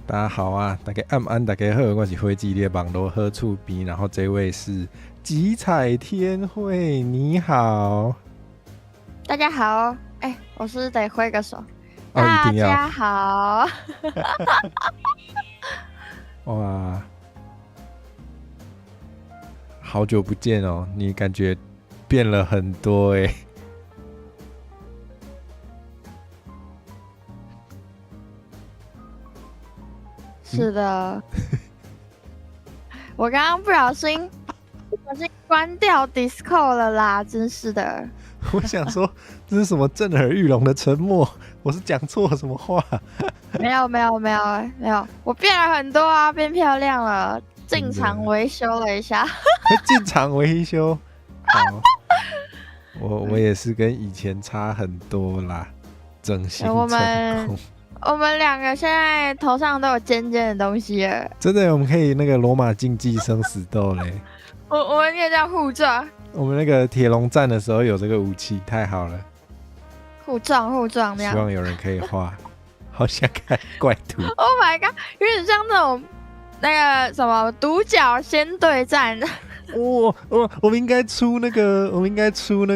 大家好啊，大家安，大家好，我是飞机的网络好厝边，然后这位是吉彩天惠，你好。大家好，我是得挥个手。哦，一大定要家好，哇，好久不见哦，你感觉变了很多哎。是的，我刚刚不小心关掉 Discord 了啦，真是的。我想说，这是什么震耳欲聋的沉默？我是讲错什么话？没有，我变了很多啊，变漂亮了，进场维修了一下。进场维修，好，我也是跟以前差很多啦，整形成功。我们两个现在头上都有尖尖的东西了，真的，我们可以那个罗马竞技生死斗嘞。我们可以这样互撞。我们那个铁笼战的时候有这个武器，太好了。互撞那样。希望有人可以画，好想看怪图。Oh my god， 有点像那种那个什么独角仙对战。我们应该出那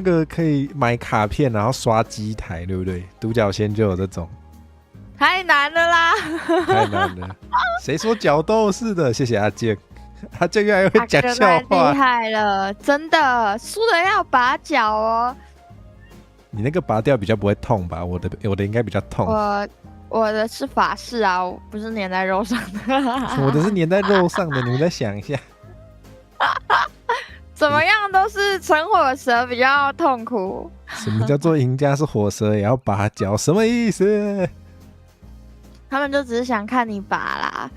个可以买卡片然后刷机台，对不对？独角仙就有这种。太难了啦！太难了，谁说角斗士的？谢谢阿健，阿健越来越会讲笑话，厉害了，真的，输了要拔脚哦。你那个拔掉比较不会痛吧？我的应该比较痛。我的是法式啊，我不是粘在肉上的。我的是粘在肉上的，你们再想一下。怎么样都是纯火蛇比较痛苦。什么叫做赢家是火蛇也要拔脚？什么意思？他们就只是想看你拔啦。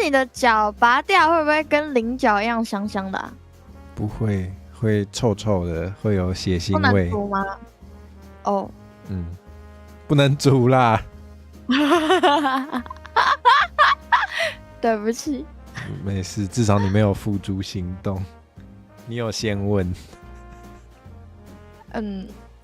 你的脚拔掉会不会跟菱角一样香香的啊？不会，会臭臭的，会有血腥味。不能煮吗？哦，不能煮啦。对不起。没事，至少你没有付诸行动，你有先问。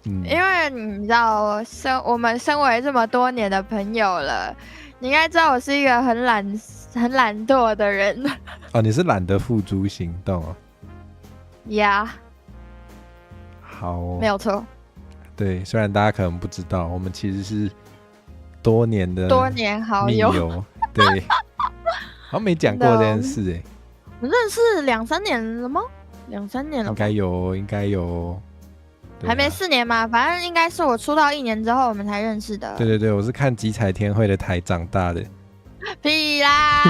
因为你知道，我们身为这么多年的朋友了，你应该知道我是一个很懒惰的人。哦，你是懒得付诸行动哦。呀，好哦，没有错。对，虽然大家可能不知道，我们其实是多年好友。对，好像没讲过这件事哎。我们认识2-3年了吗？2-3年了，应该有。还没4年嘛，反正应该是我出道1年之后我们才认识的。对，我是看吉彩天惠的台长大的。屁啦！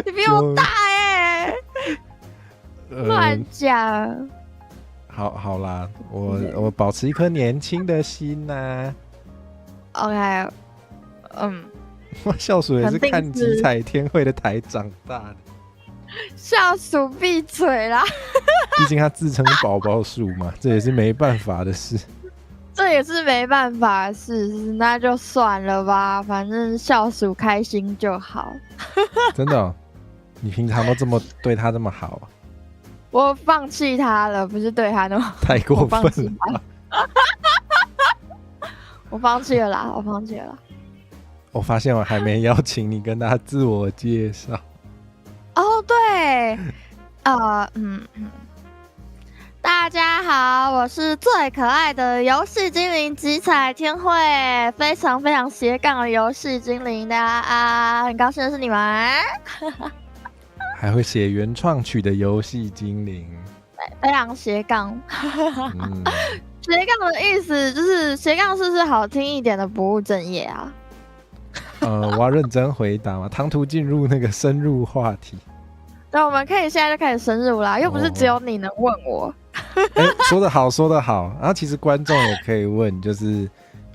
你比我大哎！乱讲。好啦，我保持一颗年轻的心呐。OK， 我校鼠也是看吉彩天惠的台长大的。校鼠闭嘴啦！毕竟他自称宝宝鼠嘛，这也是没办法的事。这也是没办法的事，那就算了吧，反正校鼠开心就好。真的哦？你平常都对他这么好啊？我放弃他了，不是对他那么好。太过分了。我放弃了啦，我发现我还没邀请你跟他自我介绍。哦，对，大家好，我是最可爱的游戏精灵吉彩天惠，非常非常斜杠的游戏精灵的啊，很高兴的是你们。还会写原创曲的游戏精灵，非常斜杠。斜杠的意思就是斜杠是不是好听一点的不务正业啊？我要认真回答嘛，唐突进入那个深入话题。对，我们可以现在就开始深入啦，又不是只有你能问我。说得好。然后其实观众也可以问，就是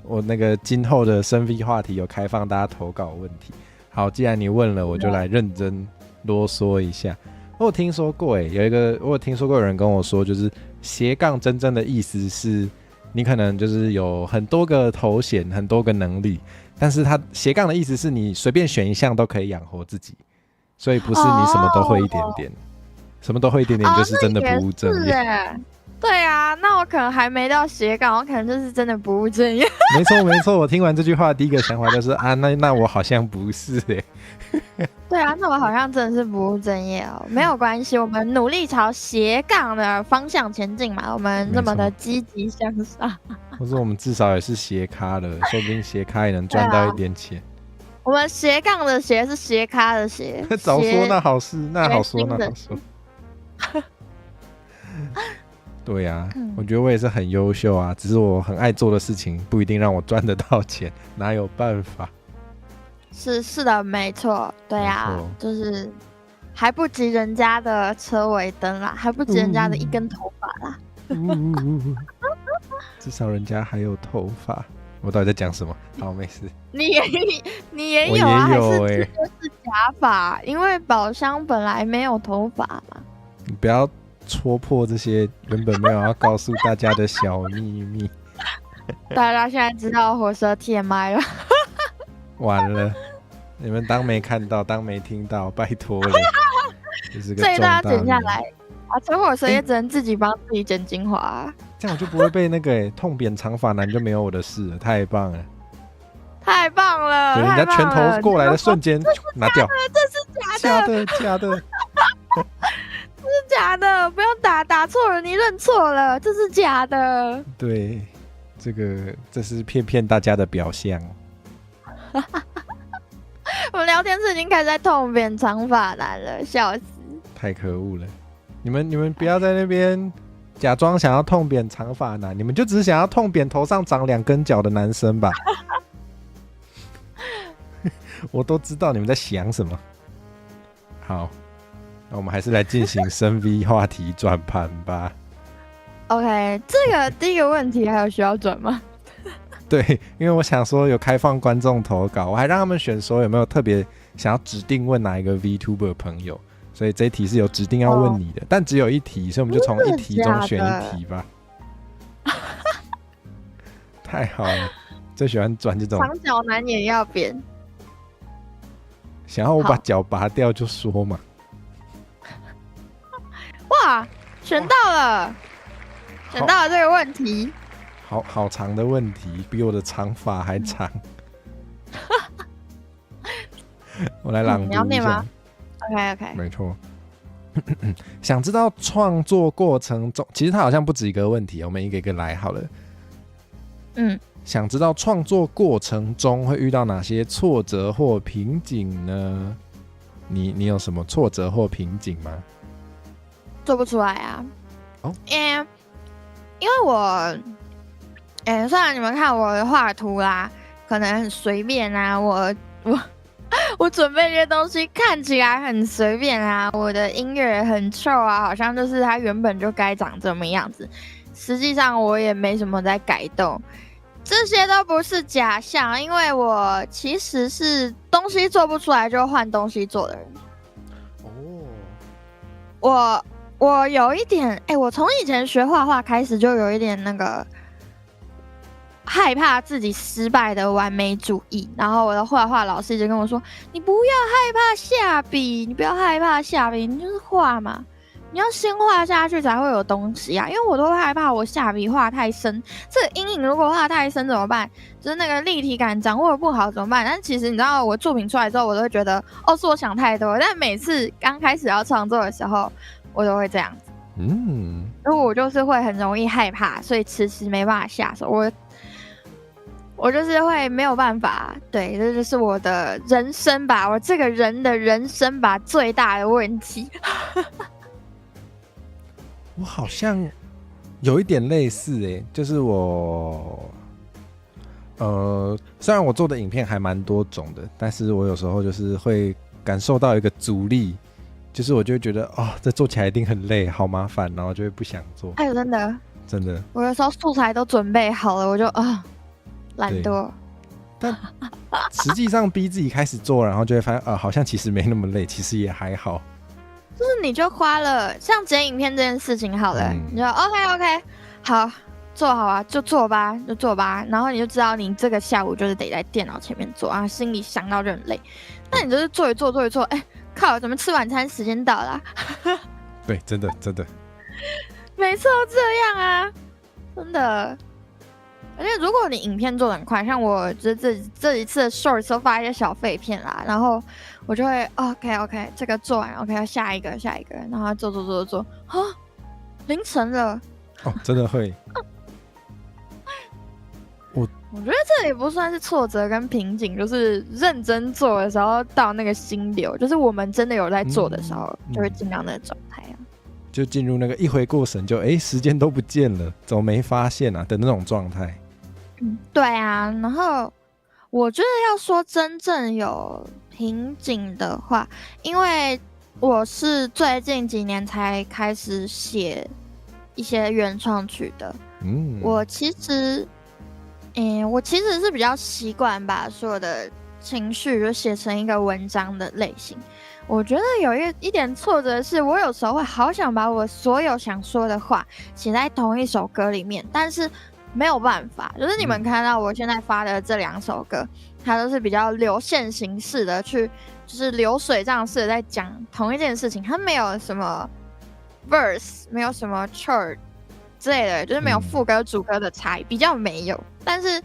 我那个今后的深 V 话题有开放大家投稿问题。好，既然你问了，我就来认真啰嗦一下。我有听说过，有人跟我说，就是斜杠真正的意思是，你可能就是有很多个头衔，很多个能力，但是他斜杠的意思是你随便选一项都可以养活自己。所以不是你什么都会一点点，什么都会一点点就是真的不务正业。对啊，那我可能还没到斜杠，我可能就是真的不务正业。没错没错，我听完这句话第一个想法就是啊，那我好像不是对啊，那我好像真的是不务正业哦。没有关系，我们努力朝斜杠的方向前进嘛。我们这么的积极向上，或者我们至少也是斜咖了，说不定斜咖也能赚到一点钱。我们斜杠的斜是斜咖的斜。早说那好事，那好说那好说。对啊，我觉得我也是很优秀啊，只是我很爱做的事情不一定让我赚得到钱，哪有办法？是的，没错，对啊，就是还不及人家的车尾灯啦，还不及人家的一根头发啦。至少人家还有头发。我到底在讲什么？好，没事。你也有啊，还是假发？因为宝箱本来没有头发嘛。你不要戳破这些原本没有要告诉大家的小秘密。大家现在知道火蛇 TMI 了。完了，你们当没看到，当没听到，拜托了。所以大家剪下来啊，陈火蛇也只能自己帮自己剪精华啊。这样我就不会被那个痛扁长发男就没有我的事了，太棒了，太棒了！人家拳头过来的瞬间拿掉，这是假的，假的，这是假的，不要打错了，你认错了，这是假的。对，这是骗大家的表象。我们聊天室已经开始在痛扁长发男了，笑死！太可恶了，你们不要在那边假装想要痛扁长发男，你们就只是想要痛扁头上长2根角的男生吧？我都知道你们在想什么。好，那我们还是来进行深 V 话题转盘吧。OK， 这个第一个问题还有需要转吗？对，因为我想说有开放观众投稿，我还让他们选说有没有特别想要指定问哪一个 VTuber 朋友，所以这一题是有指定要问你的，但只有一题，所以我们就从一题中选一题吧。太好了，最喜欢转这种长脚男也要扁，想要我把脚拔掉就说嘛。哇，选到了这个问题。好长的问题，比我的长发还长。我来朗读一下。你要念吗？ OK， 没错。想知道创作过程中，其实它好像不止一个问题，我们一个一个来好了。想知道创作过程中会遇到哪些挫折或瓶颈呢？你有什么挫折或瓶颈吗？做不出来啊。因为我，虽然你们看我的画图啦，可能很随便啊，我准备这些东西看起来很随便啊，我的音乐很臭啊，好像就是它原本就该长这么样子。实际上我也没什么在改动，这些都不是假象，因为我其实是东西做不出来就换东西做的人。我有一点，我从以前学画画开始就有一点那个害怕自己失败的完美主义，然后我的画画老师就跟我说：“你不要害怕下笔，你就是画嘛，你要先画下去才会有东西啊。”因为我都会害怕我下笔画太深，这个阴影如果画太深怎么办？就是那个立体感掌握不好怎么办？但其实你知道，我作品出来之后，我都会觉得是我想太多。但每次刚开始要创作的时候，我都会这样子。因为我就是会很容易害怕，所以迟迟没办法下手。我就是会没有办法，对，这就是我的人生吧，我这个人的人生吧最大的问题。我好像有一点类似就是我，虽然我做的影片还蛮多种的，但是我有时候就是会感受到一个阻力，就是我就会觉得这做起来一定很累，好麻烦，然后就会不想做。真的，我有时候素材都准备好了，我就懒惰。但实际上逼自己开始做，然后就会发现好像其实没那么累，其实也还好。就是你就花了像剪影片这件事情好了，你就 OK 好做好啊，就做吧，然后你就知道你这个下午就是得在电脑前面做啊，心里想到就很累。那你就是做一做，靠，怎么吃晚餐时间到了？对，真的没每次都这样啊，真的。而且如果你影片做得很快，像我这一次的 short 都发一些小废片啦，然后我就会 OK 这个做完 OK 下一个，然后做啊，凌晨了。哦，真的会。我觉得这也不算是挫折跟瓶颈，就是认真做的时候到那个心流，就是我们真的有在做的时候，就会进到那个状态啊。就进入那个一回过神就时间都不见了，怎么没发现啊的那种状态。对啊，然后我觉得要说真正有瓶颈的话，因为我是最近几年才开始写一些原创曲的。我其实是比较习惯把所有的情绪就写成一个文章的类型。我觉得有一点挫折的是，我有时候会好想把我所有想说的话写在同一首歌里面，但是没有办法。就是你们看到我现在发的这2首歌，它都是比较流线形式的就是流水账式的在讲同一件事情，它没有什么 verse， 没有什么 chord 之类的，就是没有副歌主歌的差异，比较没有。但是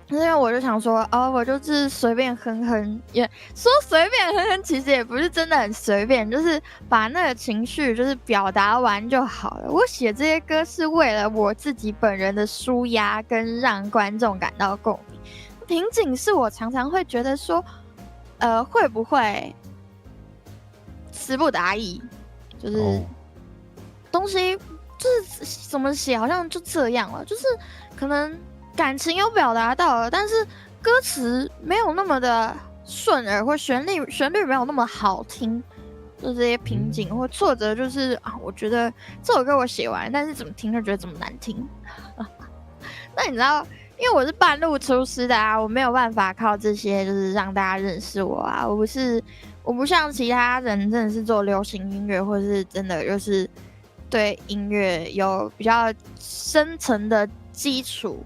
因为我就想说，我就是随便哼哼，也说随便哼哼，其实也不是真的很随便，就是把那个情绪就是表达完就好了。我写这些歌是为了我自己本人的抒压，跟让观众感到共鸣。瓶颈是我常常会觉得说，会不会词不达意，就是东西就是怎么写好像就这样了，就是可能感情有表达到了，但是歌词没有那么的顺耳，或旋律没有那么好听，就这些瓶颈或挫折，就是我觉得这首歌我写完，但是怎么听就觉得怎么难听。那你知道，因为我是半路出师的啊，我没有办法靠这些就是让大家认识我啊，我不像其他人真的是做流行音乐，或者是真的就是对音乐有比较深层的基础。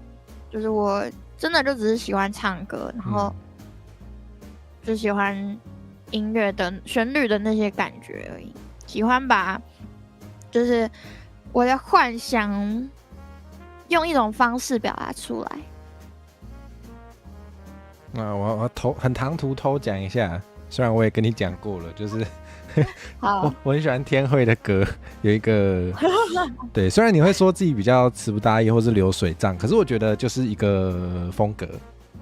就是我真的就只是喜欢唱歌，然后就喜欢音乐的旋律的那些感觉而已，喜欢把就是我的幻想用一种方式表达出来。那我很唐突偷讲一下，虽然我也跟你讲过了，就是我很喜欢天慧的歌，有一个对，虽然你会说自己比较词不达意或是流水账，可是我觉得就是一个风格，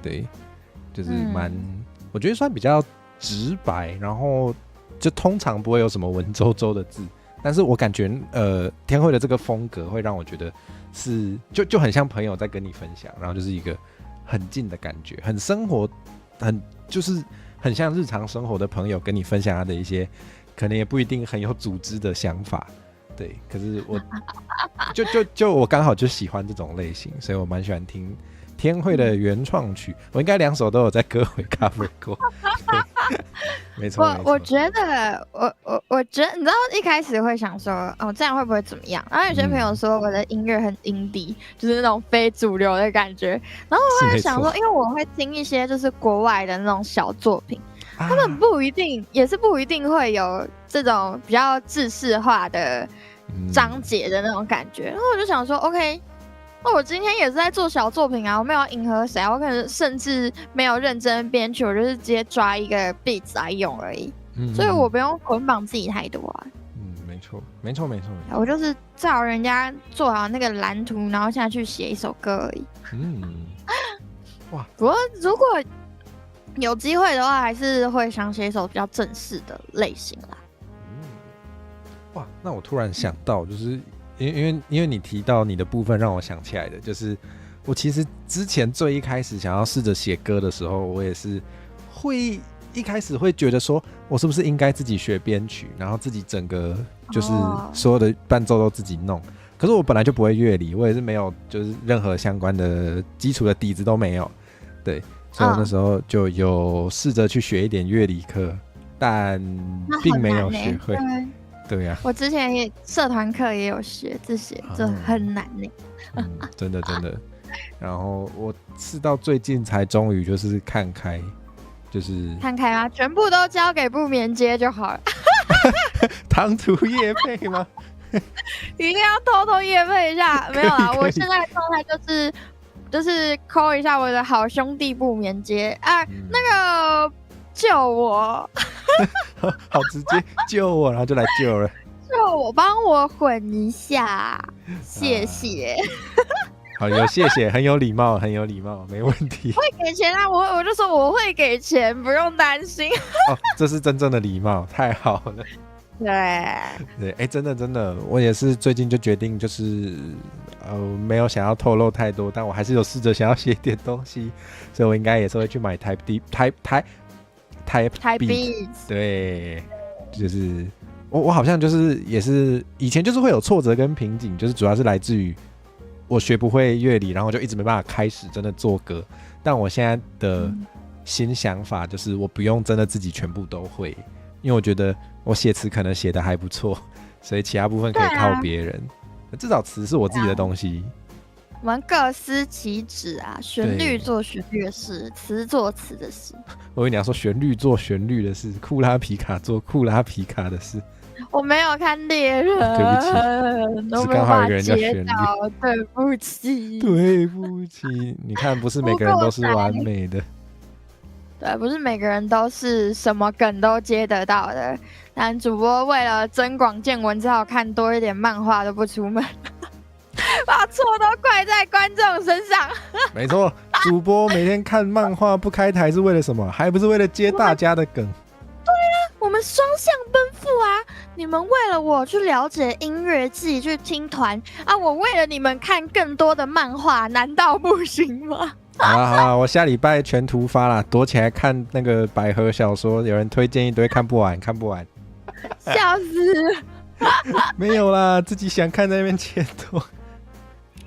对，就是我觉得算比较直白，然后就通常不会有什么文绉绉的字，但是我感觉天慧的这个风格会让我觉得是就很像朋友在跟你分享，然后就是一个很近的感觉，很生活，就是很像日常生活的朋友跟你分享他的一些可能也不一定很有组织的想法，对，可是我就我刚好就喜欢这种类型，所以我蛮喜欢听天慧的原创曲，我应该2首都有在歌会 cover 过。没错，我觉得我觉得你知道一开始会想说这样会不会怎么样，然后有些朋友说我的音乐很indie，就是那种非主流的感觉，然后我会想说，因为我会听一些就是国外的那种小作品，他们不一定会有这种比较制式化的章节的那种感觉，然后我就想说 OK， 那我今天也是在做小作品啊，我没有要迎合谁啊，我可能甚至没有认真编曲，我就是直接抓一个 beat 来用而已，所以我不用捆绑自己太多啊。没错，我就是照人家做好那个蓝图，然后下去写一首歌而已。哇！不过如果有机会的话，还是会想写一首比较正式的类型啦。哇！那我突然想到，就是因为你提到你的部分，让我想起来的，就是我其实之前最一开始想要试着写歌的时候，我也是会一开始会觉得说，我是不是应该自己学编曲，然后自己整个就是所有的伴奏都自己弄。可是我本来就不会乐理，我也是没有就是任何相关的基础的底子都没有，对，所以我那时候就有试着去学一点乐理课，但并没有学会。对呀，我之前也社团课也有学这些，这很难呢。真的。然后我是到最近才终于就是看开，就是看开啊，全部都交给不眠街就好了。唐突业配吗？一定要偷偷业配一下，没有啦，可以我现在的状态就是call一下我的好兄弟不眠街啊，那个救我，好直接救我，然后就来救了。救我，帮我混一下，谢谢。好，有谢谢，很有礼貌，很有礼貌，没问题。会给钱啊，我就说我会给钱，不用担心。哦，这是真正的礼貌，太好了。对，对，真的，我也是最近就决定，就是没有想要透露太多，但我还是有试着想要写点东西，所以我应该也是会去买台币，对，就是我好像就是也是以前就是会有挫折跟瓶颈，就是主要是来自于我学不会乐理，然后就一直没办法开始真的做歌。但我现在的新想法就是我不用真的自己全部都会，因为我觉得我写词可能写得还不错，所以其他部分可以靠别人。至少词是我自己的东西。我们各司其职啊，旋律做旋律的事，词做词的事。我以为你要说旋律做旋律的事，库拉皮卡做库拉皮卡的事。我没有看猎人，对不起，是刚好有个人叫旋律。对不起，对不起，你看，不是每个人都是完美的。对，不是每个人都是什么梗都接得到的。但主播为了增广见闻，只好看多一点漫画，都不出门，把错都怪在观众身上。没错，主播每天看漫画不开台是为了什么？还不是为了接大家的梗？对啊，我们双向奔赴啊！你们为了我去了解音乐季，去听团啊，我为了你们看更多的漫画，难道不行吗？好啦，我下礼拜全图发啦，躲起来看那个百合小说，有人推荐一堆，看不完。笑死！没有啦，自己想看在那边切多。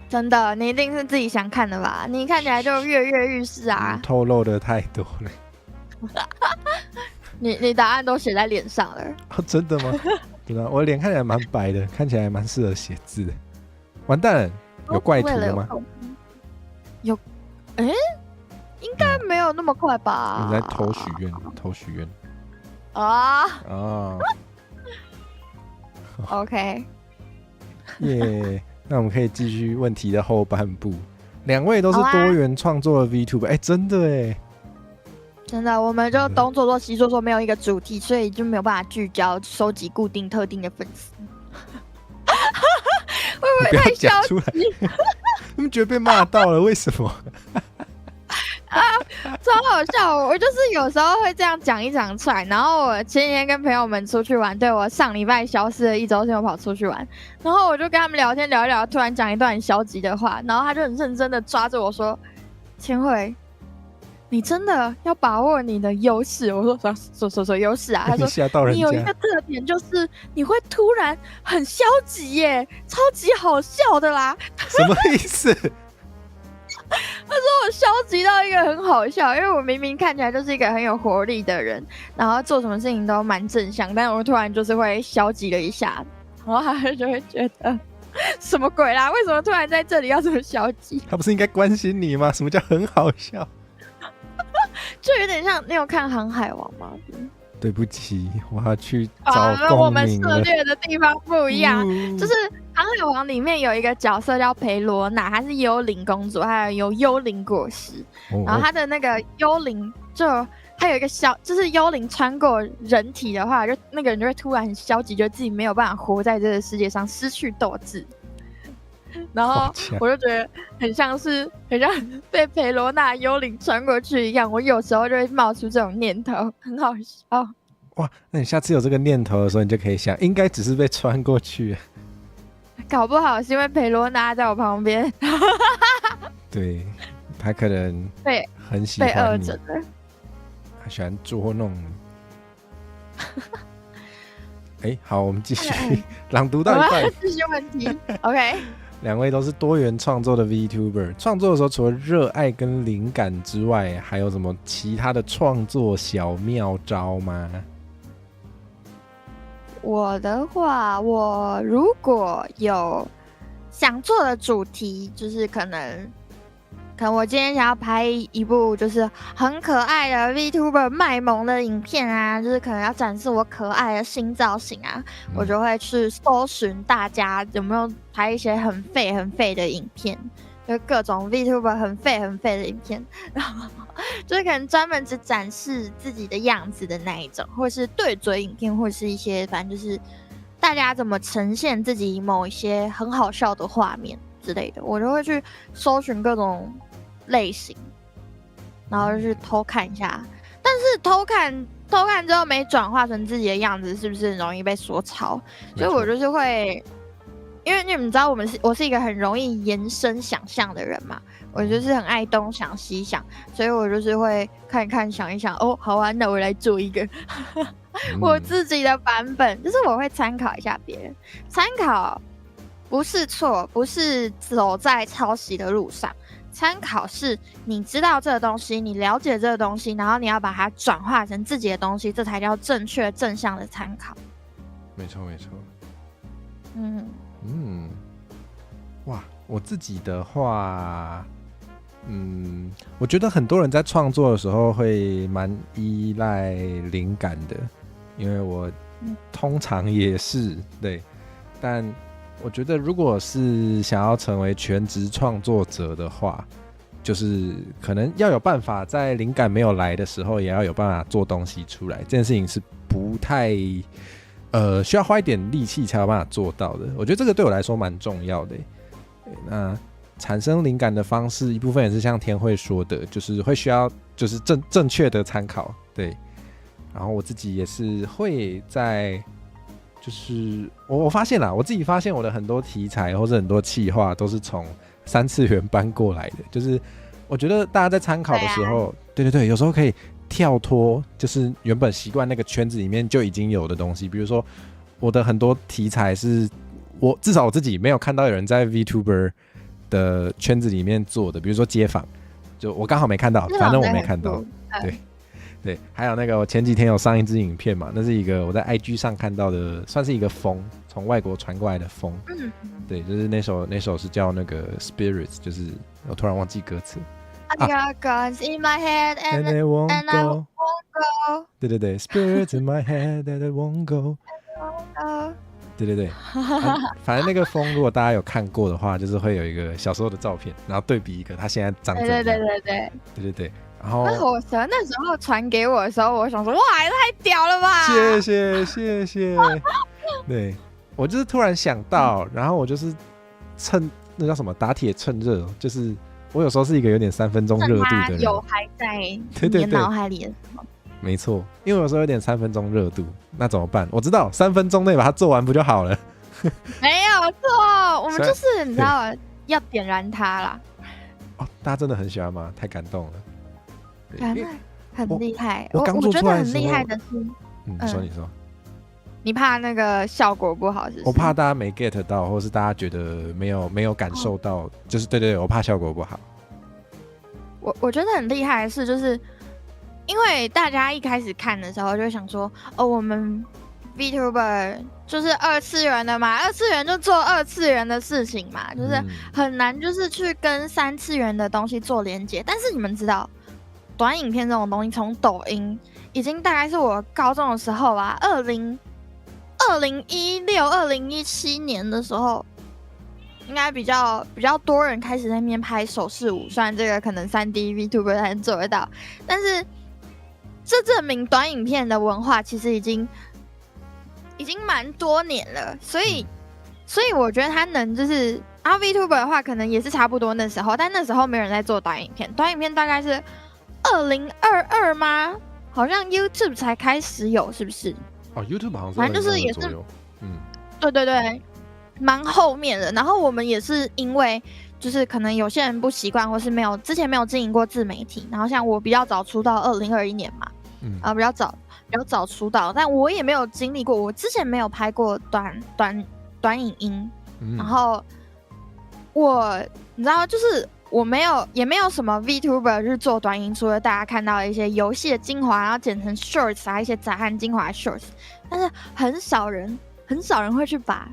真的，你一定是自己想看的吧？你看起来就跃跃欲试啊！透露的太多了。你答案都写在脸上了。哦，真的吗？真的，我脸看起来蛮白的，看起来蛮适合写字的。完蛋了，有怪图了吗？有，应该没有那么快吧？你在偷许愿啊啊！OK， 耶，那我们可以继续问题的后半部。两位都是多元创作的 VTuber，真的哎。真的，我们就东做做西做做，没有一个主题，所以就没有办法聚焦，收集固定特定的粉丝。会不会太消极？你们觉得被骂到了？为什么？超好笑！我就是有时候会这样讲一长串，然后我前几天跟朋友们出去玩，对，我上礼拜消失了1周，我跑出去玩，然后我就跟他们聊天聊一聊，突然讲一段很消极的话，然后他就很认真的抓着我说：“千惠，你真的要把握你的优势。”我说优势啊？他说你有一个特点，就是你会突然很消极耶，超级好笑的啦。什么意思？他说我消极到一个很好笑，因为我明明看起来就是一个很有活力的人，然后做什么事情都蛮正向，但我突然就是会消极了一下，然后他就会觉得什么鬼啦？为什么突然在这里要这么消极？他不是应该关心你吗？什么叫很好笑？就有点像，你有看《航海王》吗？对不起，我要去找共鸣了。我们涉猎的地方不一样，就是《航海王》里面有一个角色叫裴罗娜，她是幽灵公主，还有幽灵果实。然后她的那个幽灵就还有一个就是幽灵穿过人体的话，就那个人就会突然很消极，觉得自己没有办法活在这个世界上，失去斗志。然后我就觉得很像被裴罗娜幽灵穿过去一样，我有时候就会冒出这种念头，很好笑。哇，那你下次有这个念头的时候，你就可以想，应该只是被穿过去，搞不好是因为裴罗娜在我旁边。对，他可能很喜欢你，他喜欢捉弄你。好，我们继续朗读到一半，继续问题。OK。两位都是多元创作的 VTuber， 创作的时候除了热爱跟灵感之外，还有什么其他的创作小妙招吗？我的话，我如果有想做的主题，就是可能可能我今天想要拍一部就是很可爱的 VTuber 卖萌的影片啊，就是可能要展示我可爱的新造型啊，我就会去搜寻大家有没有拍一些很废很废的影片，就各种 VTuber 很废很废的影片，然后就是可能专门只展示自己的样子的那一种，或是对嘴影片，或是一些反正就是大家怎么呈现自己某一些很好笑的画面之类的，我就会去搜寻各种类型，然后就去偷看一下。但是偷看之后没转化成自己的样子，是不是很容易被说抄？所以我就是会，因为你们知道我是一个很容易延伸想象的人嘛，我就是很爱东想西想，所以我就是会看一看想一想，哦，好啊，那我来做一个我自己的版本，就是我会参考一下别人，参考不是错，不是走在抄袭的路上。参考是你知道这个东西，你了解这个东西，然后你要把它转化成自己的东西，这才叫正确正向的参考。没错没错。嗯，哇，我自己的话，我觉得很多人在创作的时候会蛮依赖灵感的，因为我通常也是对，但我觉得如果是想要成为全职创作者的话，就是可能要有办法在灵感没有来的时候，也要有办法做东西出来。这件事情是不太需要花一点力气才有办法做到的。我觉得这个对我来说蛮重要的。那产生灵感的方式，一部分也是像天慧说的，就是会需要就是正确的参考，对。然后我自己也是会在。就是我发现啦，我自己发现我的很多题材或者很多企划都是从3次元搬过来的。就是我觉得大家在参考的时候，对，有时候可以跳脱，就是原本习惯那个圈子里面就已经有的东西。比如说我的很多题材是至少我自己没有看到有人在 VTuber 的圈子里面做的，比如说街访，就我刚好没看到，反正我没看到，对，还有那个我前几天有上一支影片嘛，那是一个我在 IG 上看到的，算是一个风，从外国传过来的风。对，就是那首是叫那个 Spirits， 就是我突然忘记歌词。I got guns in my head and I won't go。对 ，Spirits in my head and I won't go。对，反正那个风，如果大家有看过的话，就是会有一个小时候的照片，然后对比一个他现在长怎样。对。然后那火蛇那时候传给我的时候，我想说，哇，也太屌了吧！谢谢。对，我就是突然想到，然后我就是趁那叫什么打铁趁热，就是我有时候是一个有点3分钟热度的人，有还在你脑海里的时候。没错，因为我有时候有点3分钟热度，那怎么办？我知道3分钟内把它做完不就好了？没有错，我们就是你知道要点燃它啦。哦，大家真的很喜欢吗？太感动了。很厉害，我觉得很厉害的是，你说，你怕那个效果不好是不是？我怕大家没 get 到，或是大家觉得没有感受到，就是对，我怕效果不好。我觉得很厉害的是，就是因为大家一开始看的时候就会想说，哦，我们 VTuber 就是2次元的嘛，2次元就做2次元的事情嘛，就是很难就是去跟3次元的东西做连接。但是你们知道，短影片这种东西从抖音已经大概是我高中的时候吧，2016、2017年的时候，应该比较多人开始在那边拍手势舞。虽然这个可能3D VTuber 才能做得到，但是这证明短影片的文化其实已经蛮多年了。所以我觉得他能就是VTuber 的话，可能也是差不多那时候，但那时候没有人在做短影片，短影片大概是2022吗？好像 YouTube 才开始有，是不是？哦 ，YouTube 好像是反正就是也是，对，蛮后面的。然后我们也是因为就是可能有些人不习惯，或是之前没有经营过自媒体。然后像我比较早出道，2021年嘛，比较早出道，但我也没有经历过，我之前没有拍过短影音，然后你知道就是。也没有什么 VTuber 就是做短影，除了大家看到的一些游戏的精华，然后剪成 Shorts 一些杂汉精华的 Shorts， 但是很少人会去把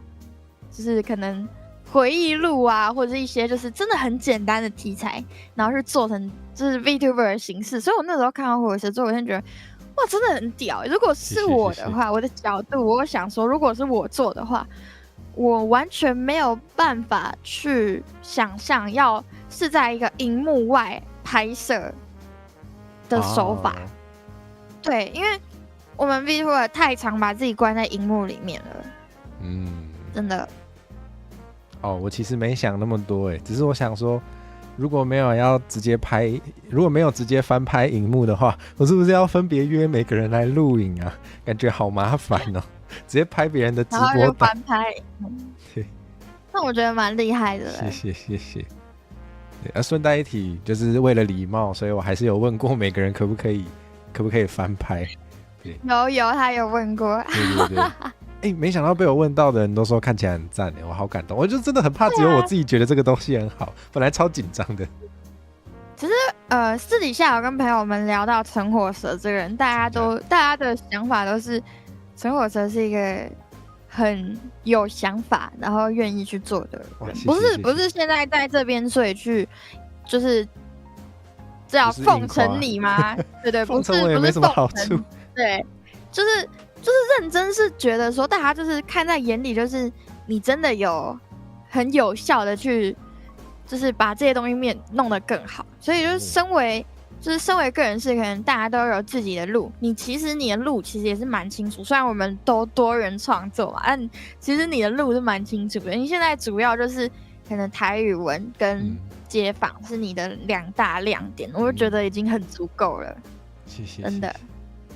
就是可能回忆录啊，或者是一些就是真的很简单的题材，然后去做成就是 VTuber 的形式。所以我那时候看到火蛇之后，我就觉得哇，真的很屌。如果是我的话，我的角度，我想说，如果是我做的话，我完全没有办法去想象要是在一个荧幕外拍摄的手法。对，因为我们 VTuber 太常把自己关在荧幕里面了。真的。我其实没想那么多只是我想说，如果没有要直接拍，如果没有直接翻拍荧幕的话，我是不是要分别约每个人来录影啊？感觉好麻烦哦，直接拍别人的直播档，然后就翻拍。对，那我觉得蛮厉害的。谢谢。顺带一提，就是为了礼貌，所以我还是有问过每个人可不可以翻拍。有，他有问过。对。没想到被我问到的人都说看起来很赞我好感动。我就真的很怕只有我自己觉得这个东西很好，本来超紧张的。其实私底下有跟朋友们聊到陈火蛇这个人，大家的想法都是陈火蛇是一个很有想法，然后愿意去做的人。不是现在在这边所以去就是这要奉承你吗？对，不是我也没什么好处。对，就是认真是觉得说，大家就是看在眼里，就是你真的有很有效的去，就是把这些东西弄得更好。所以就是身为个人是，可能大家都有自己的路，其实你的路其实也是蛮清楚。虽然我们都多人创作嘛，但其实你的路是蛮清楚的。你现在主要就是可能台语文跟街访是你的2大亮点，我就觉得已经很足够了。谢谢，真的。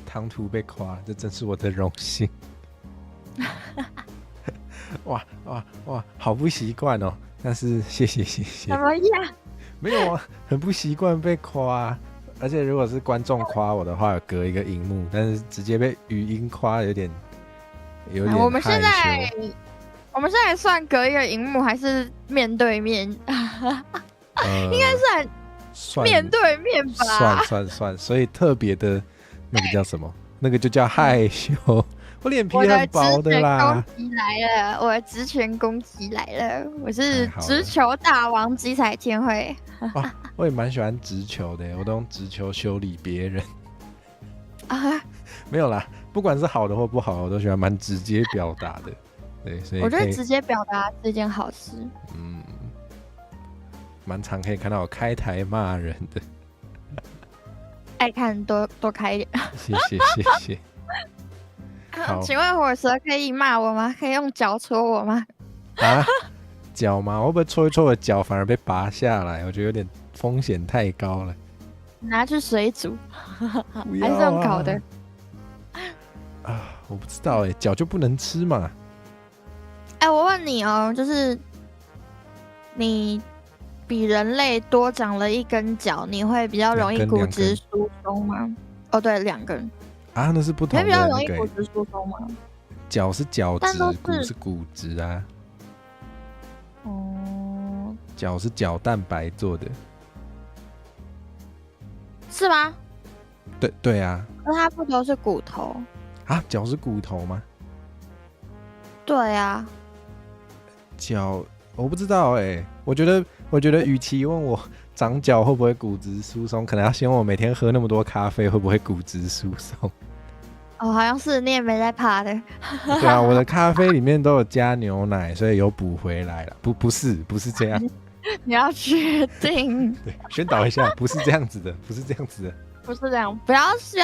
唐突被夸，这真是我的荣幸。哇，好不习惯哦。但是谢谢。怎么样？没有啊，很不习惯被夸而且如果是观众夸我的话，有隔一个荧幕，但是直接被语音夸有点害羞。我们现在算隔一个荧幕还是面对面？应该算面对面吧。算，所以特别的。那个叫什么？那个就叫害羞。我脸皮很薄的啦。我的职权攻击来了。我是直球大王基彩天会。我也蛮喜欢直球的，我都用直球修理别人。没有啦，不管是好的或不好的，我都喜欢蛮直接表达的。对，所以我觉得直接表达是一件好事。蛮常可以看到我开台骂人的。爱看多开一点。谢谢。请问火蛇可以骂我吗？可以用脚戳我吗？脚吗？我会不会戳一戳我的脚反而被拔下来？我觉得有点风险太高了。拿去水煮，还是用烤的？我不知道脚就不能吃嘛？我问你哦，就是你比人类多长了一根脚，你会比较容易骨质疏松吗？对，2根。那是不同的。你会比较容易骨质疏松吗？脚是脚质，骨是骨质啊。脚是角蛋白做的。是吗？对啊。那它不都是骨头？脚是骨头吗？对啊。脚我不知道我觉得与其问我长脚会不会骨质疏松，可能要先问我每天喝那么多咖啡会不会骨质疏松。好像是，你也没在怕的。对啊，我的咖啡里面都有加牛奶，所以有补回来了。不是这样。你要确定。对，宣导一下，不是这样子的，不是这样子的。不是这样，不要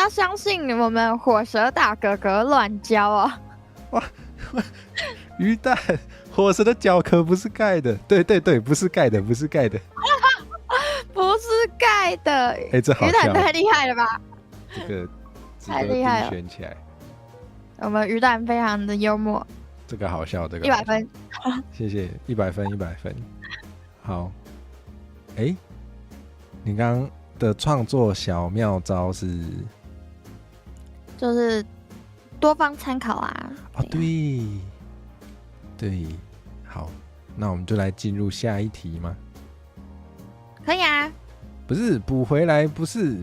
相信我们火蛇大哥哥乱教啊！哇，鱼蛋，火蛇的脚壳不是盖的，对，不是盖的，不是盖的，不是盖的。这好笑，鱼蛋太厉害了吧？这个太厉害了，选起来。我们鱼蛋非常的幽默，这个好笑，这个100分，谢谢，100分。好，你刚刚的创作小妙招是，就是多方参考啊。对，好，那我们就来进入下一题吗？可以啊。不是补回来，不是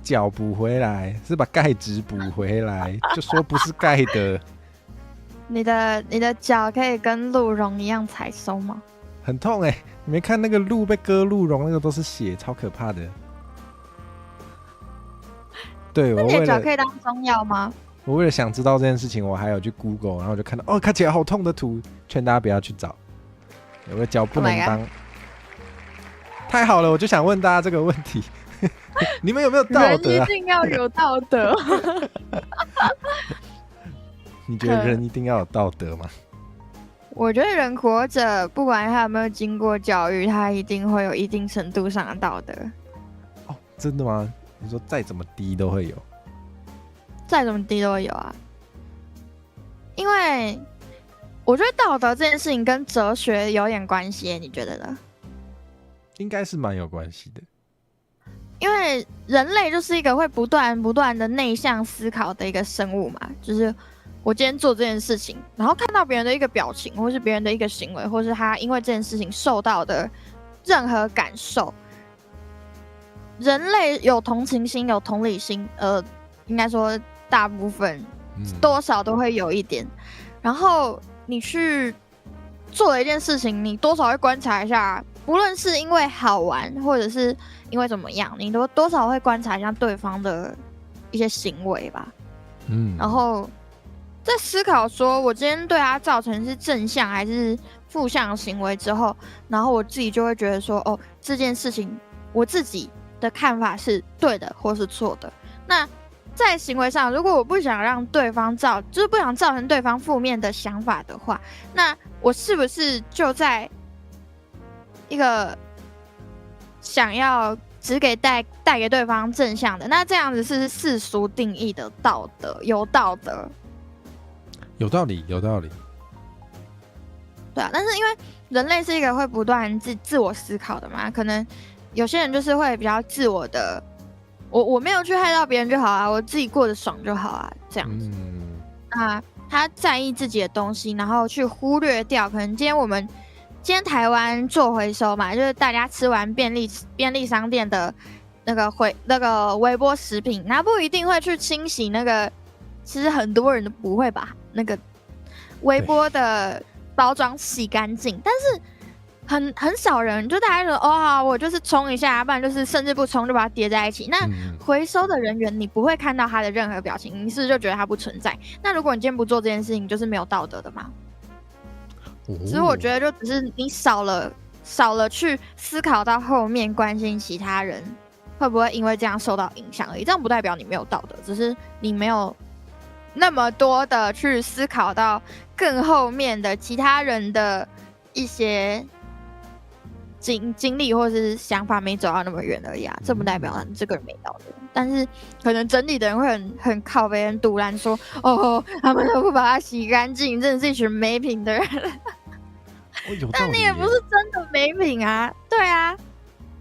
脚补回来，是把钙质补回来。就说不是钙的。你的脚可以跟鹿茸一样采收吗？很痛哎、你没看那个鹿被割鹿茸，那个都是血，超可怕的。对，那你的脚可以当中药吗？我为了想知道这件事情，我还有去 Google， 然后就看到看起来好痛的图，劝大家不要去找，有个脚不能当。太好了，我就想问大家这个问题，你们有没有道德人一定要有道德。你觉得人一定要有道德吗？我觉得人活着，不管他有没有经过教育，他一定会有一定程度上的道德。哦，真的吗？你说再怎么低都会有？再怎么低都会有啊。因为我觉得道德这件事情跟哲学有点关系，你觉得呢？应该是蛮有关系的。因为人类就是一个会不断的内向思考的一个生物嘛，就是我今天做这件事情，然后看到别人的一个表情，或是别人的一个行为，或是他因为这件事情受到的任何感受，人类有同情心，有同理心，应该说大部分多少都会有一点。然后你去做了一件事情，你多少会观察一下，不论是因为好玩，或者是因为怎么样，你都多少会观察一下对方的一些行为吧。然后在思考说我今天对他造成是正向还是负向的行为之后，然后我自己就会觉得说，哦，这件事情我自己的看法是对的或是错的。那在行为上，如果我不想让对方就是不想造成对方负面的想法的话，那我是不是就在一个想要只带给对方正向的？那这样子是世俗定义的道德，有道德，有道理，有道理。对啊，但是因为人类是一个会不断自我思考的嘛，可能有些人就是会比较自我的。我没有去害到别人就好啊，我自己过得爽就好啊，这样子。那他在意自己的东西，然后去忽略掉可能今天台湾做回收嘛，就是大家吃完便利商店的那个微波食品，那不一定会去清洗那个，其实很多人都不会把那个微波的包装洗干净，但是很少人，就大家说哦好，我就是冲一下，不然就是甚至不冲就把它叠在一起。那回收的人员你不会看到他的任何表情，你是不是就觉得他不存在？那如果你今天不做这件事情，就是没有道德的吗？其实我觉得就只是你少了去思考到后面关心其他人会不会因为这样受到影响而已，这样不代表你没有道德，只是你没有那么多的去思考到更后面的其他人的一些经历或是想法没走到那么远而已啊，这不代表你这个人没道德。但是可能整体的人会很靠别人堵拦说，哦，他们都不把它洗干净，真的是一群没品的人。但你也不是真的没品啊，对啊。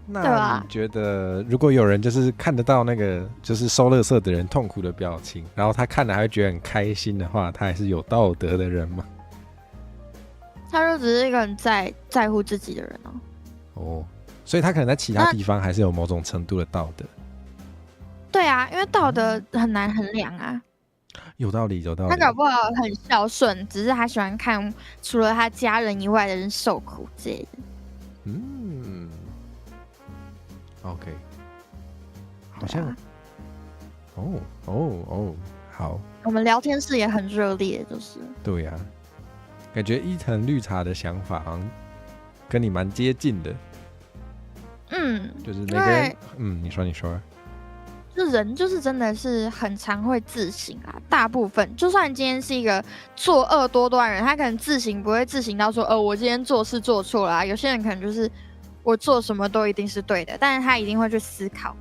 那你觉得，如果有人就是看得到那个就是收垃圾的人痛苦的表情，然后他看了还会觉得很开心的话，他还是有道德的人吗？他就只是一个很在乎自己的人哦，所以他可能在其他地方还是有某种程度的道德。对啊，因为道德很难衡量啊。有道理，有道理。他搞不好很孝顺，只是他喜欢看除了他家人以外的人受苦之类的。OK， 好像，好。我们聊天室也很热烈，就是。对呀，感觉伊藤绿茶的想法好像跟你蛮接近的。就是每个人，你说。就人就是真的是很常会自省啊，大部分就算今天是一个作恶多端的人，他可能自省不会自省到说，我今天做事做错了啊。有些人可能就是我做什么都一定是对的，但是他一定会去思考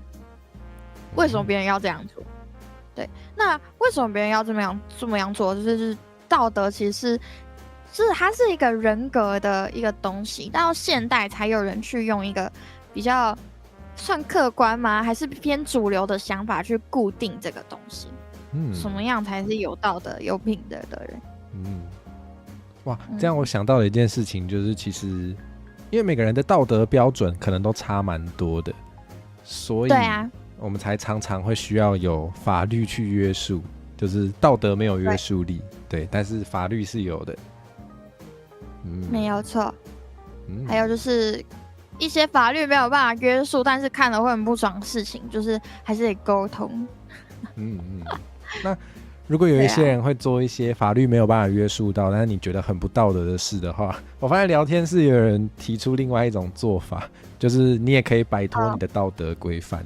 为什么别人要这样做。对，那为什么别人要这么样做？就是道德其实是它是一个人格的一个东西，到现代才有人去用一个比较算客观吗？还是偏主流的想法去固定这个东西？什么样才是有道德、有品德的人？哇，这样我想到了一件事情，就是其实因为每个人的道德标准可能都差蛮多的，所以我们才常常会需要有法律去约束。就是道德没有约束力，对，但是法律是有的。没有错。还有就是一些法律没有办法约束，但是看了会很不爽的事情，就是还是得沟通。那如果有一些人会做一些法律没有办法约束到，但是你觉得很不道德的事的话，我发现聊天室有人提出另外一种做法，就是你也可以摆脱你的道德规范。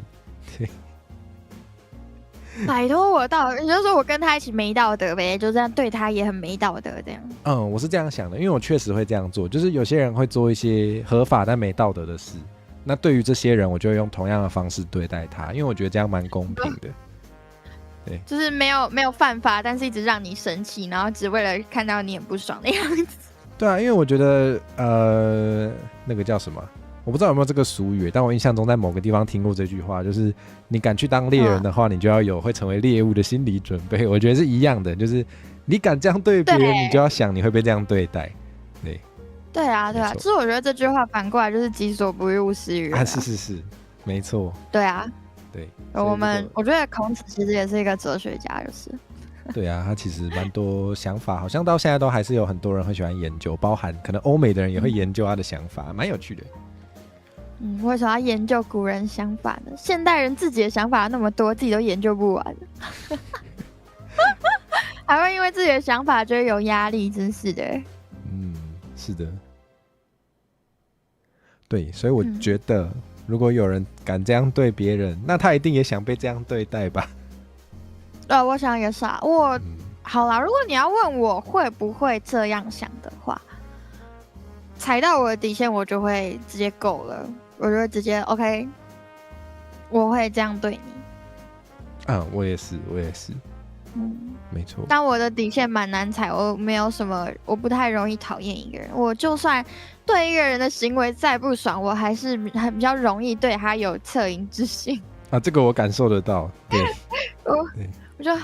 摆脱我道德，也就是说我跟他一起没道德呗，就这样对他也很没道德这样。我是这样想的，因为我确实会这样做，就是有些人会做一些合法但没道德的事，那对于这些人，我就会用同样的方式对待他，因为我觉得这样蛮公平的。对，就是没有犯法，但是一直让你生气，然后只为了看到你很不爽的样子。对啊，因为我觉得那个叫什么？我不知道有没有这个俗语，但我印象中在某个地方听过这句话，就是你敢去当猎人的话，你就要有会成为猎物的心理准备。我觉得是一样的，就是你敢这样对别人，你就要想你会被这样对待。对啊，其实我觉得这句话反过来就是己所不欲，勿施于人啊。是，没错。对啊，对，我觉得孔子其实也是一个哲学家，就是。对啊，他其实蛮多想法，好像到现在都还是有很多人会喜欢研究，包含可能欧美的人也会研究他的想法，蛮有趣的。为什么要研究古人想法呢？现代人自己的想法那么多，自己都研究不完，还会因为自己的想法觉得有压力，真是的。是的，对，所以我觉得，如果有人敢这样对别人，那他一定也想被这样对待吧？我想也是啊。好啦，如果你要问我会不会这样想的话，踩到我的底线，我就会直接够了。我就会直接 OK， 我会这样对你。我也是，没错。但我的底线蛮难踩，我没有什么，我不太容易讨厌一个人。我就算对一个人的行为再不爽，我还是比较容易对他有恻隐之心。这个我感受得到。对，我就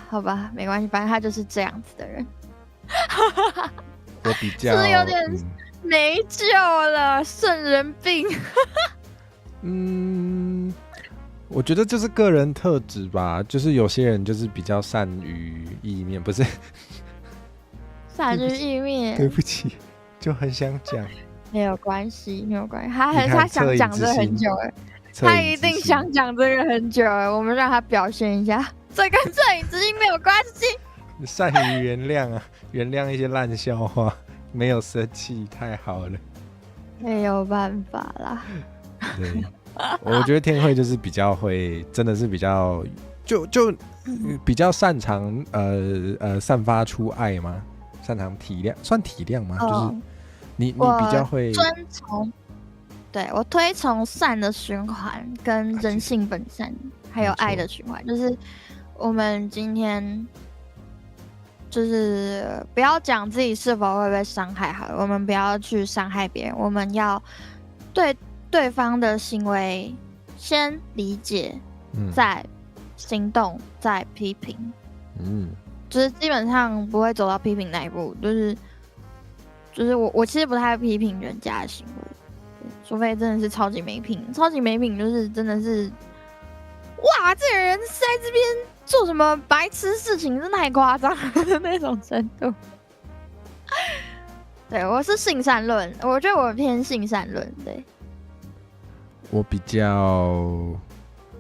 好吧，没关系，反正他就是这样子的人。我比较是有点没救了，圣人病。我觉得就是个人特质吧，就是有些人就是比较善于意面，不是善于意面。对不起，就很想讲。没有关系，他想讲这很久了，他一定想讲这个很久了。我们让他表现一下，这跟恻隐之心没有关系。善于原谅啊，原谅一些烂笑话，没有生气，太好了。没有办法啦。对。我觉得天慧就是比较会，真的是比较就比较擅长散发出爱吗？擅长体谅，算体谅吗？就是你比较会遵从，对，我推崇善的循环跟人性本善，还有爱的循环。就是我们今天就是不要讲自己是否会被伤害好了，我们不要去伤害别人，我们要对方的行为先理解，再行动，再批评。就是基本上不会走到批评那一步。就是我其实不太批评人家的行为，除非真的是超级没品，就是真的是，哇，这个人是在这边做什么白痴事情，真的太夸张的那种程度。对，我是性善论，我觉得我偏性善论，对。我比较，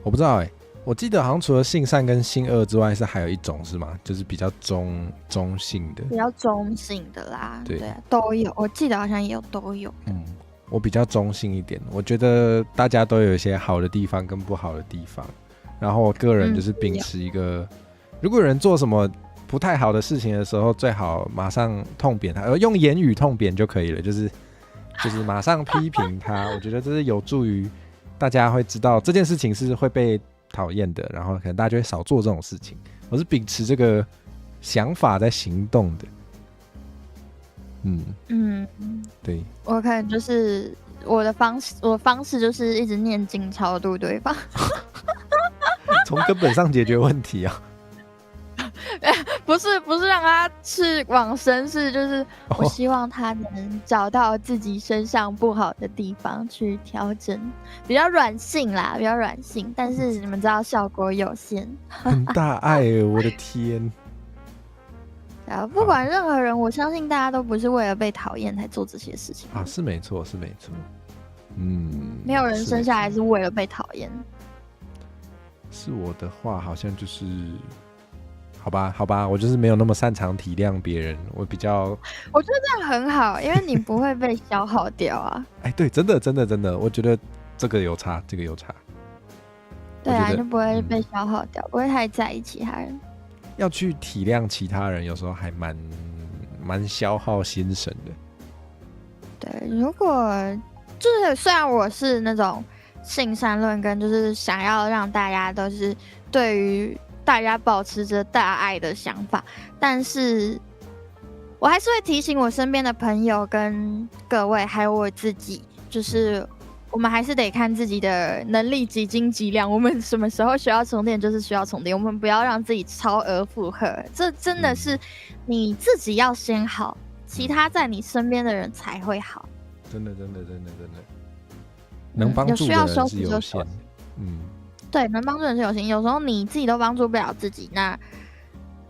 我不知道我记得好像除了性善跟性恶之外，是还有一种是吗？就是比较中性的，比较中性的啦。对，都有，我记得好像也有都有。我比较中性一点，我觉得大家都有一些好的地方跟不好的地方。然后我个人就是秉持一个，如果有人做什么不太好的事情的时候，最好马上痛扁他，用言语痛扁就可以了，就是马上批评他。我觉得这是有助于大家会知道这件事情是会被讨厌的，然后可能大家就会少做这种事情。我是秉持这个想法在行动的。对，我可能就是我的方式就是一直念经超度对方。从根本上解决问题啊。不是让他是往深是就是我希望他能找到自己身上不好的地方去调整，比较软性啦，比较软性，但是你们知道效果有限。很大爱耶，我的天！不管任何人，我相信大家都不是为了被讨厌才做这些事情啊，是没错，是没错。没有人生下来是为了被讨厌。是我的话，好像就是。好吧，我就是没有那么擅长体谅别人，我比较，我觉得这样很好，因为你不会被消耗掉啊。哎，对，真的，我觉得这个有差，对啊，就不会被消耗掉，不会太在意其他人。要去体谅其他人，有时候还蛮消耗心神的。对，如果就是虽然我是那种性善论跟就是想要让大家都是对于大家保持着大爱的想法，但是我还是会提醒我身边的朋友跟各位，还有我自己，就是我们还是得看自己的能力几斤几两，我们什么时候需要充电就是需要充电，我们不要让自己超额负荷，这真的是你自己要先好，其他在你身边的人才会好。真的，能帮助的人是有限的。对，能帮助人是有限，有时候你自己都帮助不了自己，那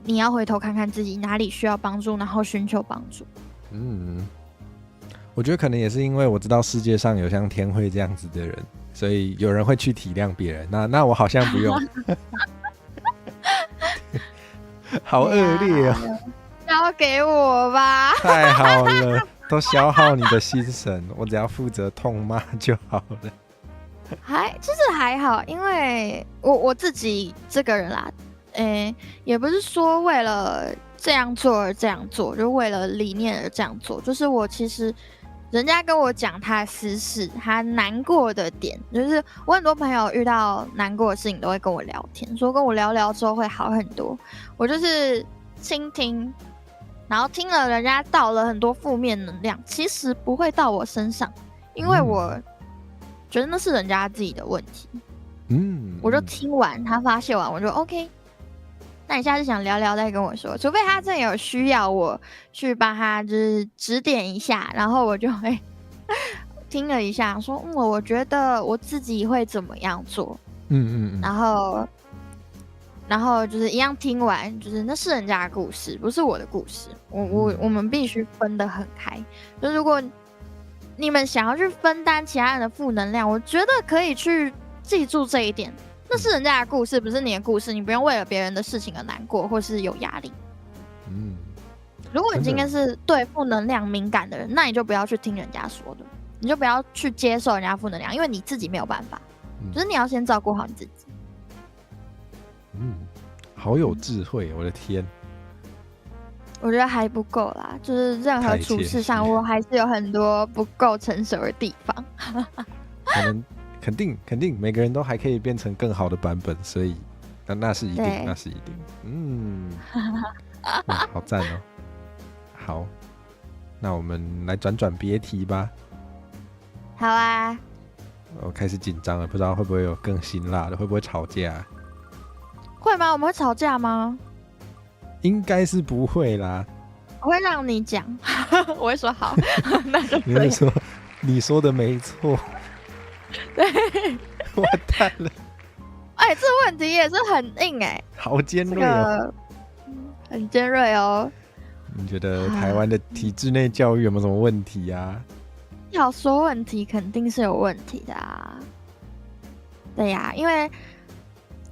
你要回头看看自己哪里需要帮助，然后寻求帮助。我觉得可能也是因为我知道世界上有像天慧这样子的人，所以有人会去体谅别人。那我好像不用，好恶劣哦！交给我吧。太好了，都消耗你的心神，我只要负责痛骂就好了。其实还好，因为我自己这个人啦，也不是说为了这样做而这样做，就为了理念而这样做。就是我其实人家跟我讲他的私事，他难过的点，就是我很多朋友遇到难过的事情都会跟我聊天，说跟我聊聊之后会好很多。我就是倾听，然后听了人家倒了很多负面能量，其实不会到我身上，因为我觉得那是人家自己的问题。我就听完他发泄完，我就 OK。那你下次想聊聊再跟我说，除非他真的有需要我去帮他就是指点一下，然后我就会听了一下，说我觉得我自己会怎么样做。然后就是一样听完，就是那是人家的故事，不是我的故事。我们必须分得很开。就如果你们想要去分担其他人的负能量，我觉得可以去记住这一点，那是人家的故事，不是你的故事，你不用为了别人的事情而难过或是有压力。如果你今天是对负能量敏感的人，那你就不要去听人家说的，你就不要去接受人家负能量，因为你自己没有办法，就是你要先照顾好你自己。好有智慧，我的天！我觉得还不够啦，就是任何处事上，我还是有很多不够成熟的地方。可能肯定，每个人都还可以变成更好的版本，所以那是一定，那是一定。哇，好赞哦！好，那我们来转别题吧。好啊。我开始紧张了，不知道会不会有更辛辣的，会不会吵架？会吗？我们会吵架吗？应该是不会啦。我会让你讲，我会说好，那就你会说你说的没错。对，完蛋了。这问题也是很硬好尖锐哦，很尖锐哦。你觉得台湾的体制内教育有没有什么问题啊？要说问题，肯定是有问题的啊。对呀，因为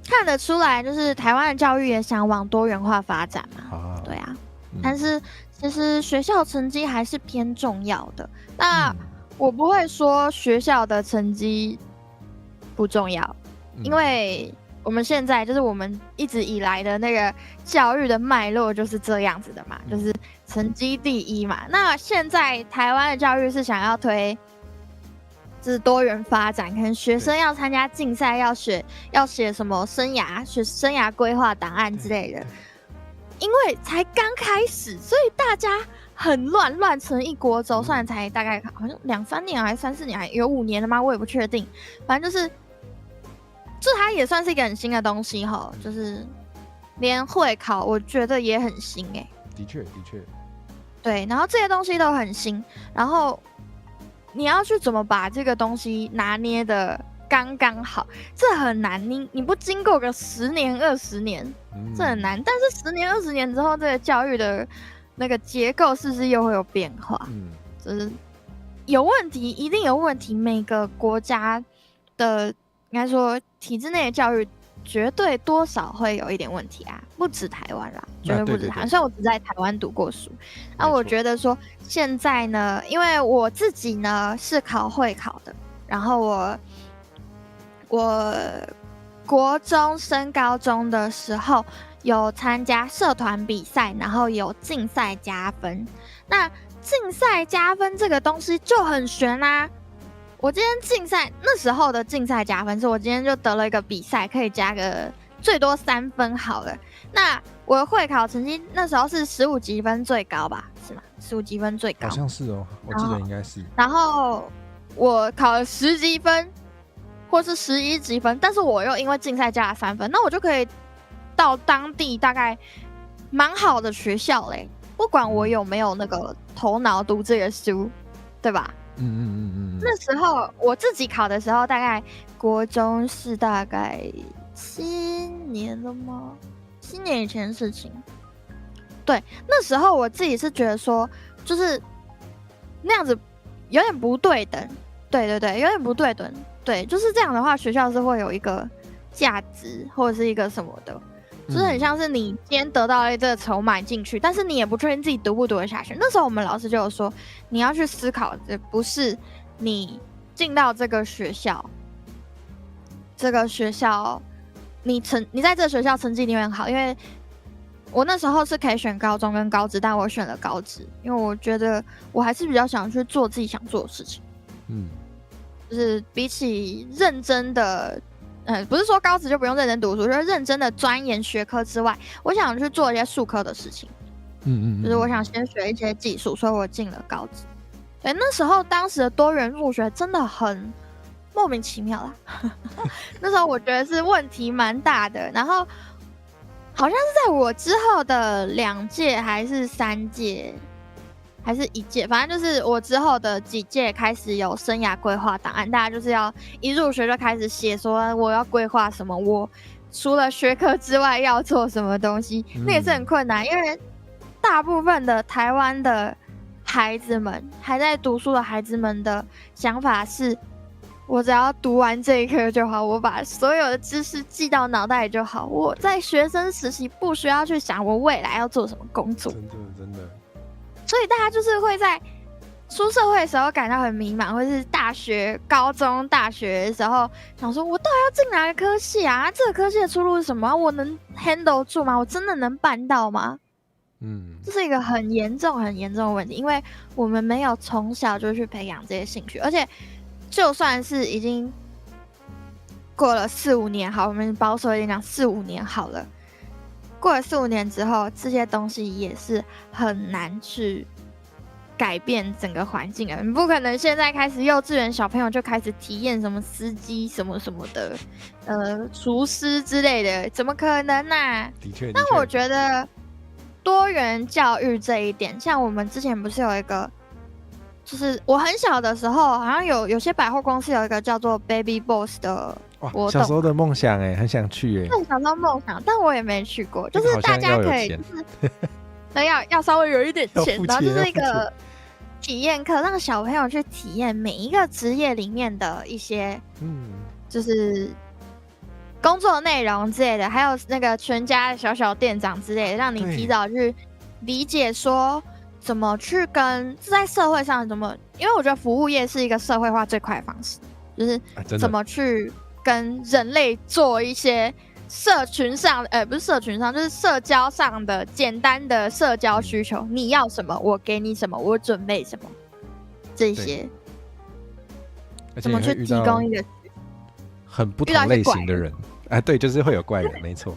看得出来，就是台湾的教育也想往多元化发展嘛。对啊，但是其实学校成绩还是偏重要的。那我不会说学校的成绩不重要，因为我们现在就是我们一直以来的那个教育的脉络就是这样子的嘛，就是成绩第一嘛。那现在台湾的教育是想要推就是多元发展，可能学生要参加竞赛，要写什么生涯规划档案之类的。因为才刚开始，所以大家很乱成一锅粥。虽然才大概好像2-3年还是3-4年，还有5年了吗？我也不确定。反正就是这它也算是一个很新的东西哈，就是连会考我觉得也很新的确，对，然后这些东西都很新，然后你要去怎么把这个东西拿捏的刚刚好，这很难。你不经过个10年20年，这很难。但是10年20年之后，这个教育的那个结构是不是又会有变化？就是有问题，一定有问题。每个国家的应该说体制内的教育绝对多少会有一点问题啊，不止台湾啦，绝对不止台湾。虽然我只在台湾读过书，我觉得说现在呢，因为我自己呢是考会考的，然后我国中升高中的时候有参加社团比赛，然后有竞赛加分。那竞赛加分这个东西就很悬啊。我今天竞赛那时候的竞赛加分是我今天就得了一个比赛可以加个最多3分好了。那我的会考成绩那时候是15级分最高吧？是吗？15级分最高，好像是哦，我记得应该是。然后我考了10级分，或是11级分，但是我又因为竞赛加了3分，那我就可以到当地大概蛮好的学校嘞。不管我有没有那个头脑读这个书，对吧？那时候我自己考的时候，大概国中是大概7年了吗？7年以前的事情。对，那时候我自己是觉得说，就是那样子有点不对等。对，有点不对等。对，就是这样的话，学校是会有一个价值或者是一个什么的。就是很像是你今天得到了这个筹码进去，但是你也不确定自己读不读得下去。那时候我们老师就有说，你要去思考的不是你进到这个学校，你在这个学校成绩一定会很好。因为我那时候是可以选高中跟高职，但我选了高职，因为我觉得我还是比较想去做自己想做的事情。就是比起认真的。不是说高职就不用认真读书，就是认真的钻研学科之外，我想去做一些术科的事情。就是我想先学一些技术，所以我进了高职。对，那时候当时的多元入学真的很莫名其妙啦。那时候我觉得是问题蛮大的，然后好像是在我之后的2届还是3届。还是1届，反正就是我之后的几届开始有生涯规划档案，大家就是要一入学就开始写说我要规划什么，我除了学科之外要做什么东西，那也是很困难，因为大部分的台湾的孩子们还在读书的孩子们的想法是，我只要读完这一科就好，我把所有的知识记到脑袋里就好，我在学生时期不需要去想我未来要做什么工作。真的。所以大家就是会在出社会的时候感到很迷茫，或是大学、高中、大学的时候想说，我到底要进哪个科系啊？这个科系的出路是什么？我能 handle 住吗？我真的能办到吗？这是一个很严重的问题，因为我们没有从小就去培养这些兴趣，而且就算是已经过了4、5年，好，我们保守一点讲4、5年好了。过了4、5年之后，这些东西也是很难去改变整个环境的。你不可能现在开始幼稚园小朋友就开始体验什么司机什么什么的，厨师之类的，怎么可能啊？的确。但我觉得多元教育这一点，像我们之前不是有一个，就是我很小的时候，好像有些百货公司有一个叫做 Baby Boss 的。小时候的梦想很想去对，小时候梦想，但我也没去过。就是大家可以，就是要稍微有一点钱，然后就是一个体验课，让小朋友去体验每一个职业里面的一些，就是工作内容之类的，还有那个全家的小小店长之类的，让你提早去理解说怎么去跟在社会上怎么，因为我觉得服务业是一个社会化最快的方式，就是怎么去。跟人类做一些社群上，不是社群上，就是社交上的简单的社交需求。你要什么，我给你什么，我准备什么，这些怎么去提供一个很不同类型的人？对，就是会有怪人，没错。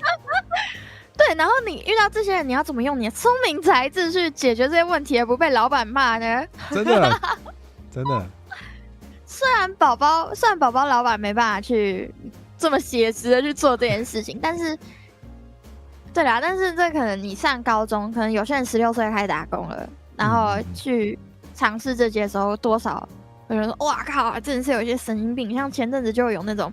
对，然后你遇到这些人，你要怎么用你的聪明才智去解决这些问题，而不被老板骂呢？真的，真的。虽然宝宝老板没办法去这么写实的去做这件事情，但是对啦，但是这可能你上高中，可能有些人16岁开始打工了，然后去尝试这些的时候，多少有人说哇靠，真的是有一些神经病，像前阵子就有那种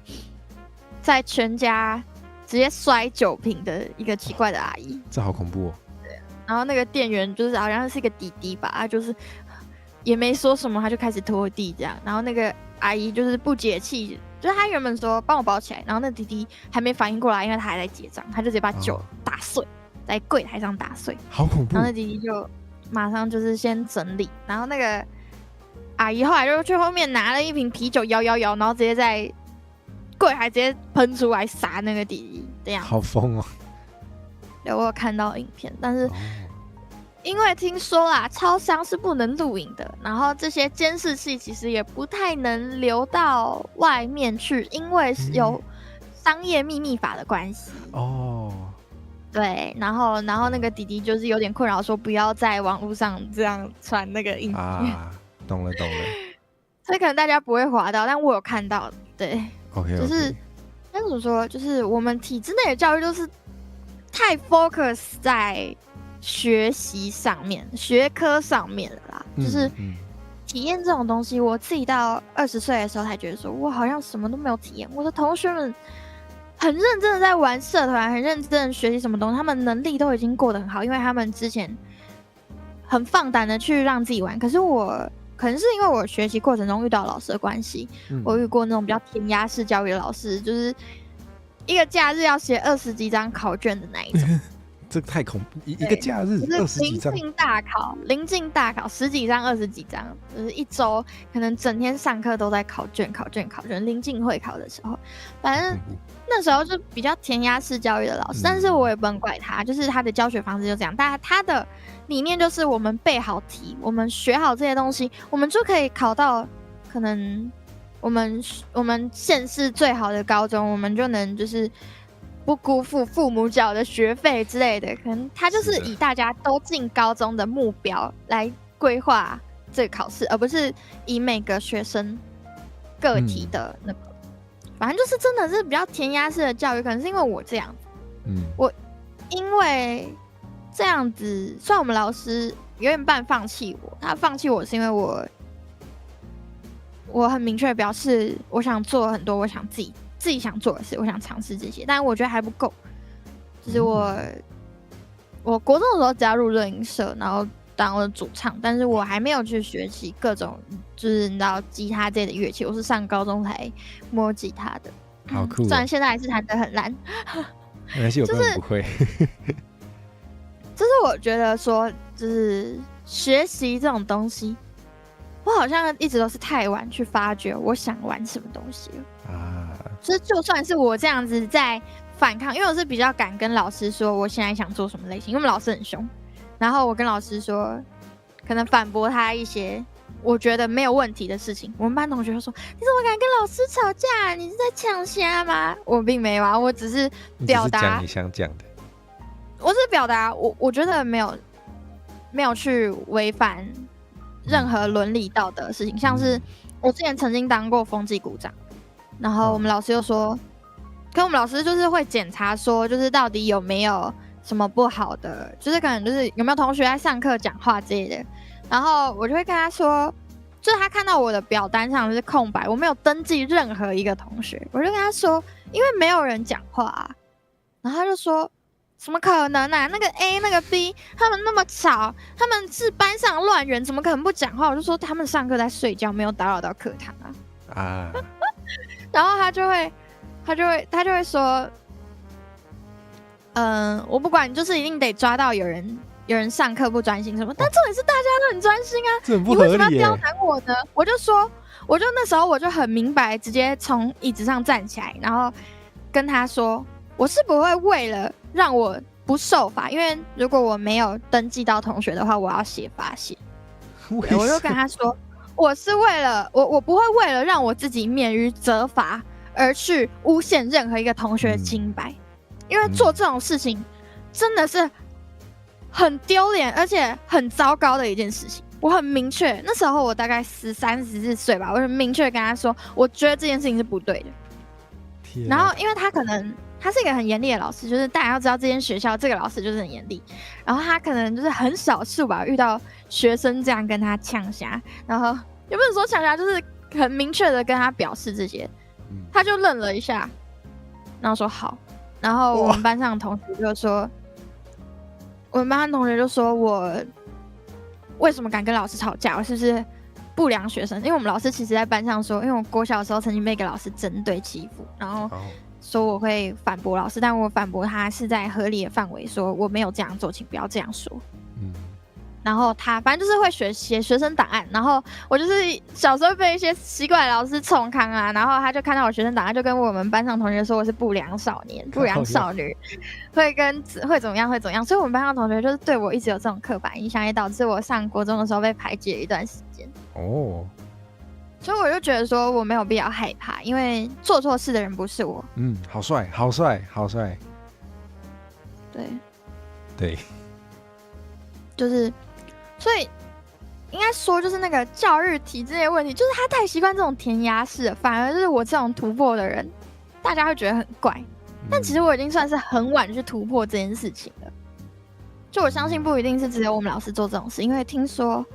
在全家直接摔酒瓶的一个奇怪的阿姨，这好恐怖哦。然后那个店员就是好像是一个弟弟吧，他就是也没说什么，他就开始拖地这样，然后那个阿姨就是不解气。就是他原本说帮我包起来，然后那弟弟还没反应过来，因为他还在结账，他就直接把酒打碎，在柜台上打碎，好恐怖。然后那弟弟就马上就是先整理，然后那个阿姨后来就去后面拿了一瓶啤酒摇，然后直接在柜台直接喷出来洒那个弟弟，这样。好疯哦！对，我有看到影片，但是。因为听说啦，超商是不能录影的，然后这些监视器其实也不太能流到外面去，因为是有商业秘密法的关系。哦，对，然后那个弟弟就是有点困扰，说不要在网络上这样传那个影片。啊，懂了。所以可能大家不会滑到，但我有看到。对 ，OK， 就是那怎么说，就是我们体制内的教育就是太 focus 在学习上面、学科上面了啦，就是体验这种东西，我自己到20岁的时候才觉得说，我好像什么都没有体验。我的同学们很认真的在玩社团，很认真的学习什么东西，他们能力都已经过得很好，因为他们之前很放胆的去让自己玩。可是我可能是因为我学习过程中遇到老师的关系，我遇过那种比较填鸭式教育的老师，就是一个假日要写20几张考卷的那一种。这个太恐怖，一个假日20几张，临近大考10几张、20几张，就是一周可能整天上课都在考卷。临近会考的时候，反正那时候就比较填鸭式教育的老师，但是我也不能怪他，就是他的教学方式就这样。但他的理念就是我们背好题，我们学好这些东西，我们就可以考到可能我们县市最好的高中，我们就能就是不辜负父母缴的学费之类的。可能他就是以大家都进高中的目标来规划这个考试，而不是以每个学生个体的那个。反正就是真的是比较填鸭式的教育，可能是因为我这样，我因为这样子，虽然我们老师有点半放弃我，他放弃我是因为我很明确表示我想做很多我想自己想做的事，我想尝试这些，但我觉得还不够。就是我国中的时候加入热音社，然后当了主唱，但是我还没有去学习各种就是你知道吉他这类的乐器，我是上高中才摸吉他的。好酷虽然现在还是弹得很烂，没关系，我根本不会。就是我觉得说，就是学习这种东西，我好像一直都是太晚去发掘我想玩什么东西了啊。就是就算是我这样子在反抗，因为我是比较敢跟老师说我现在想做什么类型，因为我们老师很凶，然后我跟老师说，可能反驳他一些我觉得没有问题的事情，我们班同学就说：“你怎么敢跟老师吵架？你是在抢虾吗？”我并没有啊，我只是表达讲你想讲的。我是表达我觉得没有去违反任何伦理道德的事情，像是我之前曾经当过风纪股长，然后我们老师又说，可我们老师就是会检查说，就是到底有没有什么不好的，就是可能就是有没有同学在上课讲话之类的，然后我就会跟他说，就是他看到我的表单上是空白，我没有登记任何一个同学，我就跟他说，因为没有人讲话啊，然后他就说。怎么可能啊？那个 A 那个 B 他们那么吵，他们是班上乱源，怎么可能不讲话？我就说他们上课在睡觉，没有打扰到课堂啊。然后他就会说，我不管，就是一定得抓到有人上课不专心什么。但重点是大家都很专心啊，这很不合理耶。你为什么要刁难我呢？我就那时候我就很明白，直接从椅子上站起来，然后跟他说，我是不会为了让我不受罚，因为如果我没有登记到同学的话，我要写罚写。我就跟他说，我是为了我不会为了让我自己免于责罚而去诬陷任何一个同学的清白，因为做这种事情真的是很丢脸，而且很糟糕的一件事情。我很明确，那时候我大概13、14岁吧，我很明确跟他说，我觉得这件事情是不对的。然后因为他可能他是一个很严厉的老师，就是大家要知道这间学校这个老师就是很严厉，然后他可能就是很少数吧遇到学生这样跟他呛瞎，然后也不能说呛瞎，就是很明确的跟他表示这些，他就愣了一下，然后说好，然后我们班上的同学就说，我为什么敢跟老师吵架？我是不是不良学生？因为我们老师其实在班上说，因为我国小的时候曾经被一个老师针对欺负，然后说我会反驳老师，但我反驳他是在合理的范围，说我没有这样做，请不要这样说。然后他反正就是会写学生档案，然后我就是小时候被一些奇怪的老师冲康啊，然后他就看到我学生档案，就跟我们班上同学说我是不良少年、不良少女，会怎么样，所以我们班上同学就是对我一直有这种刻板印象，也导致我上国中的时候被排挤了一段时间。所以我就觉得说我没有必要害怕，因为做错事的人不是我。好帅，好帅，好帅。对，就是。所以应该说，就是那个教育体制的问题，就是他太习惯这种填鸭式了，反而就是我这种突破的人，大家会觉得很怪。但其实我已经算是很晚去突破这件事情了。就我相信不一定是只有我们老师做这种事，因为听说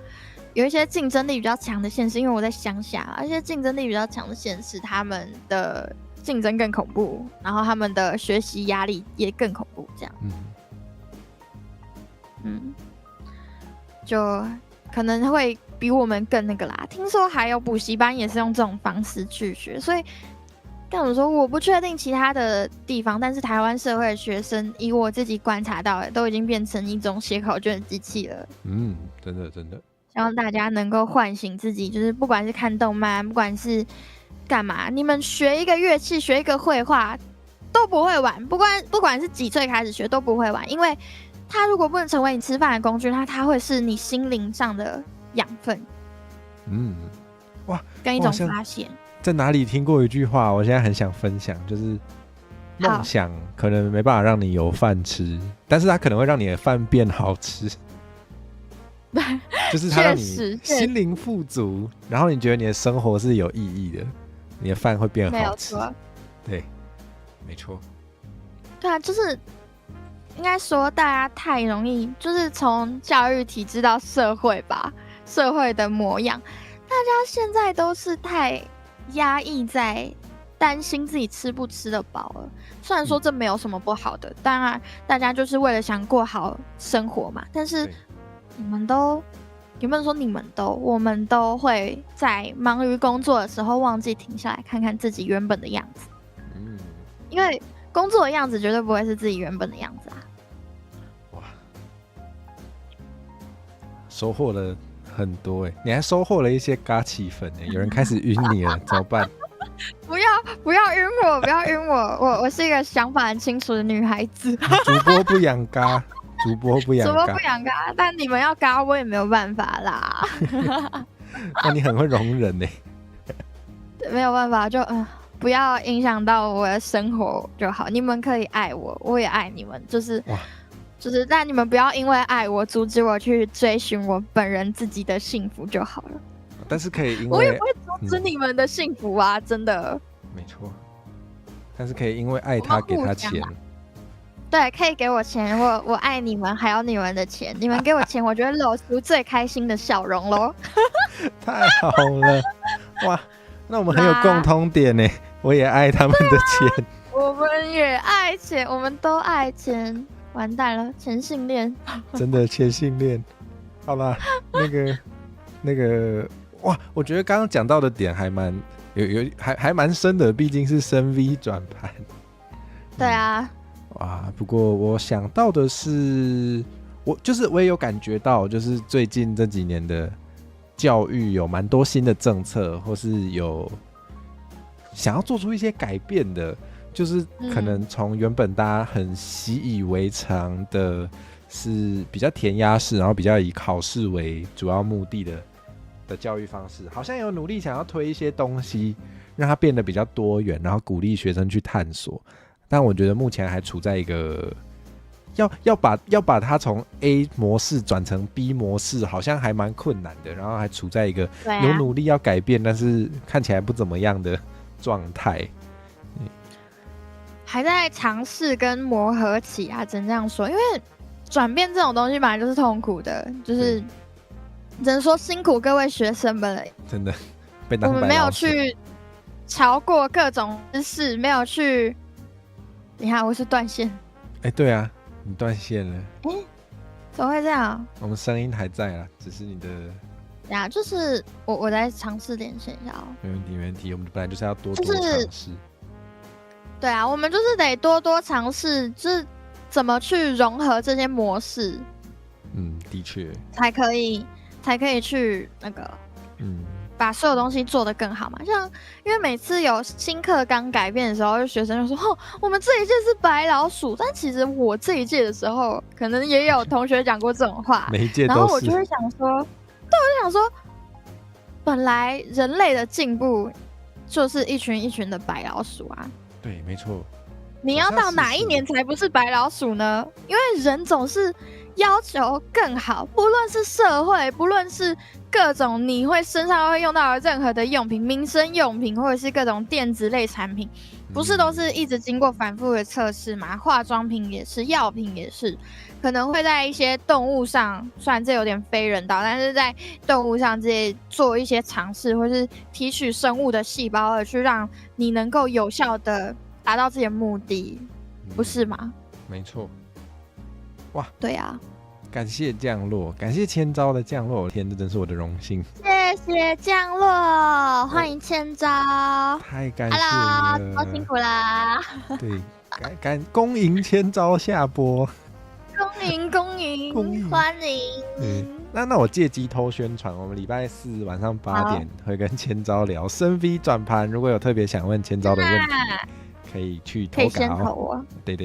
有一些竞争力比较强的县市，因为我在乡下，而且竞争力比较强的县市，他们的竞争更恐怖，然后他们的学习压力也更恐怖，这样。就可能会比我们更那个啦。听说还有补习班也是用这种方式去学，所以跟我说我不确定其他的地方，但是台湾社会的学生，以我自己观察到的，都已经变成一种写考卷的机器了。真的。希望大家能够唤醒自己，就是不管是看动漫，不管是干嘛，你们学一个乐器，学一个绘画都不会晚，不管是几岁开始学都不会晚，因为它如果不能成为你吃饭的工具，那它会是你心灵上的养分。跟一种发现。在哪里听过一句话，我现在很想分享，就是梦想可能没办法让你有饭吃，但是它可能会让你的饭变好吃。就是它让你心灵富足，然后你觉得你的生活是有意义的，你的饭会变好吃。对，没错。对啊，就是应该说大家太容易，就是从教育体制到社会吧，社会的模样，大家现在都是太压抑在担心自己吃不吃得饱了。虽然说这没有什么不好的，当然大家就是为了想过好生活嘛，但是你们都，有没有说你们都，我们都会在忙于工作的时候忘记停下来看看自己原本的样子。因为工作的样子绝对不会是自己原本的样子啊。哇，收获了很多你还收获了一些嘎气粉有人开始晕你了，怎么办？不要晕我，不要晕我，我是一个想法很清楚的女孩子。主播不养嘎，主播不养嘎，但你们要嘎我也没有办法啦。那你很会容忍没有办法，就不要影响到我的生活就好。你们可以爱我，我也爱你们，就是但你们不要因为爱我阻止我去追寻我本人自己的幸福就好了。但是可以因为我也不会阻止你们的幸福啊，真的。没错，但是可以因为爱他给他钱。对，可以给我钱，我爱你们，还有你们的钱，你们给我钱，我觉得露出最开心的笑容咯。太好了，哇，那我们很有共通点呢，我也爱他们的钱。我们也爱钱，我们都爱钱，完蛋了，钱性恋。真的钱性恋。好啦，那个，哇，我觉得刚刚讲到的点还蛮还蛮深的，毕竟是升 V 转盘。对啊。哇，不过我想到的是，我也有感觉到，就是最近这几年的教育有蛮多新的政策，或是有想要做出一些改变的，就是可能从原本大家很习以为常的是比较填鸭式，然后比较以考试为主要目的的教育方式，好像有努力想要推一些东西，让它变得比较多元，然后鼓励学生去探索。但我觉得目前还处在一个要把它从 A 模式转成 B 模式，好像还蛮困难的，然后还处在一个有努力要改变，但是看起来不怎么样的状态。还在尝试跟磨合期啊，只能这样说。因为转变这种东西本来就是痛苦的，就是只能说辛苦各位学生们了。真的被当我们没有白老鼠。去超过各种知识，没有去。你看，我是断线。对啊，你断线了。怎么会这样？我们声音还在啦，只是你的。呀，就是我在尝试连线一下哦。没问题，没问题。我们本来就是要多就是尝试。对啊，我们就是得多多尝试，就是怎么去融合这些模式。的确。才可以去那个，把所有东西做得更好嘛。像因为每次有新课纲改变的时候，学生就说：“哦，我们这一届是白老鼠。”但其实我这一届的时候，可能也有同学讲过这种话。每一届都是。然后我就会想说，对，我就想说，本来人类的进步就是一群一群的白老鼠啊。对，没错。你要到哪一年才不是白老鼠呢？因为人总是要求更好，不论是社会，不论是各种你会身上会用到的任何的用品，民生用品或者是各种电子类产品，不是都是一直经过反复的测试吗？化妆品也是，药品也是，可能会在一些动物上，虽然这有点非人道，但是在动物上这些做一些尝试，或是提取生物的细胞，而去让你能够有效的达到自己的目的，不是吗？没错。哇，对啊，感谢降落，感谢千招的降落，天，这真是我的荣幸。谢谢降落，欢迎千招，太感谢了 ，Hello， 多辛苦啦。对，恭迎千招下播，恭迎，欢迎。那我借机偷宣传，我们礼拜4晚上8点会跟千招聊深 V 转盘，如果有特别想问千招的问题。可以去投稿，可以先投我。对，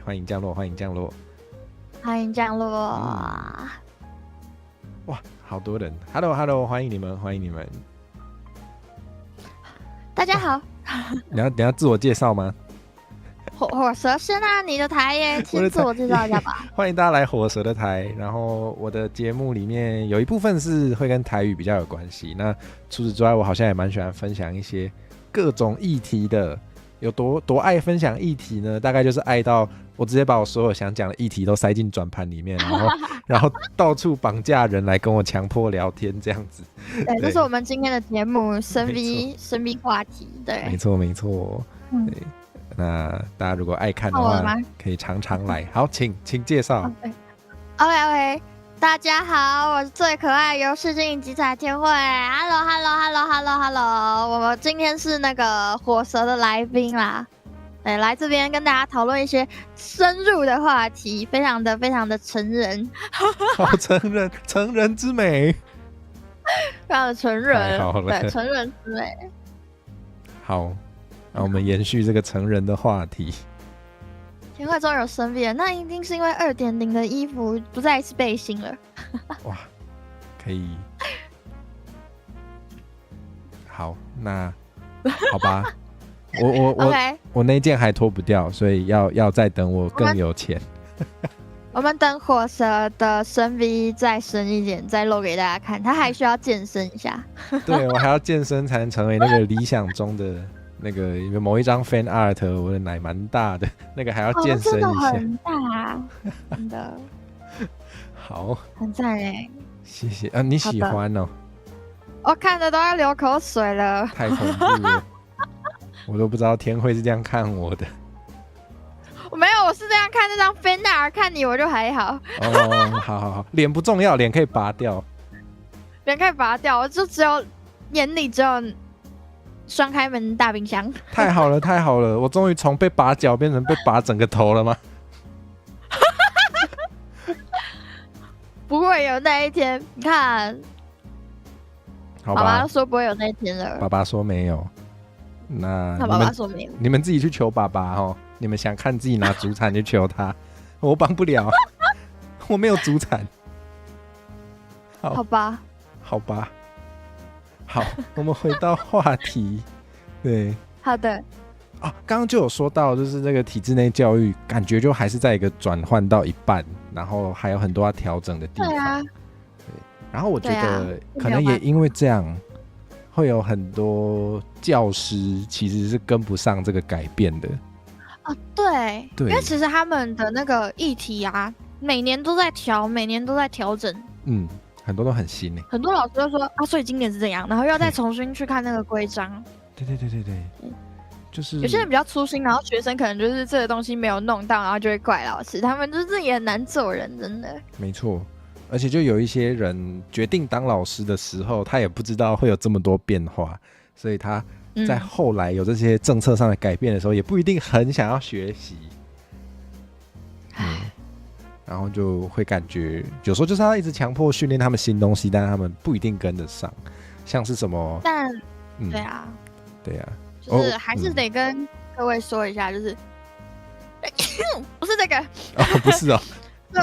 欢迎降落，欢迎降落，欢迎降落。哇，好多人 ，Hello， 欢迎你们，欢迎你们。大家好。你要自我介绍吗？火蛇先啊，你的台耶，先自我介绍一下吧。欢迎大家来火蛇的台，然后我的节目里面有一部分是会跟台语比较有关系，那除此之外，我好像也蛮喜欢分享一些各种议题的。有多爱分享议题呢？大概就是爱到我直接把我所有想讲的议题都塞进转盘里面，然后到处绑架人来跟我强迫聊天这样子。对，这是我们今天的节目深 V 话题。对，没错。对，那大家如果爱看的话，可以常常来。好，请介绍。OK， 大家好，我是最可爱游戏精灵集彩天慧。Hello， 我们今天是那个火蛇的来宾啦，对，来这边跟大家讨论一些深入的话题，非常的成人。好成人之美，非常的成人，对，成人之美。好，那我们延续这个成人的话题。天慧终于有生病了，那一定是因为2.0的衣服不再是背心了。哇，可以。好，那好吧，我那件还脱不掉，所以要再等我更有钱。我们等火蛇的深 V 再深一点，再露给大家看。他还需要健身一下。对，我还要健身才能成为那个理想中的那个某一张 fan art， 我的奶蛮大的，那个还要健身一下。很大，真的。好，很赞哎！谢谢啊，你喜欢哦？我看着都要流口水了，太恐怖了，我都不知道天慧是这样看我的。我没有，我是这样看那张 fan art， 看你我就还好。哦，好，脸不重要，脸可以拔掉。脸可以拔掉，我就眼里只有双开门大冰箱。太好了，我终于从被拔脚变成被拔整个头了吗？不会有那一天，你看，好吧，爸爸说不会有那一天了。爸爸说没有，那爸爸说没有，你们自己去求爸爸哦。你们想看自己拿主产就求他，我帮不了，我没有主产。好吧，好，我们回到话题。对，好的。刚刚就有说到，就是这个体制内教育，感觉就还是在一个转换到一半，然后还有很多要调整的地方。对啊。然后我觉得可能也因为这样，会有很多教师其实是跟不上这个改变的。对，对，因为其实他们的那个议题啊，每年都在调，每年都在调整。很多都很新很多老师都说啊，所以今年是怎样，然后又再重新去看那个规章。对，就是有些人比较粗心，然后学生可能就是这个东西没有弄到，然后就会怪老师。他们就是也很难做人，真的。没错，而且就有一些人决定当老师的时候，他也不知道会有这么多变化，所以他在后来有这些政策上的改变的时候，也不一定很想要学习。然后就会感觉有时候就是要一直强迫训练他们新东西，但他们不一定跟得上。像是什么？对啊，就是还是得跟各位说一下，就是不是这个不是哦，对，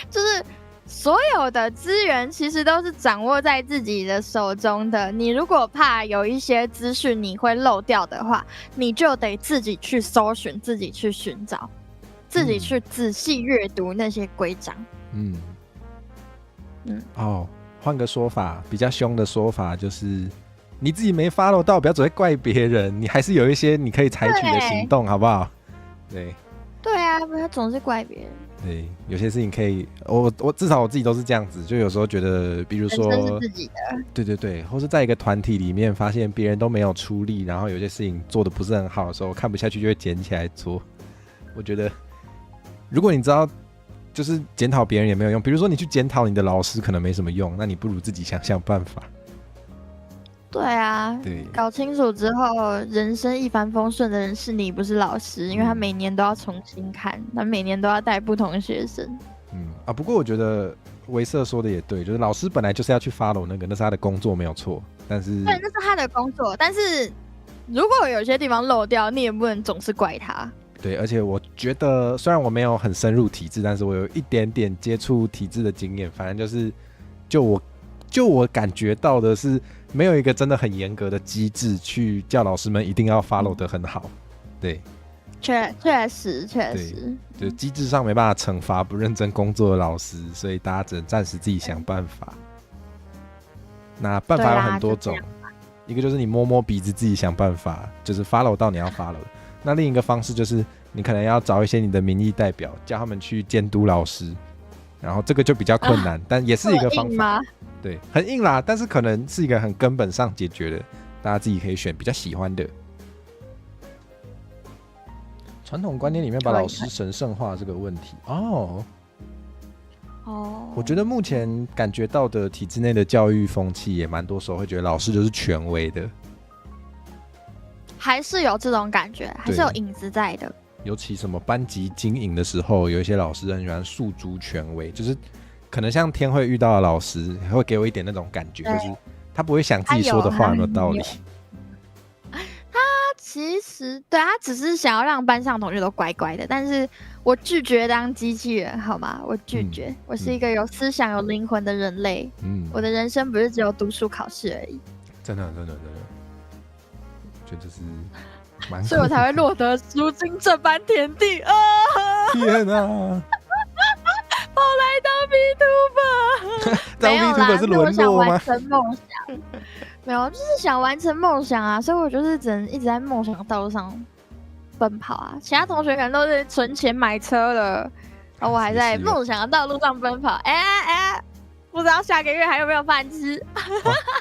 就是所有的资源其实都是掌握在自己的手中的。你如果怕有一些资讯你会漏掉的话，你就得自己去搜寻，自己去寻找，自己去仔细阅读那些规章。换个说法，比较凶的说法就是，你自己没 follow 到，不要只会怪别人，你还是有一些你可以采取的行动，好不好？对啊，不要总是怪别人。对，有些事情可以，我至少我自己都是这样子，就有时候觉得，比如说，人生是自己的，对，或是在一个团体里面发现别人都没有出力，然后有些事情做的不是很好的时候，看不下去就会捡起来做。我觉得，如果你知道，就是检讨别人也没有用，比如说你去检讨你的老师可能没什么用，那你不如自己想想办法。对啊，搞清楚之后，人生一帆风顺的人是你，不是老师，因为他每年都要重新看，他每年都要带不同的学生。不过我觉得维瑟说的也对，就是老师本来就是要去 follow 那是他的工作没有错，但是对，那是他的工作，但是如果有些地方漏掉，你也不能总是怪他。对，而且我觉得虽然我没有很深入体制，但是我有一点点接触体制的经验，反正就是就我感觉到的是，没有一个真的很严格的机制去叫老师们一定要 follow 得很好。对，确实，就机制上没办法惩罚不认真工作的老师，所以大家只能暂时自己想办法。那办法有很多种，一个就是你摸摸鼻子自己想办法，就是 follow 到你要 follow 的。那另一个方式就是你可能要找一些你的民意代表，叫他们去监督老师，然后这个就比较困难，但也是一个方法。对，很硬啦，但是可能是一个很根本上解决的，大家自己可以选比较喜欢的。传统观念里面把老师神圣化这个问题，我觉得目前感觉到的体制内的教育风气也蛮多时候会觉得老师就是权威的，还是有这种感觉，还是有影子在的。尤其什么班级经营的时候，有一些老师很喜欢诉诸权威，就是可能像天慧遇到的老师会给我一点那种感觉，就是他不会想自己说的话有没有道理。他其实对他只是想要让班上同学都乖乖的，但是我拒绝当机器人，好吗？我拒绝，我是一个有思想、有灵魂的人类。我的人生不是只有读书考试而已。真的，觉得是蛮，所以我才会落得如今这般田地啊！天啊！跑来当 VTuber， 当 VTuber 是沦落吗？我想完成梦想，没有，就是想完成梦想啊！所以我就是只能一直在梦想道路上奔跑啊。其他同学可能都是存钱买车了，然后我还在梦想的道路上奔跑。不知道下个月还有没有饭吃。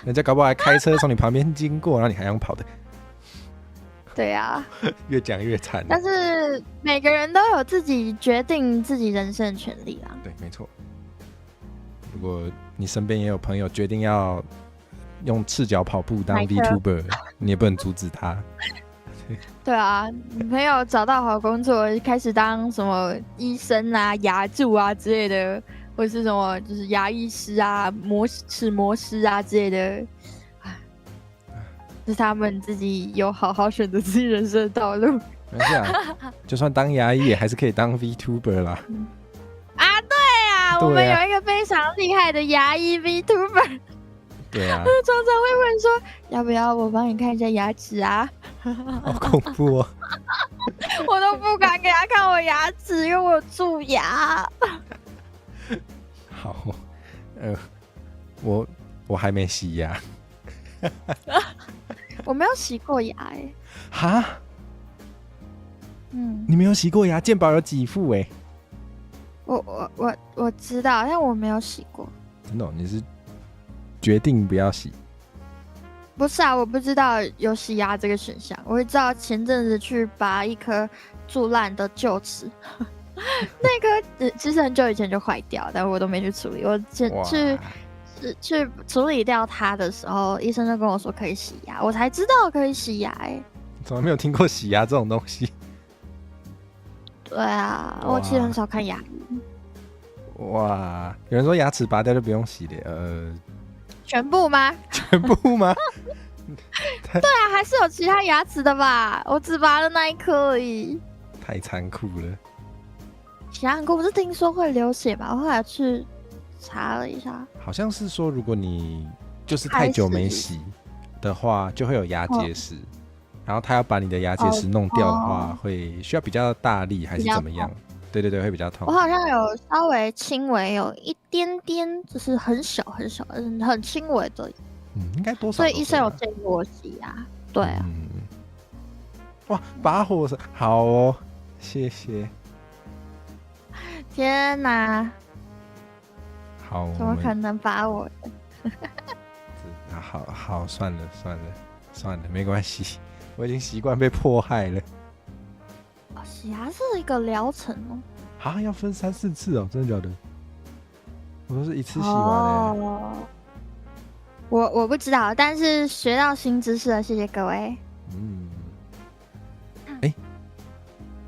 人家搞不好还开车从你旁边经过，然后你还想跑的。对啊，越讲越惨。但是每个人都有自己决定自己人生的权利啦。对，没错。如果你身边也有朋友决定要用赤脚跑步当 VTuber， 你也不能阻止他。对啊，你朋友找到好工作，开始当什么医生啊、牙助啊之类的，或者是什么就是牙医师啊、齿模师啊之类的。是他们自己有好好选择自己人生的道路。没事啊，就算当牙医也还是可以当 VTuber 啦。对啊，我们有一个非常厉害的牙医 VTuber。对啊，常常会问说，要不要我帮你看一下牙齿啊？好恐怖哦！我都不敢给他看我牙齿，因为我有蛀牙。好，我还没洗牙。我没有洗过牙哈？你没有洗过牙？健保有给付我知道，但我没有洗过。真的你是决定不要洗？不是啊，我不知道有洗牙这个选项。我知道前阵子去拔一颗蛀烂的臼齿，那颗其实很久以前就坏掉，但我都没去处理。我去处理掉它的时候，医生就跟我说可以洗牙，我才知道可以洗牙从来没有听过洗牙这种东西。对啊，我其实很少看牙医。哇，有人说牙齿拔掉就不用洗的，全部吗？全部吗？对啊，还是有其他牙齿的吧？我只拔了那一颗而已。太残酷了。其他很酷，我是听说会流血吧？我后来去查了一下，好像是说如果你就是太久没洗的话，就会有牙结石。然后他要把你的牙结石弄掉的话，会需要比较大力还是怎么样？对对对，会比较痛。我好像有稍微轻微有一点点，就是很小很小很轻微的。应该多少？所以医生有建议我洗牙。对啊。哇，拔火绳好哦，谢谢。天哪！好，怎么可能拔我的？好，算了，没关系。我已经习惯被迫害了。洗牙是一个疗程哦。要分3、4次哦，真的假的？我都是一次洗完我不知道，但是学到新知识了，谢谢各位。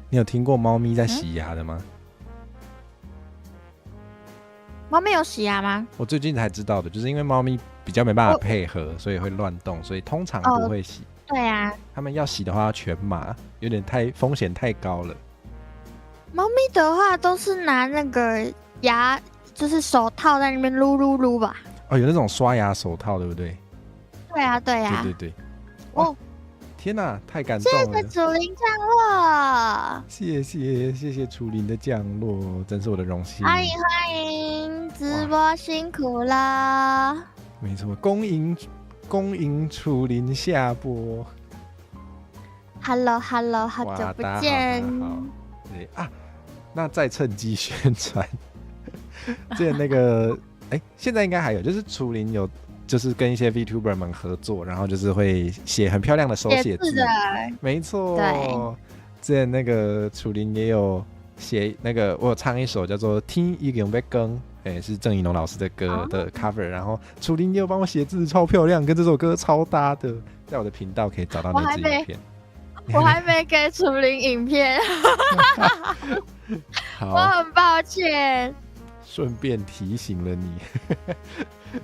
你有听过猫咪在洗牙的吗？猫咪有洗牙吗？我最近才知道的，就是因为猫咪比较没办法配合，所以会乱动，所以通常不会洗。对啊，他们要洗的话要全麻，有点风险太高了。猫咪的话都是拿那个牙，就是手套在那边撸撸撸吧。有那种刷牙手套，对不对？对啊，对啊。对。天哪，太感动了！谢谢楚林降落，谢谢楚林的降落，真是我的荣幸。欢迎，直播辛苦了。没错，恭迎楚林下播。Hello， 好久不见。对啊，那再趁机宣传，之前那个现在应该还有，就是楚林有。就是跟一些 VTuber 们合作，然后就是会写很漂亮的手写字，没错。对，之前那个楚林也有写那个，我有唱一首叫做《听一个永被更》，是郑宜农老师的歌的 cover，然后楚林也有帮我写字，超漂亮，跟这首歌超搭的，在我的频道可以找到那支影片。我还没给楚林影片，我很抱歉。顺便提醒了你，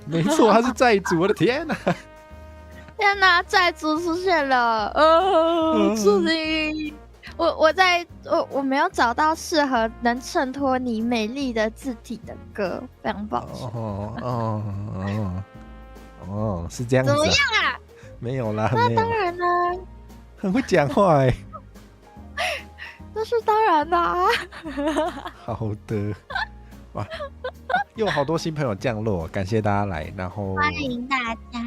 没错，他是债主，我的天哪！天哪，债主出现了，楚林，我没有找到适合能衬托你美丽的字体的歌，非常抱歉。是这样子、啊。怎么样啊？没有啦，那当然啦，很会讲话那是当然的啊。好的。哇，又有好多新朋友降落，感谢大家来，然后欢迎大家。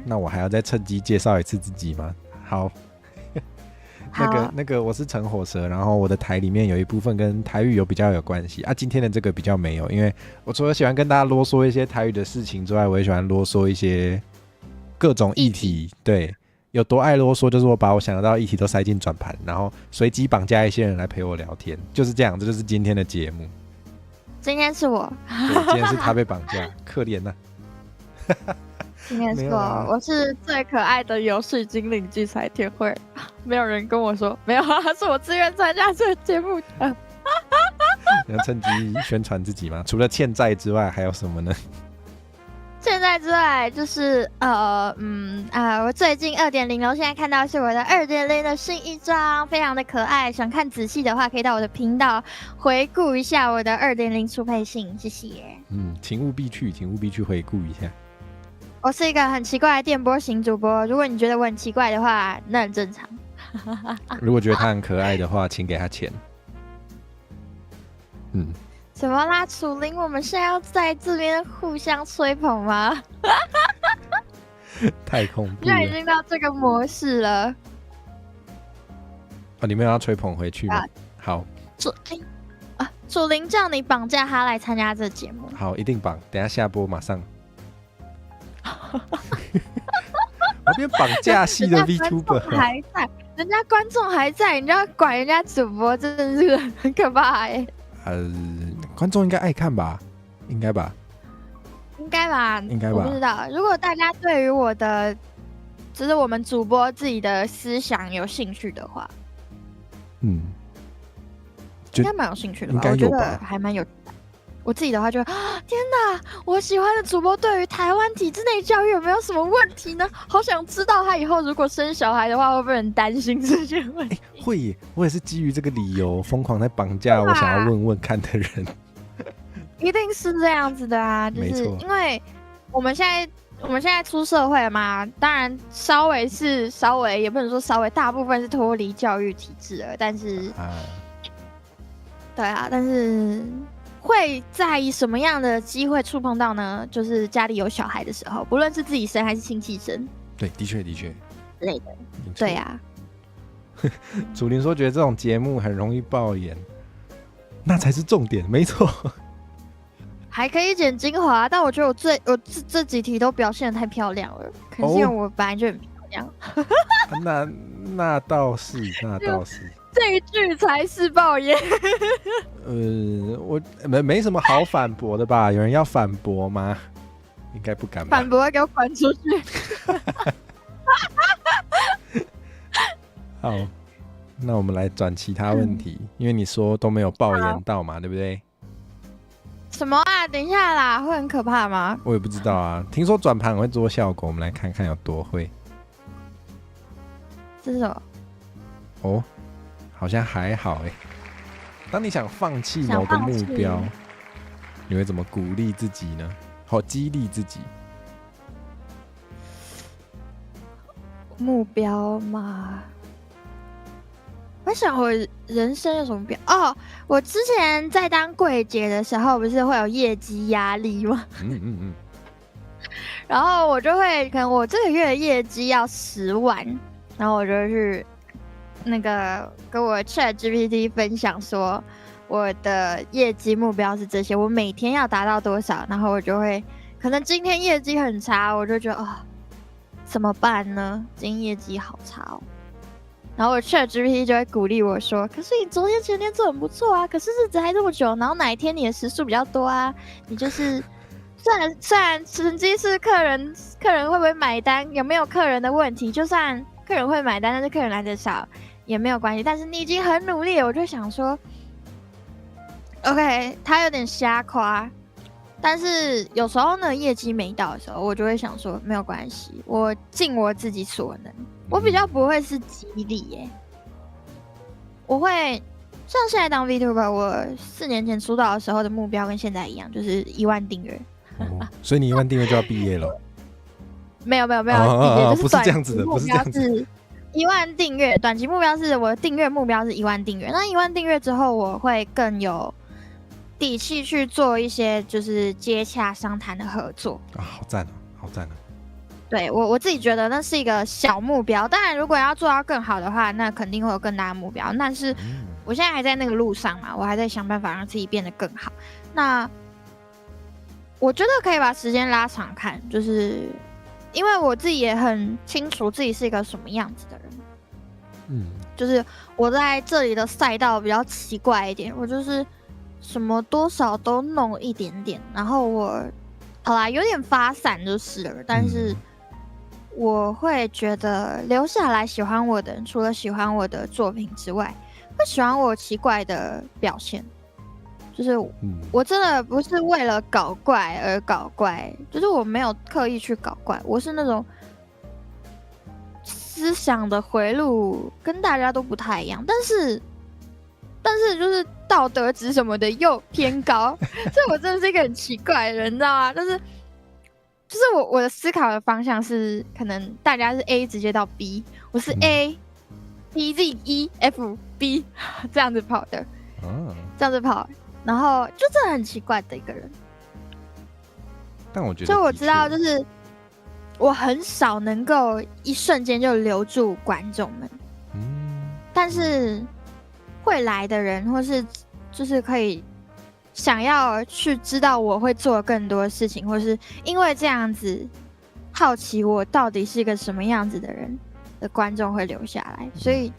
那我还要再趁机介绍一次自己吗？好，那个我是陈火蛇，然后我的台里面有一部分跟台语比较有关系啊。今天的这个比较没有，因为我除了喜欢跟大家啰嗦一些台语的事情之外，我也喜欢啰嗦一些各种议题。对，有多爱啰嗦，就是我把我想得到的议题都塞进转盘，然后随机绑架一些人来陪我聊天，就是这样，这就是今天的节目。今天是我，对，今天是他被绑架，可怜呐。今天是我，我是最可爱的游戏精灵聚财天会，没有人跟我说，没有，是我自愿参加这个节目的。你要趁机宣传自己吗？除了欠债之外，还有什么呢？现在之外就是我最近2.0了，现在看到是我的2.0的新一张，非常的可爱。想看仔细的话，可以到我的频道回顾一下我的2.0初配信，谢谢。请务必去回顾一下。我是一个很奇怪的电波型主播，如果你觉得我很奇怪的话，那很正常。如果觉得他很可爱的话，请给他钱。什么啦，楚林？我们现在要在这边互相吹捧吗？太恐怖现在已了！经到这个模式了。哦，你们要吹捧回去吗？好，楚林叫你绑架他来参加这节目，好，一定绑。等一下下播马上。我变绑架系的 VTuber 还在，人家观众还在，你就要管人家主播，真的是很可怕哎、观众应该爱看吧？应该吧？应该吧？应该吧我不知道。如果大家对于我的，就是我们主播自己的思想有兴趣的话，嗯，应该蛮有兴趣的吧？应该我觉得有吧还蛮有。我自己的话就，天哪！我喜欢的主播对于台湾体制内教育有没有什么问题呢？好想知道他以后如果生小孩的话，会不会很担心这些问题？会耶，我也是基于这个理由疯狂在绑架我想要问问看的人。一定是这样子的啊，就是没错因为我们现在出社会了嘛，当然稍微也不能说稍微，大部分是脱离教育体制了，但是对啊，但是会在意什么样的机会触碰到呢？就是家里有小孩的时候，不论是自己生还是亲戚生，对，的确之类的。没错对啊，祖林说觉得这种节目很容易爆言，那才是重点，没错。还可以剪精华，但我觉得我这几题都表现得太漂亮了，可是因为我本来就很漂亮。那倒是，那倒是。这一句才是爆言。我没什么好反驳的吧？有人要反驳吗？应该不敢吧。反驳给我滚出去！好，那我们来转其他问题，因为你说都没有爆言到嘛，对不对？什么啊？等一下啦，会很可怕吗？我也不知道啊，听说转盘会做效果，我们来看看有多会。这是什么？哦，好像还好哎。当你想放弃某个目标，你会怎么鼓励自己呢？好，激励自己。目标嘛，我想我人生有什么目标？哦，我之前在当柜姐的时候，不是会有业绩压力吗？然后我就会，可能我这个月的业绩要10万，然后我就去那个跟我 ChatGPT 分享说，我的业绩目标是这些，我每天要达到多少，然后我就会，可能今天业绩很差，我就觉得怎么办呢？今天业绩好差哦。然后我 ChatGPT 就会鼓励我说：“可是你昨天前天做很不错啊，可是日子还这么久，然后哪一天你的时数比较多啊？你就是虽然成绩是客人会不会买单，有没有客人的问题，就算客人会买单，但是客人来的少也没有关系。但是你已经很努力了，我就想说 ，OK， 他有点瞎夸。”但是有时候呢，业绩没到的时候，我就会想说没有关系，我尽我自己所能。我比较不会是激励耶，我会像现在当 VTuber， 我4年前出道的时候的目标跟现在一样，就是1万订阅。所以你1万订阅就要毕业了？没有，不是这样子的，不是这样子。1万订阅，短期目标是我的订阅目标是1万订阅。那1万订阅之后，我会更有底气去做一些就是接洽商谈的合作啊，好赞哦，好赞哦！对我自己觉得那是一个小目标，当然如果要做到更好的话，那肯定会有更大的目标。但是我现在还在那个路上嘛，我还在想办法让自己变得更好。那我觉得可以把时间拉长看，就是因为我自己也很清楚自己是一个什么样子的人。就是我在这里的赛道比较奇怪一点，我就是什么多少都弄一点点，然后我好啦有点发散就是了，但是我会觉得留下来喜欢我的人，除了喜欢我的作品之外，会喜欢我奇怪的表现。就是我真的不是为了搞怪而搞怪，就是我没有刻意去搞怪，我是那种思想的回路跟大家都不太一样，但是就是道德值什么的又偏高，所以我真的是一个很奇怪的人，你知道吗？就是我的思考的方向是，可能大家是 A 直接到 B， 我是 A B Z E F B 这样子跑的，这样子跑。然后就真的很奇怪的一个人。但我觉得，所以我知道，就是我很少能够一瞬间就留住观众们，但是会来的人，或是就是可以想要去知道我会做更多事情，或是因为这样子好奇我到底是一个什么样子的人的观众会留下来。所以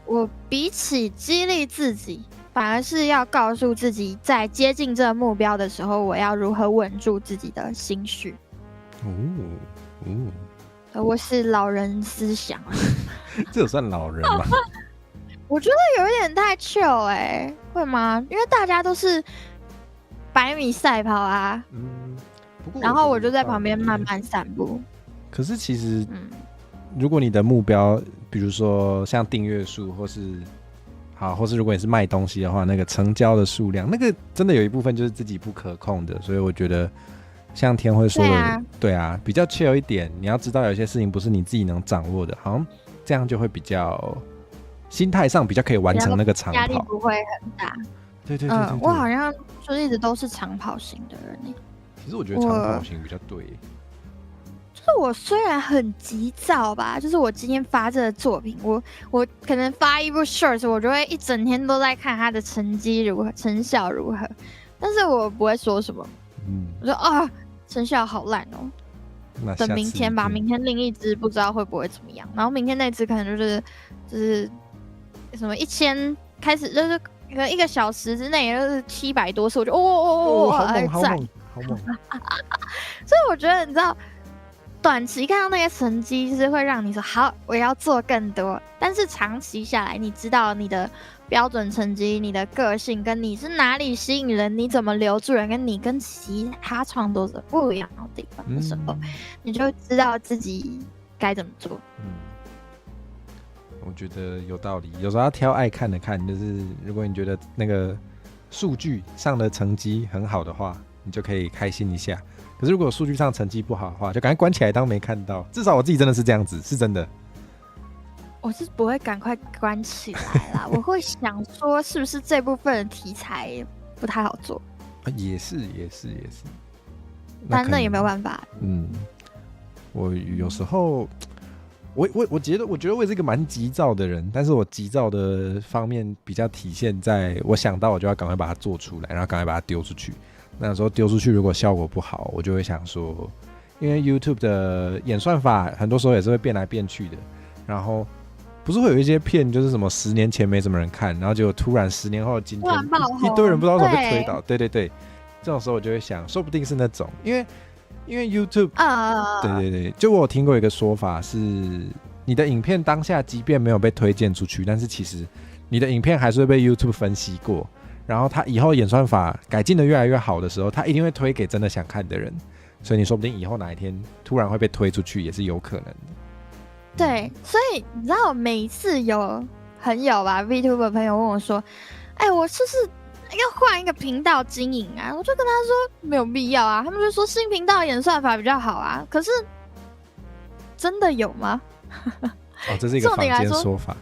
我比起激励自己，反而是要告诉自己，在接近这个目标的时候，我要如何稳住自己的心绪。我是老人思想。这有算老人吗？我觉得有一点太 chill 会吗？因为大家都是100米赛跑啊，不过然后我就在旁边慢慢散步。可是其实，如果你的目标，比如说像订阅数，或是如果你是卖东西的话，那个成交的数量，那个真的有一部分就是自己不可控的，所以我觉得像天辉说的，对啊，比较 chill 一点。你要知道有些事情不是你自己能掌握的，好像这样就会比较心态上比较可以完成那个长跑，压力不会很大。对，我好像就一直都是长跑型的人其实我觉得长跑型比较对。就是我虽然很急躁吧，就是我今天发这个作品，我可能发一部 short， 我就会一整天都在看它的成绩如何，成效如何，但是我不会说什么。我说成效好烂哦，等明天吧，明天另一支不知道会不会怎么样，然后明天那支可能就是什么1000开始，就是可能1个小时之内就是700多次，我就好猛。所以我觉得你知道，短期看到那些成绩是会让你说好，我要做更多，但是长期下来，你知道你的标准成绩、你的个性跟你是哪里吸引人，你怎么留住人，跟你跟其他创作者不一样的地方的时候，你就知道自己该怎么做。我觉得有道理，有时候要挑爱看的看，就是如果你觉得那个数据上的成绩很好的话，你就可以开心一下。可是如果数据上成绩不好的话，就赶快关起来当没看到。至少我自己真的是这样子，是真的。我是不会赶快关起来啦，我会想说是不是这部分的题材不太好做。也是，但那也没有办法。我有时候，我觉得我也是一个蛮急躁的人，但是我急躁的方面比较体现在我想到我就要赶快把它做出来，然后赶快把它丢出去。那有时候丢出去如果效果不好，我就会想说，因为 YouTube 的演算法很多时候也是会变来变去的，然后不是会有一些片就是什么10年前没什么人看，然后结果突然10年后的今天一堆人不知道怎么被推倒，对，这种时候我就会想，说不定是那种，因为 YouTube，对，就我有听过一个说法是，你的影片当下即便没有被推荐出去，但是其实你的影片还是会被 YouTube 分析过，然后他以后演算法改进的越来越好的时候，他一定会推给真的想看的人，所以你说不定以后哪一天突然会被推出去也是有可能的。对，所以你知道每一次有朋友吧 VTuber 朋友问我说，我是不是要换一个频道经营啊？我就跟他说没有必要啊，他们就说新频道演算法比较好啊，可是真的有吗？这是一个坊间说法。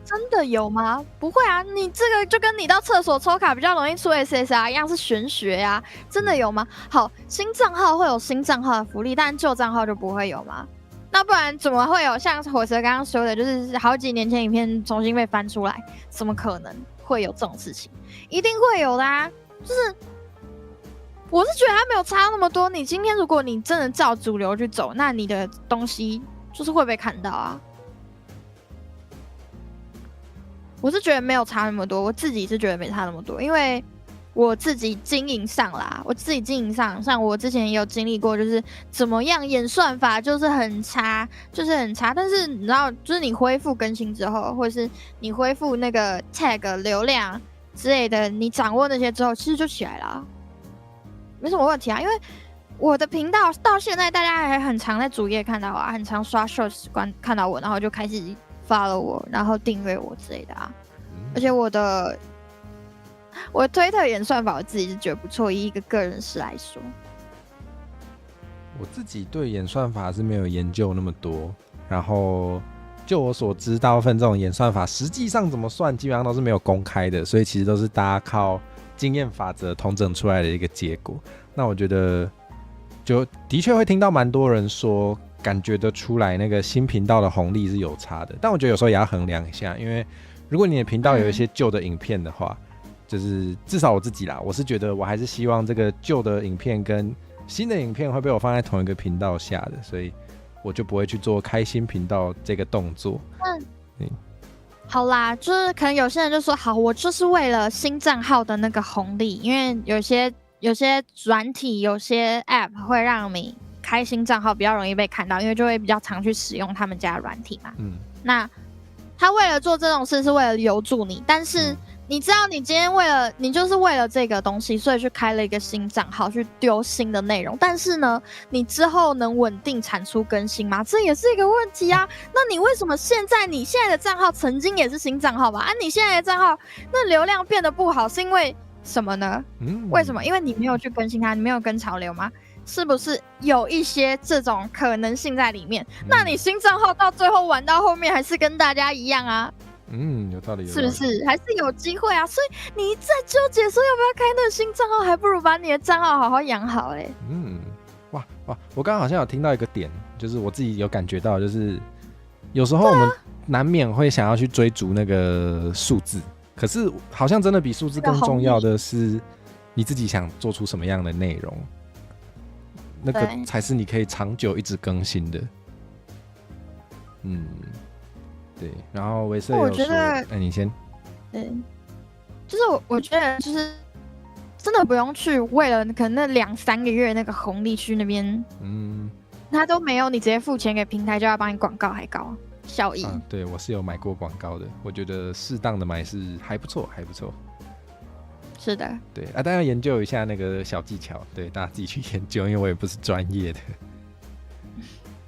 真的有吗？不会啊，你这个就跟你到厕所抽卡比较容易出 SSR 一样，是玄学啊。真的有吗？好，新账号会有新账号的福利，但旧账号就不会有吗？那不然怎么会有像火蛇刚刚说的，就是好几年前影片重新被翻出来？怎么可能会有这种事情？一定会有的啊！就是我是觉得它没有差那么多。你今天如果你真的照主流去走，那你的东西就是会被看到啊。我是觉得没有差那么多，我自己是觉得没差那么多，因为我自己经营上啦，像我之前也有经历过，就是怎么样演算法就是很差，但是你知道，就是你恢复更新之后，或者是你恢复那个 tag 流量之类的，你掌握那些之后，其实就起来了，没什么问题啊。因为我的频道到现在大家还很常在主页看到啊，很常刷 shorts 看到我，然后就开始follow我，然后订阅我之类的啊。而且我的推特演算法我自己是觉得不错，以一个个人事来说。我自己对演算法是没有研究那么多，然后就我所知，大部分这种演算法实际上怎么算，基本上都是没有公开的，所以其实都是大家靠经验法则统整出来的一个结果。那我觉得就的确会听到蛮多人说，感觉得出来那个新频道的红利是有差的，但我觉得有时候也要衡量一下，因为如果你的频道有一些旧的影片的话，就是至少我自己啦，我是觉得我还是希望这个旧的影片跟新的影片会被我放在同一个频道下的，所以我就不会去做开新频道这个动作。好啦，就是可能有些人就说，好，我就是为了新账号的那个红利，因为有些软体、有些 App 会让你开新账号比较容易被看到，因为就会比较常去使用他们家的软体嘛。那他为了做这种事是为了留住你，但是你知道你今天你就是为了这个东西，所以去开了一个新账号去丢新的内容，但是呢，你之后能稳定产出更新吗？这也是一个问题啊。那你为什么你现在的账号曾经也是新账号吧？你现在的账号那流量变得不好，是因为什么呢？为什么？因为你没有去更新它，你没有跟潮流吗？是不是有一些这种可能性在里面？那你新账号到最后玩到后面还是跟大家一样啊？有道理，是不是？还是有机会啊？所以你一再纠结说要不要开那个新账号，还不如把你的账号好好养好嘞。哇，我刚刚好像有听到一个点，就是我自己有感觉到，就是有时候我们难免会想要去追逐那个数字，可是好像真的比数字更重要的是你自己想做出什么样的内容。那个才是你可以长久一直更新的。对。然后维瑟有说，你先。对，就是我觉得就是真的不用去为了可能那2-3个月那个红利去那边，他都没有，你直接付钱给平台就要帮你广告还高效益。对，我是有买过广告的，我觉得适当的买是还不错，还不错。是的，对啊，但要研究一下那个小技巧，对，大家自己去研究，因为我也不是专业的。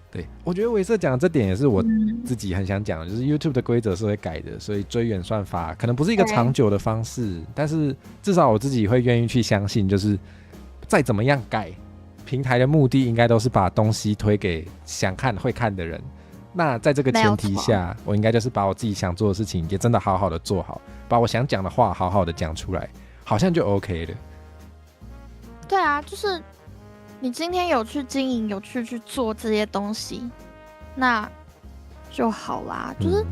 对，我觉得维瑟讲的这点也是我自己很想讲的，就是 YouTube 的规则是会改的，所以追远算法可能不是一个长久的方式，但是至少我自己会愿意去相信，就是再怎么样改，平台的目的应该都是把东西推给想看会看的人。那在这个前提下，我应该就是把我自己想做的事情也真的好好的做好，把我想讲的话好好的讲出来，好像就 OK 了。对啊，就是你今天有去经营，有去做这些东西，那就好啦。就是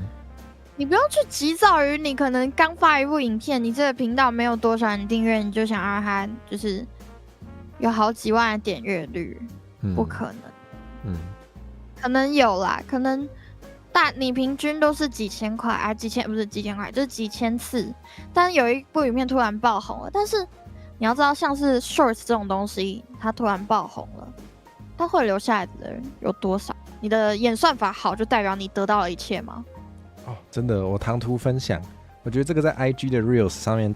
你不用去急躁于你可能刚发一部影片，你这个频道没有多少人订阅，你就想让它就是有好几万的点阅率，不可能。可能有啦，可能你平均都是几千块啊，不是几千块，就是几千次。但是有一部影片突然爆红了，但是你要知道，像是 Shorts 这种东西，它突然爆红了，它会留下来的人有多少？你的演算法好，就代表你得到了一切吗？真的，我唐突分享，我觉得这个在 IG 的 Reels 上面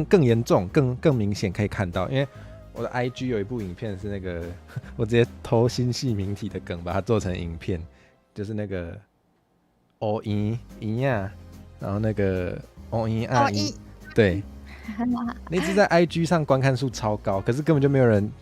更严重、更明显可以看到，因为我的 IG 有一部影片是那个我直接偷新系名体的梗把它做成影片，就是那个哦咦咦呀，然后那个哦咦啊咦，对，那支在 IG 上观看数超高，可是根本就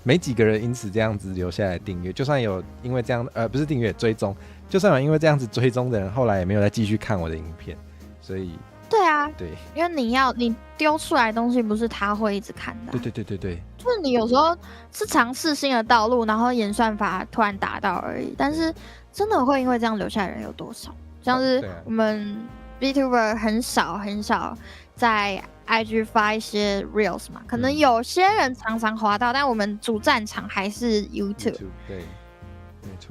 没几个人因此这样子留下来订阅，就算有因为这样不是订阅追踪，就算有因为这样子追踪的人，后来也没有再继续看我的影片，所以。对啊，对，因为你丢出来的东西不是他会一直看的。对，就是你有时候是尝试新的道路，然后演算法突然达到而已，但是真的会因为这样留下来的人有多少？像是我们 VTuber 很少在 IG 发一些 Reels 嘛，可能有些人常常滑到，但我们主战场还是 YouTube。对。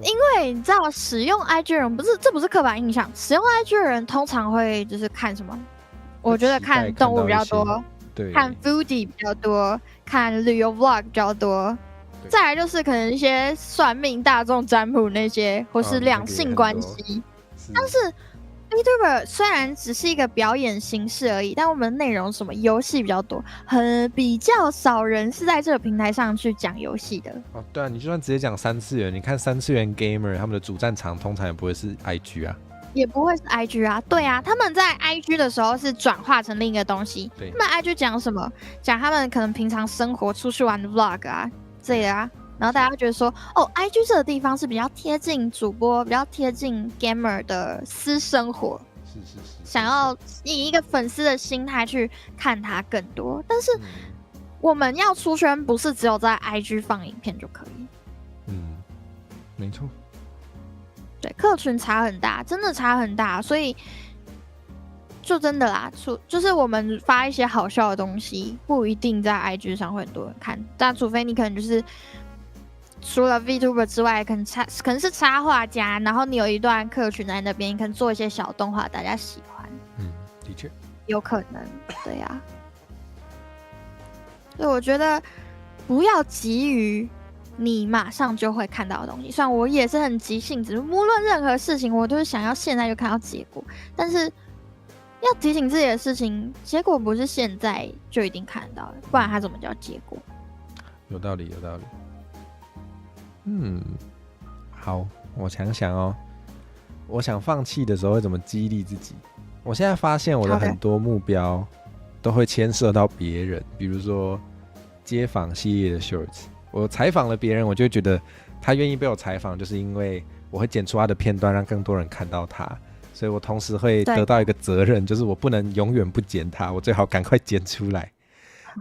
因为你知道，使用 IG 的人这不是刻板印象，使用 IG 的人通常会就是看什么？我觉得看动物比较多，看 foodie 比较多，看旅游 vlog 比较多，再来就是可能一些算命、大众占卜那些，或是两性关系。但是 VTuber 虽然只是一个表演形式而已，但我们内容什么游戏比较多，比较少人是在这个平台上去讲游戏的。对啊，你就算直接讲3次元，你看3次元 gamer 他们的主战场通常也不会是 IG 啊，也不会是 IG 啊。对啊，他们在 IG 的时候是转化成另一个东西。他们 IG 讲什么？讲他们可能平常生活、出去玩的 vlog 啊这个啊。然后大家觉得说，IG 这个地方是比较贴近主播、比较贴近 gamer 的私生活，是，想要以一个粉丝的心态去看他更多。但是我们要出圈，不是只有在 IG 放影片就可以。没错。对，客群差很大，真的差很大，所以就真的啦，就是我们发一些好笑的东西，不一定在 IG 上会很多人看，但除非你可能就是除了 VTuber 之外，可能是插画家，然后你有一段客群在那边，你可能做一些小动画，大家喜欢。的确有可能，对呀。所以我觉得不要急于你马上就会看到的东西。虽然我也是很急性子，无论任何事情我都是想要现在就看到结果，但是要提醒自己的事情，结果不是现在就一定看得到的，不然它怎么叫结果？有道理。好，我想想哦，我想放弃的时候会怎么激励自己？我现在发现我的很多目标都会牵涉到别人，比如说街访系列的 shorts， 我采访了别人，我就觉得他愿意被我采访，就是因为我会剪出他的片段，让更多人看到他，所以我同时会得到一个责任，就是我不能永远不剪他，我最好赶快剪出来。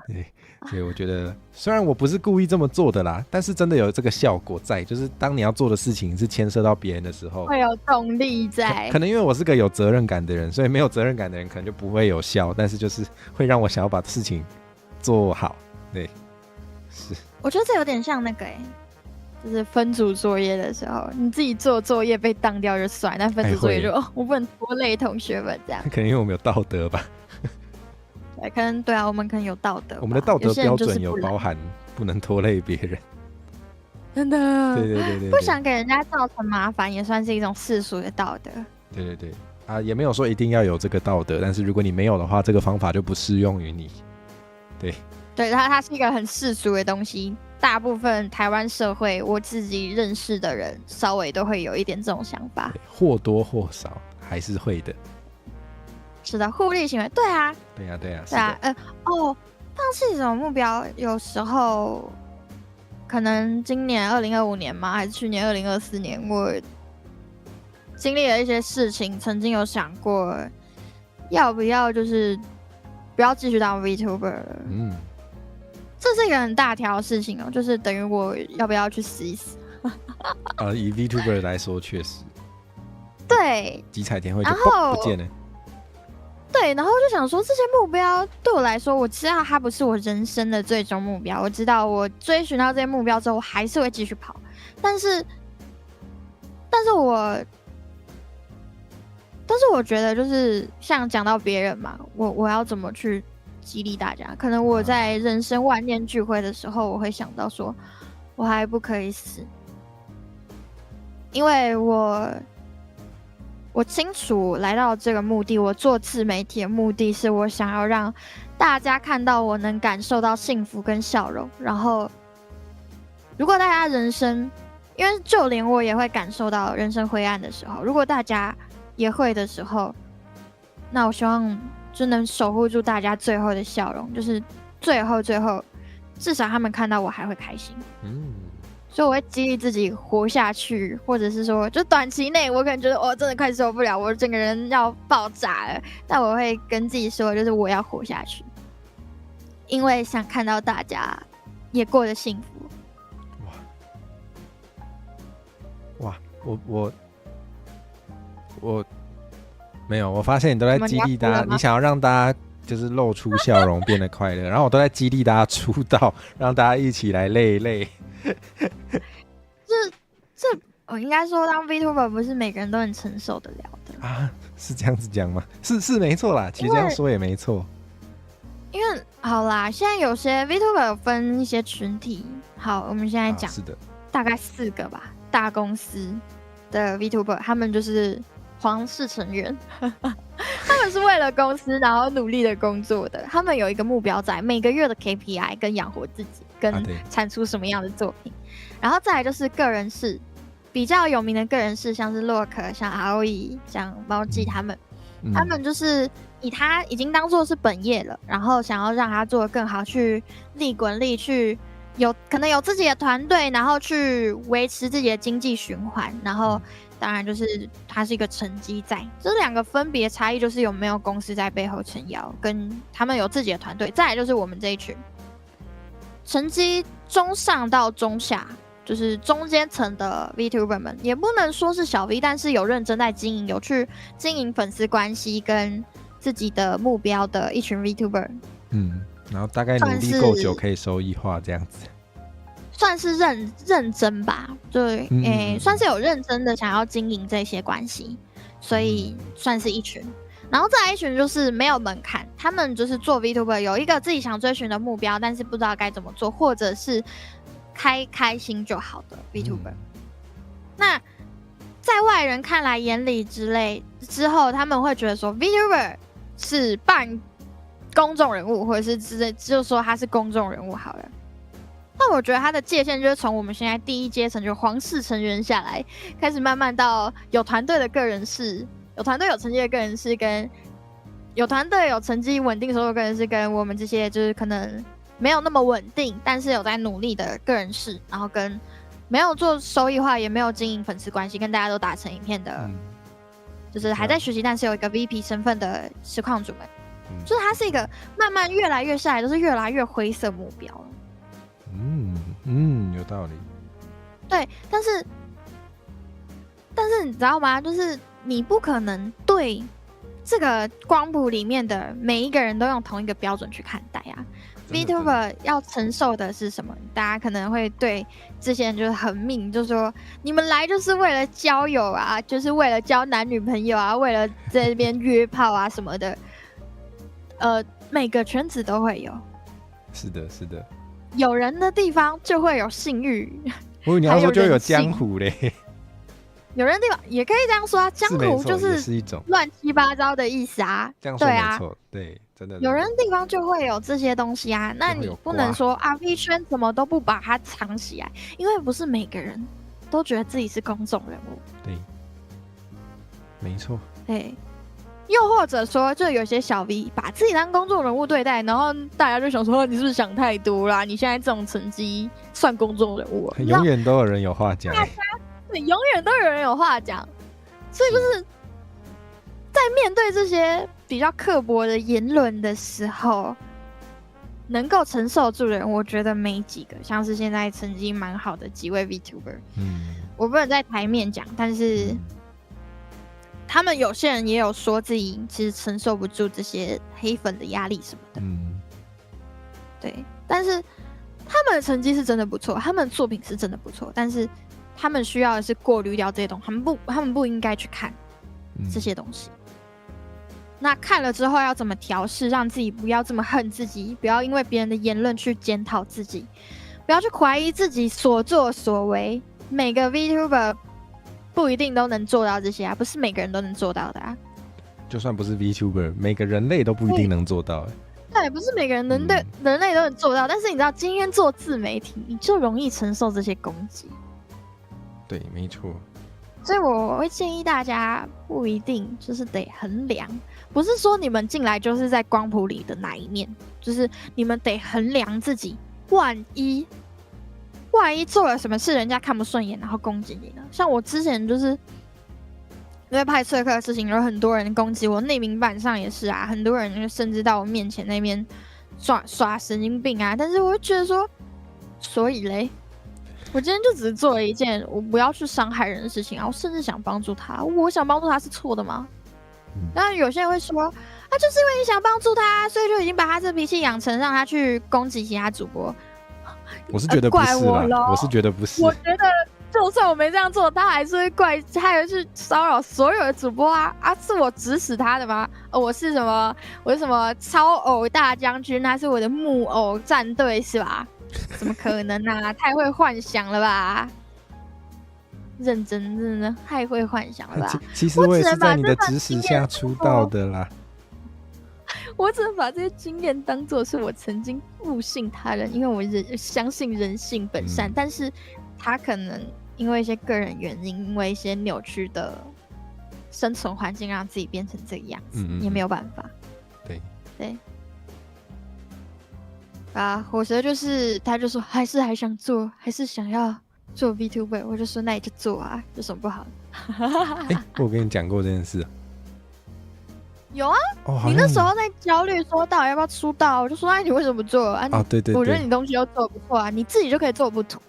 对，所以我觉得虽然我不是故意这么做的啦，但是真的有这个效果在，就是当你要做的事情是牵涉到别人的时候，会有动力在。可能因为我是个有责任感的人，所以没有责任感的人可能就不会有效，但是就是会让我想要把事情做好。对，是。我觉得这有点像那个就是分组作业的时候，你自己做作业被当掉就算，但分组作业就我不能拖累同学们这样。可能因为我们有道德吧。对，可能对啊，我们可能有道德，我们的道德标准有包含不能拖累别人。真的，对，不想给人家造成麻烦，也算是一种世俗的道德。对啊，也没有说一定要有这个道德，但是如果你没有的话，这个方法就不适用于你。对，它是一个很世俗的东西，大部分台湾社会我自己认识的人，稍微都会有一点这种想法，或多或少还是会的。是的，互利行为，对啊，放弃什么目标？有时候可能今年2025年吗？还是去年2024年？我经历了一些事情，曾经有想过要不要就是不要继续当 VTuber 了。这是一个很大条的事情哦，就是等于我要不要去死一死？以 VTuber 来说，确实，对，吉彩天会就不见了。对，然后我就想说，这些目标对我来说，我知道它不是我人生的最终目标。我知道我追寻到这些目标之后，我还是会继续跑。但是我觉得，就是像讲到别人嘛，我要怎么去激励大家？可能我在人生万念俱灰的时候，我会想到说，我还不可以死，因为我清楚来到这个目的，我做自媒体的目的是我想要让大家看到我能感受到幸福跟笑容。然后，如果大家人生，因为就连我也会感受到人生灰暗的时候，如果大家也会的时候，那我希望就能守护住大家最后的笑容，就是最后，至少他们看到我还会开心。所以我会激励自己活下去，或者是说，就短期内我可能觉得我真的快受不了，我整个人要爆炸了，但我会跟自己说，就是我要活下去，因为想看到大家也过得幸福。哇，我没有，我发现你都在激励大家，你想要让大家就是露出笑容，变得快乐，然后我都在激励大家出道，让大家一起来累。我应该说，当 VTuber 不是每个人都能承受得了的啊，是这样子讲吗？是没错啦，其实这样说也没错。因为好啦，现在有些 VTuber 有分一些群体，好，我们现在讲，是的，大概4个吧，大公司的 VTuber， 他们就是皇室成员，他们是为了公司然后努力的工作的，他们有一个目标在，每个月的 KPI 跟养活自己，跟产出什么样的作品，然后再来就是个人事。比较有名的个人是像是洛克、像ROE、像猫记他们，他们就是以他已经当做是本业了，然后想要让他做得更好，去利滚利，去可能有自己的团队，然后去维持自己的经济循环，然后当然就是它是一个成绩在，这两个分别差异就是有没有公司在背后撑腰，跟他们有自己的团队。再来就是我们这一群成绩中上到中下，就是中间层的 VTuber 们，也不能说是小 V， 但是有认真在经营，有去经营粉丝关系跟自己的目标的一群 VTuber。然后大概努力够久可以收益化这样子。算是认真吧，对，算是有认真的想要经营这些关系，所以算是一群。然后再来一群就是没有门槛，他们就是做 VTuber 有一个自己想追寻的目标，但是不知道该怎么做，或者是开心就好的 VTuber。那在外人看来眼里之后，他们会觉得说 VTuber 是半公众人物，或者是就说他是公众人物好了。但我觉得它的界限就是从我们现在第一阶层就皇室成员下来，开始慢慢到有团队的个人是，有团队有成绩的个人是，跟有团队有成绩稳定收入的个人是，跟我们这些就是可能没有那么稳定，但是有在努力的个人是，然后跟没有做收益化，也没有经营粉丝关系，跟大家都打成一片的，就是还在学习，但是有一个 VP 身份的实况主们，就是它是一个慢慢越来越下来，都是越来越灰色目标了。有道理。对，但是你知道吗？就是你不可能对这个光谱里面的每一个人都用同一个标准去看待啊。VTuber 要承受的是什么？大家可能会对这些人就是很命，就说你们来就是为了交友啊，就是为了交男女朋友啊，为了在这边约炮啊什么的。每个圈子都会有。是的，是的。有人的地方就会有性欲，我以为你要说就有江湖嘞。有人的地方也可以这样说啊，江湖就是一种乱七八糟的意思啊。这样说没错，对，真的。有人的地方就会有这些东西啊，那你不能说啊 V 圈怎么都不把它藏起来，因为不是每个人都觉得自己是公众人物。对，没错。对。又或者说，就有些小 V 把自己当公众人物对待，然后大家就想说，你是不是想太多啦？你现在这种成绩算公众人物？永远都有人有话讲。对，永远都有人有话讲。所以就是在面对这些比较刻薄的言论的时候，能够承受住的人，我觉得没几个。像是现在成绩蛮好的几位 VTuber，我不能在台面讲，但是。他们有些人也有说自己其实承受不住这些黑粉的压力什么的，对。但是他们的成绩是真的不错，他们的作品是真的不错，但是他们需要的是过滤掉这些东西，他们不应该去看这些东西。那看了之后要怎么调试，让自己不要这么恨自己，不要因为别人的言论去检讨自己，不要去怀疑自己所作所为。每个 VTuber。不一定都能做到这些啊，不是每个人都能做到的啊。就算不是 VTuber， 每个人类都不一定能做到。对，不是每个人人类都能做到，但是你知道，今天做自媒体，你就容易承受这些攻击。对，没错。所以我会建议大家，不一定就是得衡量，不是说你们进来就是在光谱里的哪一面，就是你们得衡量自己，万一做了什么事，人家看不顺眼，然后攻击你呢？像我之前就是因为拍社课的事情，有很多人攻击我，内名板上也是啊，很多人甚至到我面前那边耍神经病啊。但是我就觉得说，所以嘞，我今天就只是做了一件我不要去伤害人的事情啊，我甚至想帮助他，我想帮助他是错的吗？当然有些人会说，就是因为你想帮助他，所以就已经把他这脾气养成，让他去攻击其他主播。我是觉得不是啦，我是觉得不是。我觉得就算我没这样做，他还是会他还是去骚扰所有的主播啊！是我指使他的吗？我是什么超偶大将军，他是我的木偶战队是吧？怎么可能啊？太会幻想了吧！认真的太会幻想了吧！其实我也是在你的指使下出道的啦。我只能把这些经验当作是我曾经误信他人，因为我相信人性本善，但是他可能因为一些个人原因，因为一些扭曲的生存环境，让自己变成这个样子，也没有办法。对。啊，火蛇就是他就说还想做，还是想要做 VTuber，我就说那你就做啊，有什么不好的？我跟你讲过这件事。有啊，哦，你那时候在焦虑说到底要不要出道，我就说哎，你为什么不做啊？哦，对对对，我觉得你东西都做得不错啊，你自己就可以做不错，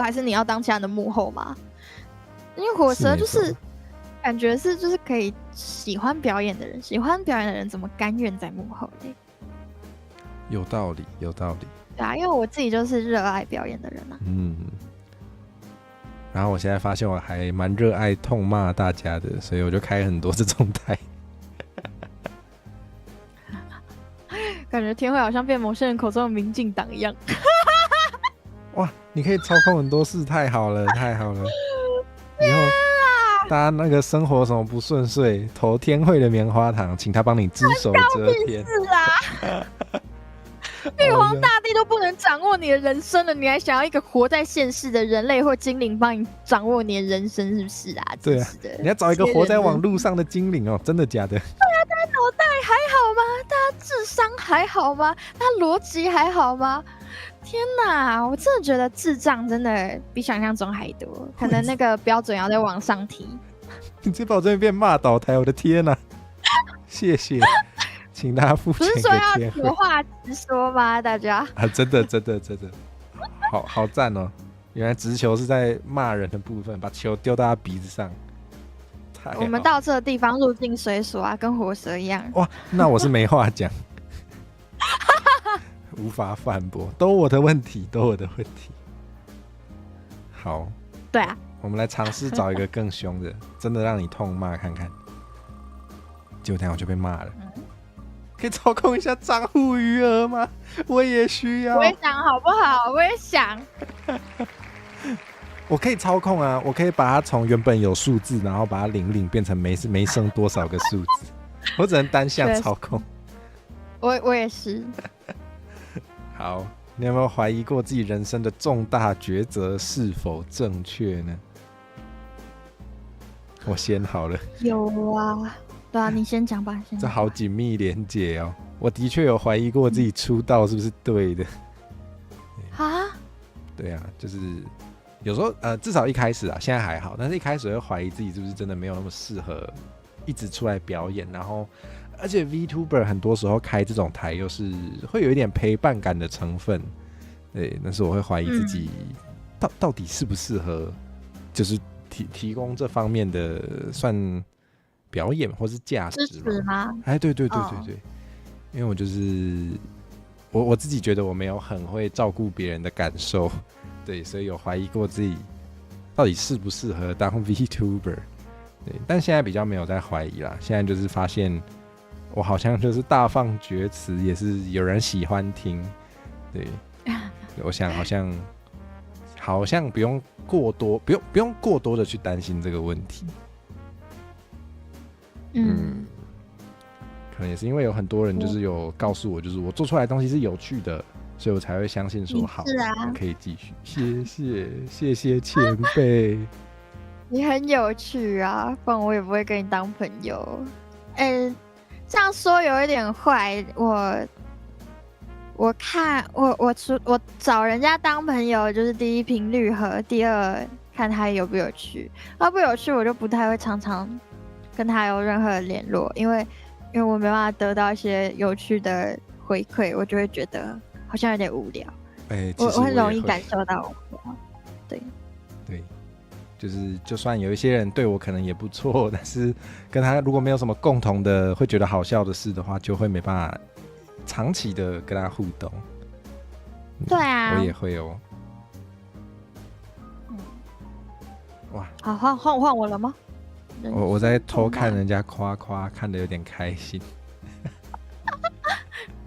还是你要当其他人的幕后嘛？因为火蛇就是感觉是就是可以喜欢表演的人，喜欢表演的人怎么甘愿在幕后嘞？有道理，有道理。对啊，因为我自己就是热爱表演的人啊。然后我现在发现我还蛮热爱痛骂大家的，所以我就开很多这种台。感觉天慧好像变某些人口中的民进党一样。哇，你可以操控很多事，太好了，太好了！以后大家那个生活什么不顺遂，投天慧的棉花糖，请他帮你只手遮天。是啊，玉皇大帝都不能掌握你的人生了，你还想要一个活在现世的人类或精灵帮你掌握你的人生，是不是啊？对啊，你要找一个活在网路上的精灵哦，真的假的？对啊，大家脑袋还好吗？大家智商还好吗？大家逻辑还好吗？天哪，我真的觉得智障真的比想象中还多，可能那个标准要再往上提。你直接把我这边变骂倒台，我的天哪！谢谢，请大家付钱给天慧。不是说要有话直说吗？大家啊，真的，好赞哦！原来直球是在骂人的部分，把球丢到他鼻子上。我们到这个地方入境随俗啊，跟活蛇一样。哇，那我是没话讲。无法反驳，都我的问题，都我的问题。好，对啊，我们来尝试找一个更凶的，真的让你痛骂看看。结果等下我就被骂了。可以操控一下账户余额吗？我也需要。我也想好不好？我也想。我可以操控啊，我可以把它从原本有数字，然后把它0变成没剩多少个数字。我只能单向操控。我也是。好，你有没有怀疑过自己人生的重大抉择是否正确呢？我先好了。有啊，对啊，你先讲吧。这好紧密连结哦。我的确有怀疑过自己出道是不是对的。啊？对啊，就是有时候至少一开始啊，现在还好，但是一开始会怀疑自己是不是真的没有那么适合一直出来表演，然后。而且 VTuber 很多时候开这种台，又是会有一点陪伴感的成分，对，但是我会怀疑自己到底适不适合，就是提供这方面的算表演或是价值吗？哎，对，因为我就是我自己觉得我没有很会照顾别人的感受，对，所以有怀疑过自己到底适不适合当 VTuber， 对，但现在比较没有在怀疑啦，现在就是发现。我好像就是大放厥词，也是有人喜欢听，对，我想好像不用过多，不用过多的去担心这个问题。可能也是因为有很多人就是有告诉我，就是我做出来的东西是有趣的，所以我才会相信说好，可以继续。谢谢前辈，你很有趣啊，不然我也不会跟你当朋友。这样说有一点坏，我找人家当朋友，就是第一频率合，第二看他有不有趣，他不有趣我就不太会常常跟他有任何的联络，因为我没办法得到一些有趣的回馈，我就会觉得好像有点无聊。我很容易感受到，对。就是就算有一些人对我可能也不错，但是跟他如果没有什么共同的会觉得好笑的事的话，就会没办法长期的跟他互动。对啊，我也会哦。哇，好换我了吗？我在偷看人家夸，看得有点开心。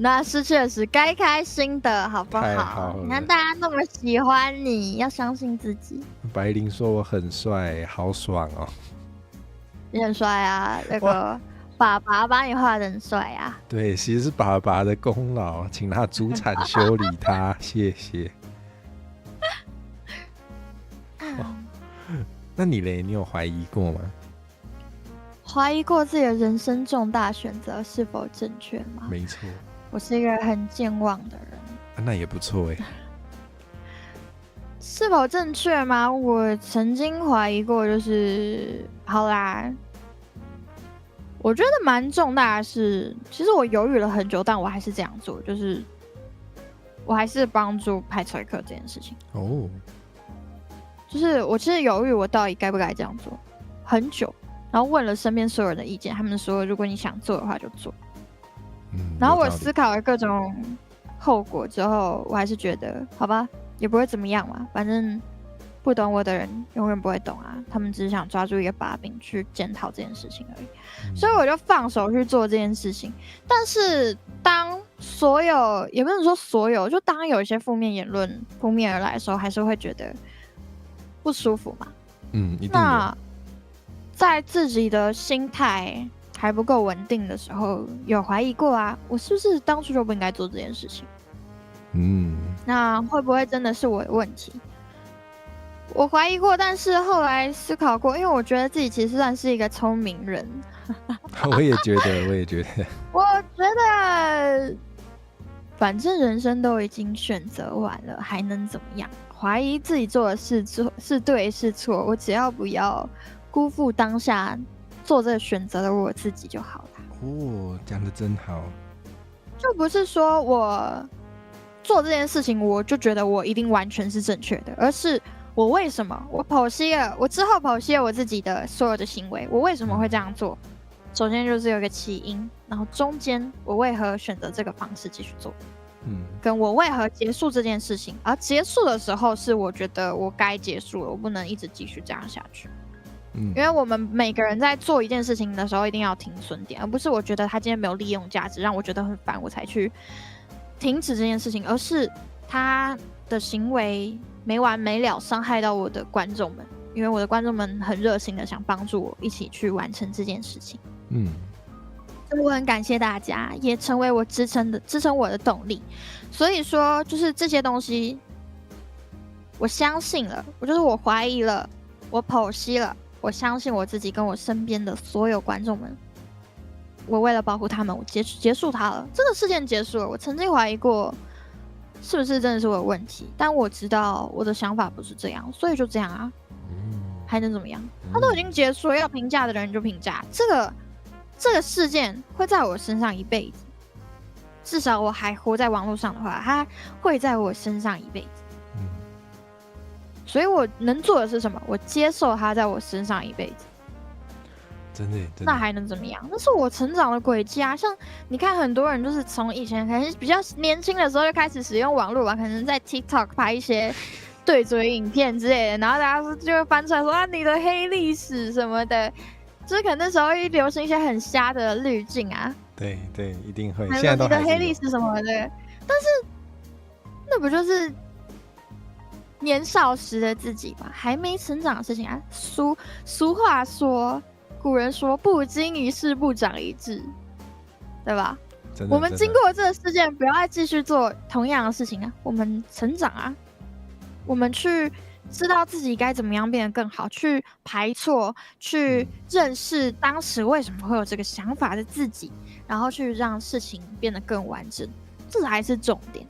那是确实该开心的，好不好？太好了，你看大家那么喜欢你，要相信自己。白灵说我很帅，好爽哦！你很帅啊，那个爸爸把你画得很帅啊。对，其实是爸爸的功劳，请他祖产修理他，谢谢。那你嘞？你有怀疑过吗？怀疑过自己的人生重大选择是否正确吗？没错。我是一个很健忘的人。那也不错哎。是否正确吗？我曾经怀疑过，就是好啦，我觉得蛮重大的是，其实我犹豫了很久，但我还是这样做，就是我还是帮助派推克这件事情。哦，就是我其实犹豫我到底该不该这样做很久，然后问了身边所有人的意见，他们说如果你想做的话就做。然后我思考了各种后果之后，我还是觉得好吧，也不会怎么样嘛，反正不懂我的人永远不会懂啊，他们只是想抓住一个把柄去检讨这件事情而已，所以我就放手去做这件事情。但是当所有，也不能说所有，就当有一些负面言论扑面而来的时候，还是会觉得不舒服嘛。一定那在自己的心态还不够稳定的时候，有怀疑过啊，我是不是当初就不应该做这件事情？那会不会真的是我的问题？我怀疑过，但是后来思考过，因为我觉得自己其实算是一个聪明人。我也觉得，我觉得，反正人生都已经选择完了，还能怎么样？怀疑自己做的事是对是错，我只要不要辜负当下做这个选择的我自己就好了。哦，讲得真好。就不是说我做这件事情，我就觉得我一定完全是正确的，而是我为什么我之后剖析了我自己的所有的行为，我为什么会这样做？首先就是有一个起因，然后中间我为何选择这个方式继续做，跟我为何结束这件事情，而结束的时候是我觉得我该结束了，我不能一直继续这样下去。因为我们每个人在做一件事情的时候，一定要停损点，而不是我觉得他今天没有利用价值，让我觉得很烦，我才去停止这件事情，而是他的行为没完没了，伤害到我的观众们，因为我的观众们很热心的想帮助我一起去完成这件事情。所以我很感谢大家，也成为我支撑我的动力。所以说，就是这些东西，我相信了，我怀疑了，我剖析了，我相信我自己跟我身边的所有观众们，我为了保护他们，我结束它了。这个事件结束了，我曾经怀疑过是不是真的是我的问题，但我知道我的想法不是这样，所以就这样啊，还能怎么样？它都已经结束了，要评价的人就评价。这个事件会在我身上一辈子，至少我还活在网络上的话，它会在我身上一辈子。所以我能做的是什么？我接受它在我身上一辈子。真的，那还能怎么样？那是我成长的轨迹啊！像你看，很多人就是从以前可能比较年轻的时候就开始使用网络吧，可能在 TikTok 拍一些对嘴影片之类的，然后大家就会翻出来说啊，你的黑历史什么的，就是可能那时候会流行一些很瞎的滤镜啊。对，一定会。现在都你的黑历史什么的，但是那不就是年少时的自己嘛，还没成长的事情啊。俗话说，古人说不经一事不长一智，对吧？我们经过这个事件，不要再继续做同样的事情啊。我们成长啊，我们去知道自己该怎么样变得更好，去排错，去认识当时为什么会有这个想法的自己，然后去让事情变得更完整，这才是重点。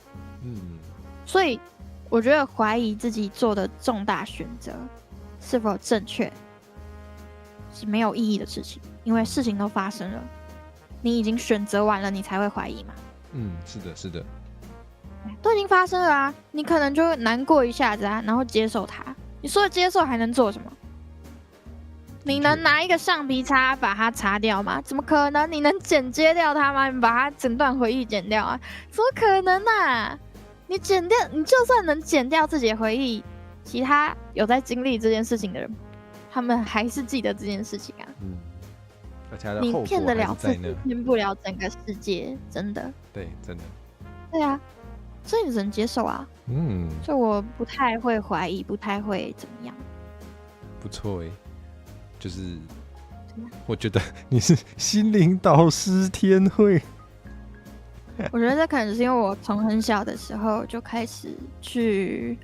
所以我觉得怀疑自己做的重大选择是否正确是没有意义的事情，因为事情都发生了，你已经选择完了，你才会怀疑嘛。是的，都已经发生了啊，你可能就难过一下子啊，然后接受它。你说的接受还能做什么？你能拿一个橡皮擦把它擦掉吗？怎么可能？你能剪接掉它吗？你把它整段回忆剪掉啊？怎么可能啊？你剪掉，你就算能剪掉自己的回忆，其他有在经历这件事情的人，他们还是记得这件事情啊。而且你骗得了自己，骗不了整个世界，真的。对，真的。对啊，所以你只能接受啊。所以我不太会怀疑，不太会怎么样。不错就是我觉得你是心灵导师天慧。我觉得这可能是因为我从很小的时候就开始去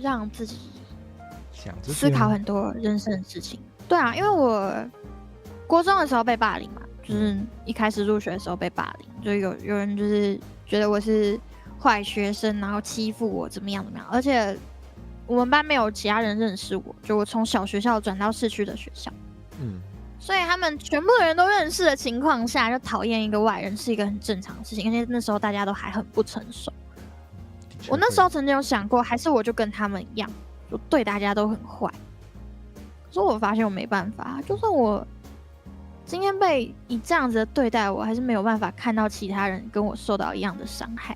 让自己思考很多人生的事情。对啊，因为我国中的时候被霸凌嘛，就是一开始入学的时候被霸凌，就有人就是觉得我是坏学生，然后欺负我怎么样怎么样，而且我们班没有其他人认识我，就我从小学校转到市区的学校，所以他们全部的人都认识的情况下，就讨厌一个外人是一个很正常的事情，而且那时候大家都还很不成熟。我那时候曾经有想过，还是我就跟他们一样，就对大家都很坏。可是我发现我没办法，就算我今天被以这样子的对待，我还是没有办法看到其他人跟我受到一样的伤害。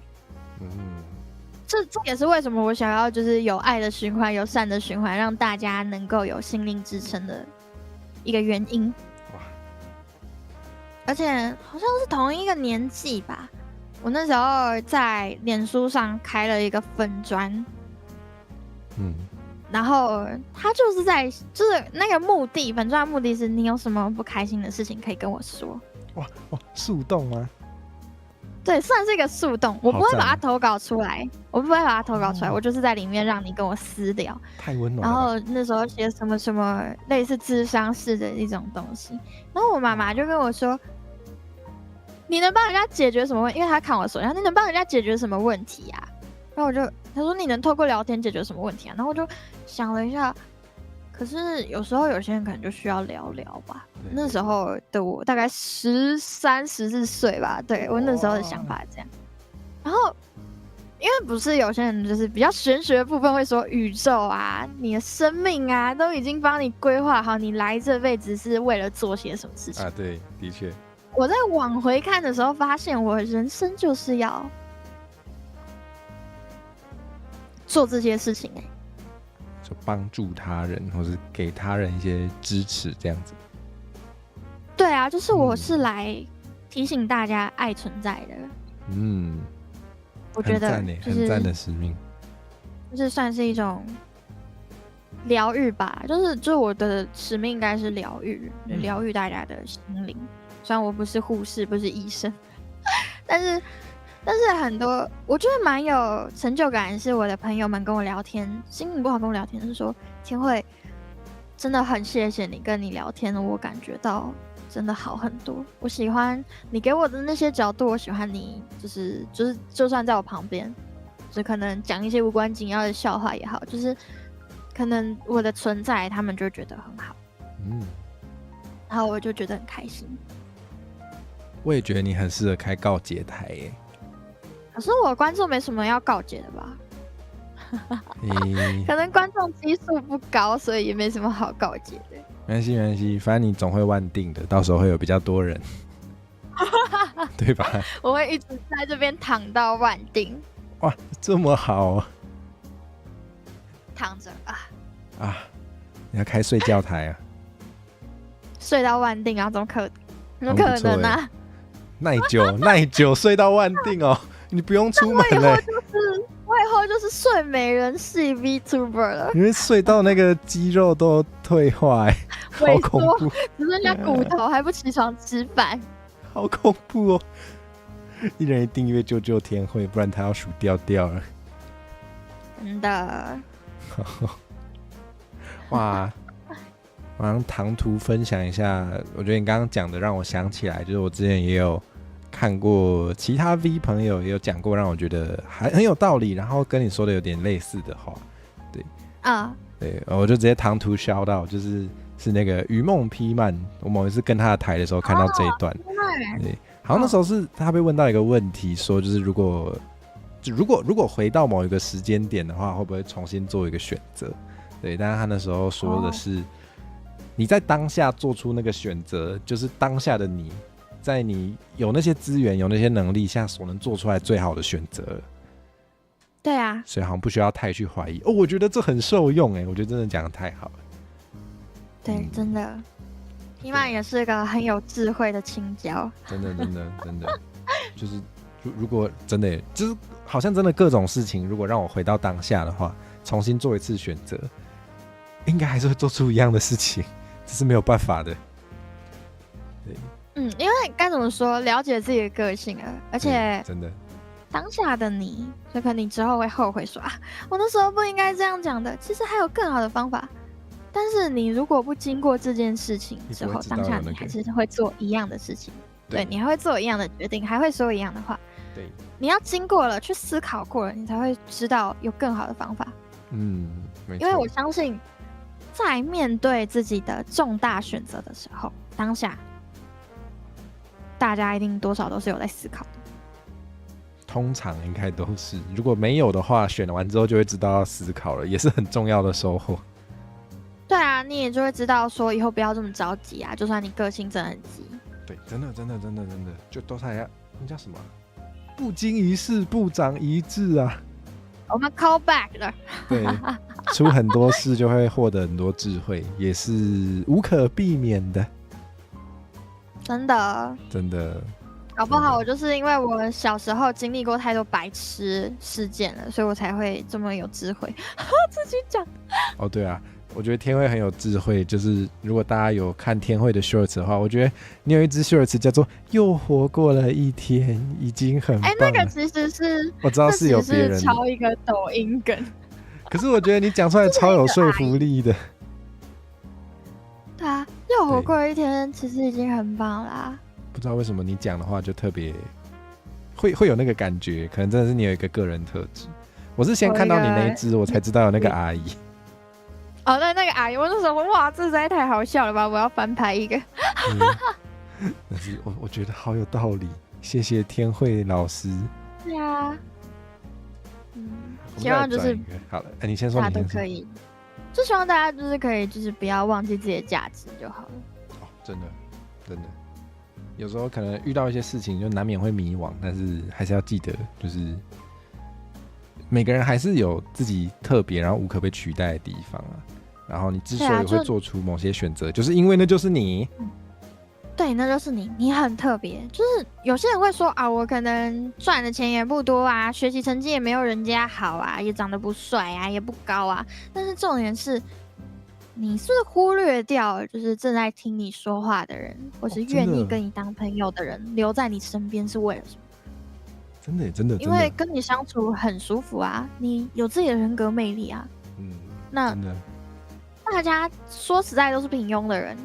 这也是为什么我想要就是有爱的循环，有善的循环，让大家能够有心灵支撑的一个原因。而且好像是同一个年纪吧，我那时候在脸书上开了一个粉专，然后他就是那个目的，粉专的目的是你有什么不开心的事情可以跟我说。哇，树洞吗？对，算是一个树洞，我不会把它投稿出来，我就是在里面让你跟我私聊，太温暖了。然后那时候写什么什么类似咨商式的一种东西，然后我妈妈就跟我说，你能帮人家解决什么问题？因为她看我手，然后你能帮人家解决什么问题啊？然后她说你能透过聊天解决什么问题啊？然后我就想了一下，可是有时候有些人可能就需要聊聊吧。那时候的我大概13、14岁吧，对，我那时候的想法这样。然后因为不是有些人就是比较玄学的部分会说宇宙啊，你的生命啊都已经帮你规划好，你来这辈子是为了做些什么事情啊？对，的确。我在往回看的时候，发现我人生就是要做这些事情就帮助他人，或是给他人一些支持，这样子。对啊，就是我是来提醒大家爱存在的。我觉得很赞的使命，就是算是一种疗愈吧。就是我的使命应该是疗愈大家的心灵。虽然我不是护士，不是医生，但是很多我觉得蛮有成就感，是我的朋友们跟我聊天，心情不好跟我聊天，是说天慧真的很谢谢你，跟你聊天我感觉到真的好很多。我喜欢你给我的那些角度，我喜欢你就算在我旁边，就可能讲一些无关紧要的笑话也好，就是可能我的存在他们就觉得很好，然后我就觉得很开心。我也觉得你很适合开告解台耶。可是我观众没什么要告解的吧？可能观众基数不高，所以也没什么好告解的。没关系，反正你总会万定的，到时候会有比较多人，对吧？我会一直在这边躺到万定。哇，这么好！躺着啊！你要开睡觉台啊？睡到万定啊？怎么可能啊？耐久睡到万定哦，你不用出门了。我以后就是睡美人系 VTuber 了。因为睡到那个肌肉都退化，好恐怖，只剩下骨头还不起床吃饭，好恐怖哦！一人一订阅救救天慧，不然他要数掉了。真的。哇！我让唐突分享一下，我觉得你刚刚讲的让我想起来，就是我之前也有看过其他 V 朋友也有讲过，让我觉得还很有道理，然后跟你说的有点类似的话，对对，我就直接唐突shout到，是那个雨梦披漫，我某一次跟他的台的时候看到这一段，对，好像那时候是他被问到一个问题，说就是如果回到某一个时间点的话，会不会重新做一个选择？对，但是他那时候说的是，你在当下做出那个选择，就是当下的你，在你有那些资源、有那些能力下所能做出来最好的选择了。对啊，所以好像不需要太去怀疑。我觉得这很受用我觉得真的讲得太好了。对，真的，皮曼也是个很有智慧的青椒。真的，就是如果真的就是好像真的各种事情，如果让我回到当下的话，重新做一次选择，应该还是会做出一样的事情，只是没有办法的。对，因为该怎么说，了解自己的个性而且真的当下的你，所以可能你之后会后悔说我那时候不应该这样讲的，其实还有更好的方法。但是你如果不经过这件事情之后，当下你还是会做一样的事情，对，你还会做一样的决定，还会说一样的话。对，你要经过了，去思考过了，你才会知道有更好的方法。没错。因为我相信，在面对自己的重大选择的时候，当下大家一定多少都是有在思考的。通常应该都是，如果没有的话，选完之后就会知道要思考了，也是很重要的收获。对啊，你也就会知道说以后不要这么着急啊，就算你个性真的很急。对，真的，就都是要那叫什么？不经一事不长一智啊。我们 call back 了。对，出很多事就会获得很多智慧，也是无可避免的。真的。搞不好我就是因为我小时候经历过太多白痴事件了，所以我才会这么有智慧。自己讲。哦，对啊，我觉得天惠很有智慧，就是如果大家有看天惠的 shorts 的话，我觉得你有一支 shorts 叫做又活过了一天，已经很棒了。那个其实是我知道是有别人的，抄一个抖音梗。可是我觉得你讲出来超有说服力的。对啊，又活过了一天，其实已经很棒啦。不知道为什么你讲的话就特别会有那个感觉，可能真的是你有一个个人特质。我是先看到你那一支，我才知道有那个阿姨。哦，那个阿姨，我那时候哇，这实在太好笑了吧！我要翻拍一个。但是我觉得好有道理，谢谢天惠老师。对啊，希望就是好了，你先说，大家都可以，就希望大家就是可以，就是不要忘记自己的价值就好了。哦，真的，有时候可能遇到一些事情，就难免会迷惘，但是还是要记得，就是每个人还是有自己特别，然后无可被取代的地方啊。然后你之所以会做出某些选择，就是因为那就是你。对，那就是你，你很特别。就是有些人会说啊，我可能赚的钱也不多啊，学习成绩也没有人家好啊，也长得不帅啊，也不高啊。但是重点是，你是不是忽略掉，就是正在听你说话的人，或是愿意跟你当朋友的人，留在你身边是为了什么？真的，因为跟你相处很舒服啊，你有自己的人格魅力啊。那大家说实在都是平庸的人。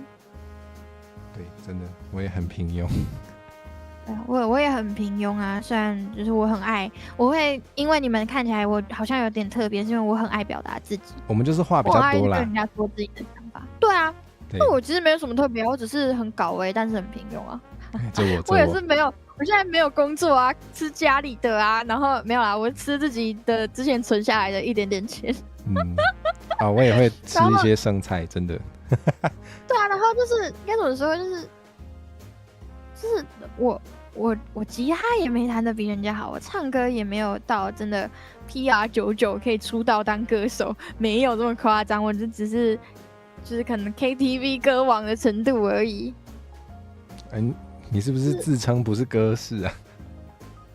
对，真的，我也很平庸。我也很平庸啊，虽然就是我很爱，我会因为你们看起来我好像有点特别，是因为我很爱表达自己。我们就是话比较多啦，我爱跟人家说自己的想法。对啊，那我其实没有什么特别，我只是很搞味，但是很平庸啊。我也是没有，我现在没有工作啊，吃家里的啊，然后没有啦，我吃自己的之前存下来的一点点钱。我也会吃一些剩菜，真的。对啊，然后就是应该怎么说，就是我吉他也没弹得比人家好，我唱歌也没有到真的 PR99可以出道当歌手，没有这么夸张，我就只是就是可能 KTV 歌王的程度而已。你是不是自称不是歌士啊？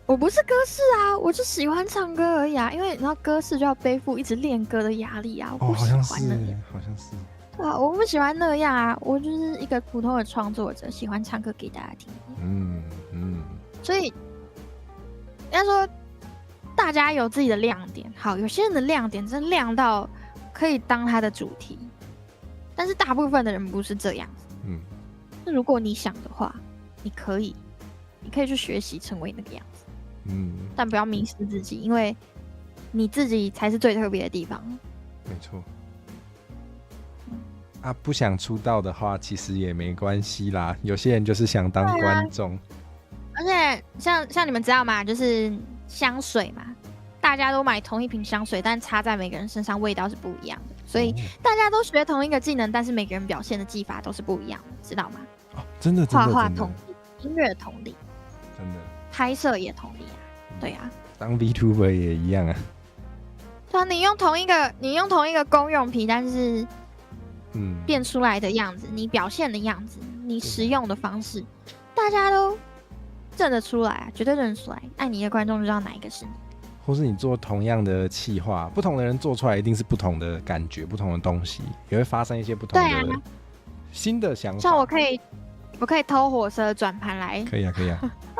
我不是歌士啊，我就喜欢唱歌而已啊，因为然后歌士就要背负一直练歌的压力啊，我不喜欢那样。好像是。对啊，我不喜欢那样啊，我就是一个普通的创作者，喜欢唱歌给大家听。所以应该说，大家有自己的亮点。好，有些人的亮点真亮到可以当他的主题，但是大部分的人不是这样子。那如果你想的话，你可以去学习成为那个样子。但不要迷失自己，因为你自己才是最特别的地方。没错。不想出道的话，其实也没关系啦。有些人就是想当观众。而且像你们知道吗？就是香水嘛，大家都买同一瓶香水，但插在每个人身上味道是不一样的。所以大家都学同一个技能，但是每个人表现的技法都是不一样的，知道吗？真的。画画同理，音乐同理，真的。拍摄也同理啊，对啊。当 VTuber 也一样啊。对啊，你用同一个公用品，但是变出来的样子，你表现的样子，你使用的方式，大家都认得出来啊，绝对认得出来。爱你的观众就知道哪一个是你。或是你做同样的企划，不同的人做出来一定是不同的感觉，不同的东西，也会发生一些不同的新的想法。像我可以偷火车转盘来，可以啊，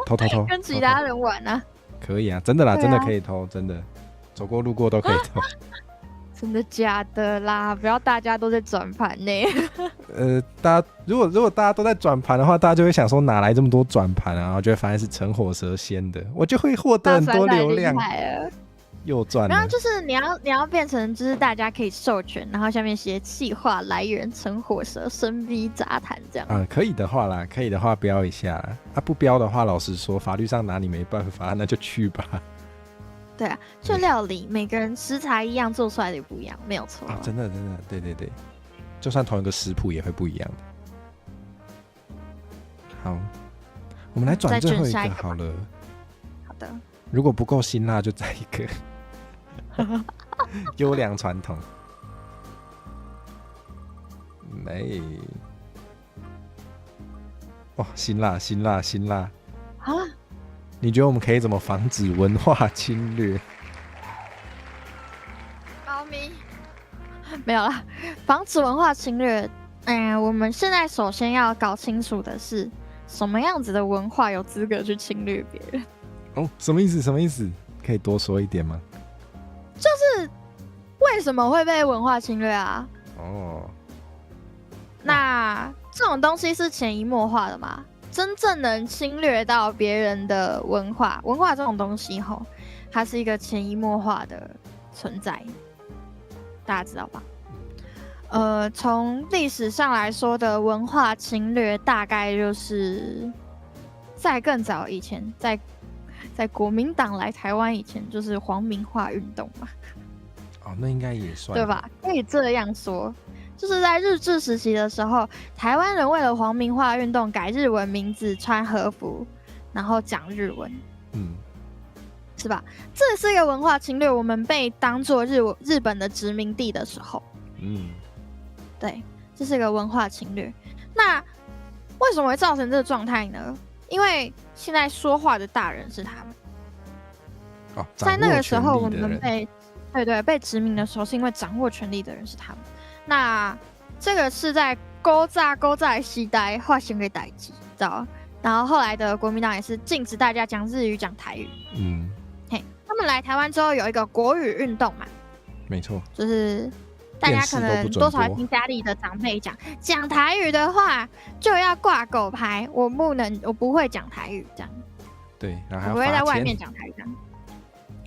偷跟其他人玩啊。可以啊，真的啦，真的可以偷，真的走过路过都可以偷。真的假的啦？不要大家都在转盘呢。大家如果大家都在转盘的话，大家就会想说哪来这么多转盘啊？然后就会发现是陈火蛇仙的，我就会获得很多流量，又赚了。然后就是你要变成就是大家可以授权，然后下面写企划来源陈火蛇深 V 杂谈这样。啊，可以的话啦，可以的话标一下啦。啊，不标的话，老实说，法律上拿你没办法，那就去吧。对啊，就料理，每个人食材一样，做出来的也不一样，没有错。啊，真的，对对对，就算同一个食谱也会不一样的。好，我们来转最后一个好了。好的。如果不够辛辣，就再一个。优良传统。哇，辛辣啊！你觉得我们可以怎么防止文化侵略？猫咪没有啦，防止文化侵略。我们现在首先要搞清楚的是，什么样子的文化有资格去侵略别人？哦，什么意思？可以多说一点吗？就是为什么会被文化侵略啊？哦，那这种东西是潜移默化的吗？真正能侵略到别人的文化这种东西吼，它是一个潜移默化的存在，大家知道吧？从历史上来说的文化侵略，大概就是在更早以前，在国民党来台湾以前，就是皇民化运动嘛。哦，那应该也算对吧？可以这样说。就是在日治时期的时候，台湾人为了皇民化运动改日文名字、穿和服，然后讲日文，是吧？这是一个文化侵略。我们被当作日本的殖民地的时候，对，这是一个文化侵略。那为什么会造成这个状态呢？因为现在说话的大人是他们。哦，在那个时候，我们被殖民的时候，是因为掌握权力的人是他们。那这个是在勾诈时代发生的代志，知道？然后后来的国民党也是禁止大家讲日语、讲台语。他们来台湾之后有一个国语运动嘛，没错，就是大家可能多少听家里的长辈讲台语的话，就要挂狗牌，我不会讲台语这样。对，然后还要我不会在外面讲台语这样，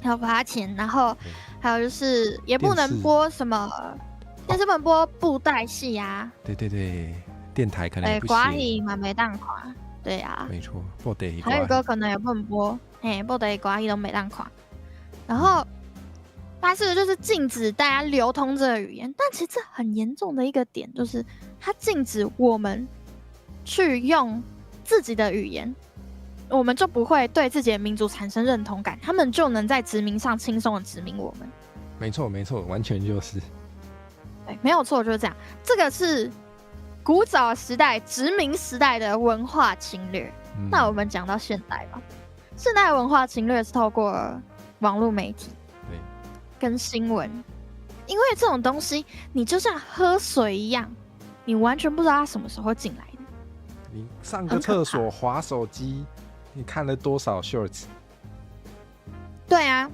还要罚钱，然后还有就是也不能播什么。电视不能播布袋戏啊，对，电台可能也不行。歌戏嘛没当看，对啊，没错，布袋戏台语歌可能也不能播，布袋戏歌戏都没当看。然后，但是就是禁止大家流通这个语言，但其实很严重的一个点就是，它禁止我们去用自己的语言，我们就不会对自己的民族产生认同感，他们就能在殖民上轻松的殖民我们。没错，完全就是。对，没有错，就是这样。这个是古早时代殖民时代的文化侵略。那我们讲到现代吧，现代文化侵略是透过网络媒体，对，跟新闻，因为这种东西，你就像喝水一样，你完全不知道它什么时候进来的。你上个厕所滑手机，你看了多少 shorts？ 对啊，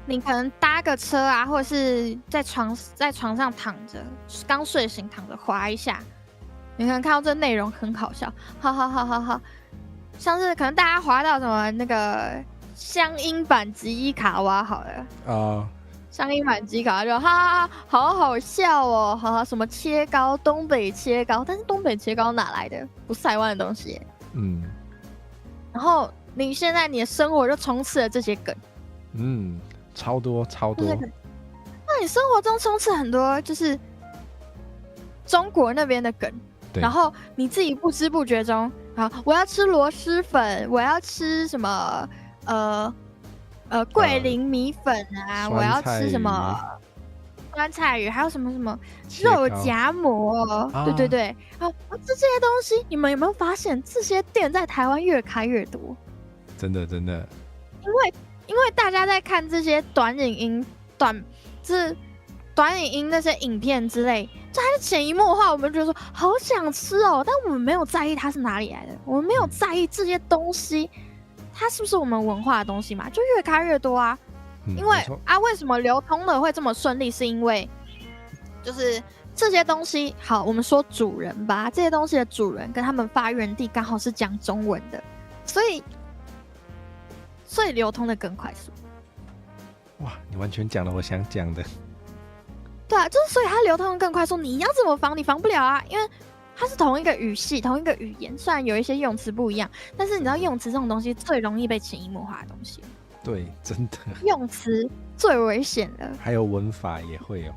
你可能搭个车啊，或者是在床上躺着，刚睡醒躺着滑一下，你可能看到这内容很好笑，好，像是可能大家滑到什么那个乡音版吉伊卡哇好了乡音版吉伊卡哇就哈哈好好笑哦，好什么切糕，东北切糕，但是东北切糕哪来的？不是台湾的东西耶。然后你现在你的生活就充斥了这些梗，超多。那你生活中充斥很多就是中国那边的梗，然后你自己不知不觉中，我要吃螺蛳粉，我要吃什么桂林米粉啊，我要吃什么酸菜鱼，还有什么肉夹馍，对，这些东西你们有没有发现，这些店在台湾越开越多？真的，因为大家在看这些短影音那些影片之类，就它是潜移默化，我们觉得说好想吃哦，但我们没有在意它是哪里来的，我们没有在意这些东西它是不是我们文化的东西嘛，就越开越多啊。因为为什么流通的会这么顺利？是因为就是这些东西，好，我们说主人吧，这些东西的主人跟他们发源地刚好是讲中文的，所以流通的更快速。哇，你完全讲了我想讲的。对啊，就是所以它流通的更快速。你要怎么防？你防不了啊，因为它是同一个语系、同一个语言，虽然有一些用词不一样，但是你知道用词这种东西最容易被潜移默化的东西。对，真的。用词最危险的，还有文法也会哦。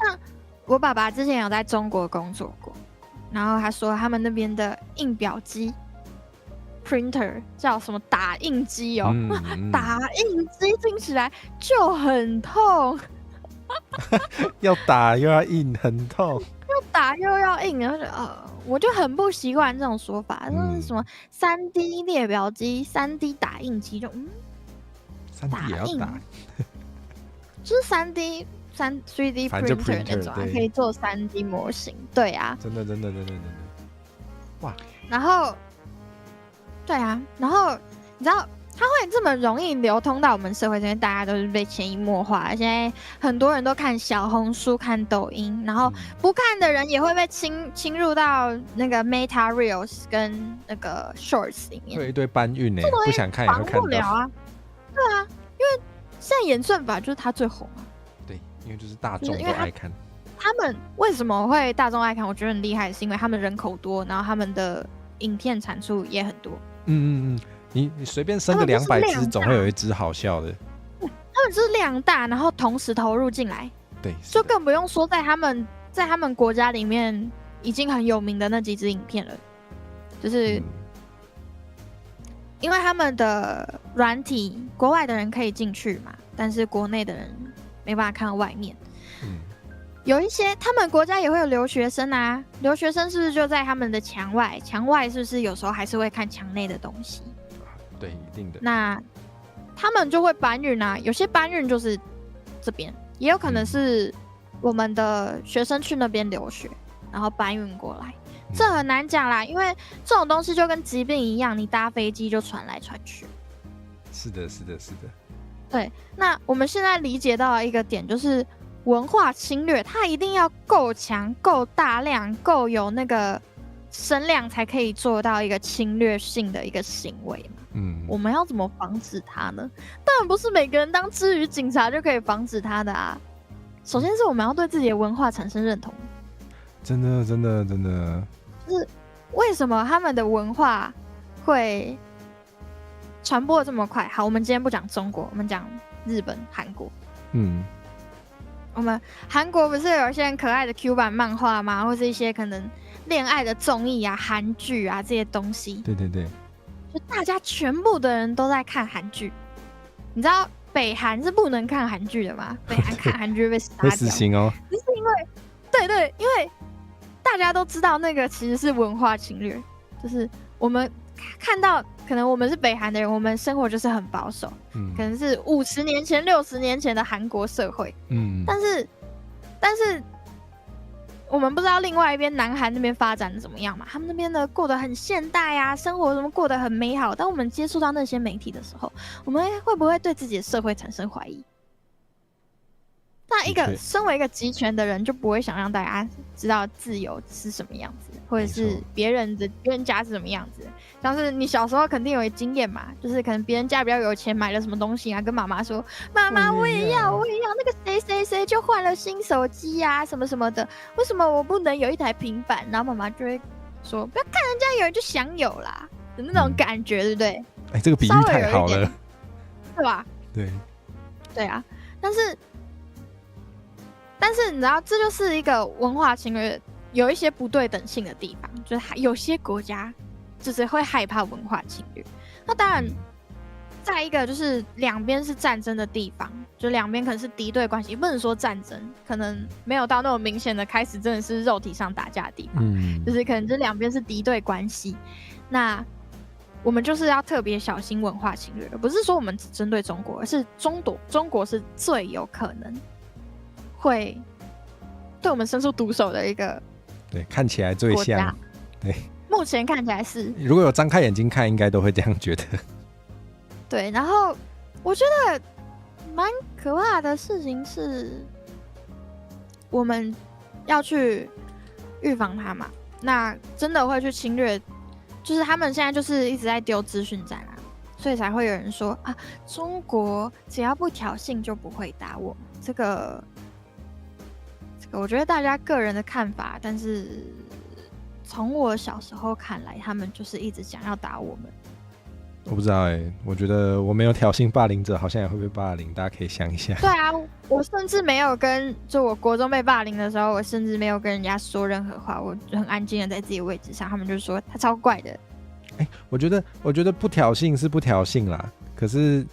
像我爸爸之前有在中国工作过，然后他说他们那边的印表机 printer 叫什么打印机哦，打印机听起来就很痛，要打又要印，很痛。要打又要印，然后我就很不习惯这种说法，就是什么3D 列表机、3D 打印机，就3D 也要打，就是3D printer 那种啊，可以做3D 模型。对啊，真的，哇！然后，对啊，然后你知道它会这么容易流通到我们社会这边，大家都是被潜移默化。现在很多人都看小红书、看抖音，然后不看的人也会被侵入到那个 Meta Reels 跟那个 Shorts 里面，会一堆搬运不想看也会看到。防不了啊，对啊，因为现在演算法就是它最红啊。对，因为就是大众都爱看。他们为什么会大众爱看？我觉得很厉害，是因为他们人口多，然后他们的影片产出也很多。你随便生个200只，总会有一只好笑的。他们就是量大，然后同时投入进来。对，就更不用说在他们国家里面已经很有名的那几支影片了，就是因为他们的软体，国外的人可以进去嘛，但是国内的人没办法看到外面。有一些他们国家也会有留学生啊，留学生是不是就在他们的墙外？墙外是不是有时候还是会看墙内的东西？对，一定的。那他们就会搬运啊，有些搬运就是这边，也有可能是我们的学生去那边留学，然后搬运过来，这很难讲啦，因为这种东西就跟疾病一样，你搭飞机就传来传去。是的。对，那我们现在理解到一个点就是。文化侵略，它一定要够强、够大量、够有那个声量，才可以做到一个侵略性的一个行为嘛。我们要怎么防止它呢？当然不是每个人当知语警察就可以防止它的啊。首先是我们要对自己的文化产生认同。真的。就是为什么他们的文化会传播的这么快？好，我们今天不讲中国，我们讲日本、韩国。我们韩国不是有一些很可爱的 Q 版漫画吗？或是一些可能恋爱的综艺啊、韩剧啊这些东西。对，就大家全部的人都在看韩剧。你知道北韩是不能看韩剧的吗？北韩看韩剧会被杀掉，会死刑哦。就是因为，对，因为大家都知道那个其实是文化侵略，就是我们看到。可能我们是北韩的人，我们生活就是很保守，可能是50年前、60年前的韩国社会，但是我们不知道另外一边南韩那边发展的怎么样嘛？他们那边的过得很现代啊，生活什么过得很美好。当我们接触到那些媒体的时候，我们会不会对自己的社会产生怀疑？那身为一个集权的人，就不会想让大家知道自由是什么样子，或者是别人家是什么样子。像是你小时候肯定有经验嘛，就是可能别人家比较有钱，买了什么东西啊，跟妈妈说：“妈妈，我也要，那个谁就换了新手机啊，什么什么的，为什么我不能有一台平板？”然后妈妈就会说：“不要看人家有就想有啦，的那种感觉，对不对？”这个比喻太好了，对吧？对啊，但是你知道，这就是一个文化侵略，有一些不对等性的地方，就是有些国家就是会害怕文化侵略。那当然，在一个就是两边是战争的地方，就两边可能是敌对关系，不能说战争，可能没有到那种明显的开始真的是肉体上打架的地方，就是可能这两边是敌对关系。那我们就是要特别小心文化侵略，不是说我们只针对中国，而是中国是最有可能会对我们伸出毒手的一个，对，看起来最像，对，目前看起来是，如果有张开眼睛看，应该都会这样觉得。对，然后我觉得蛮可怕的事情是，我们要去预防它嘛，那真的会去侵略，就是他们现在就是一直在丢资讯战啊，所以才会有人说啊，中国只要不挑衅就不会打我们。这个我觉得大家个人的看法，但是从我小时候看来，他们就是一直想要打我们。我不知道我觉得我没有挑衅霸凌者，好像也会被霸凌，大家可以想一下。对啊，我甚至没有就我国中被霸凌的时候，我甚至没有跟人家说任何话，我就很安静的在自己的位置上，他们就说他超怪的。我觉得不挑衅是不挑衅啦，可是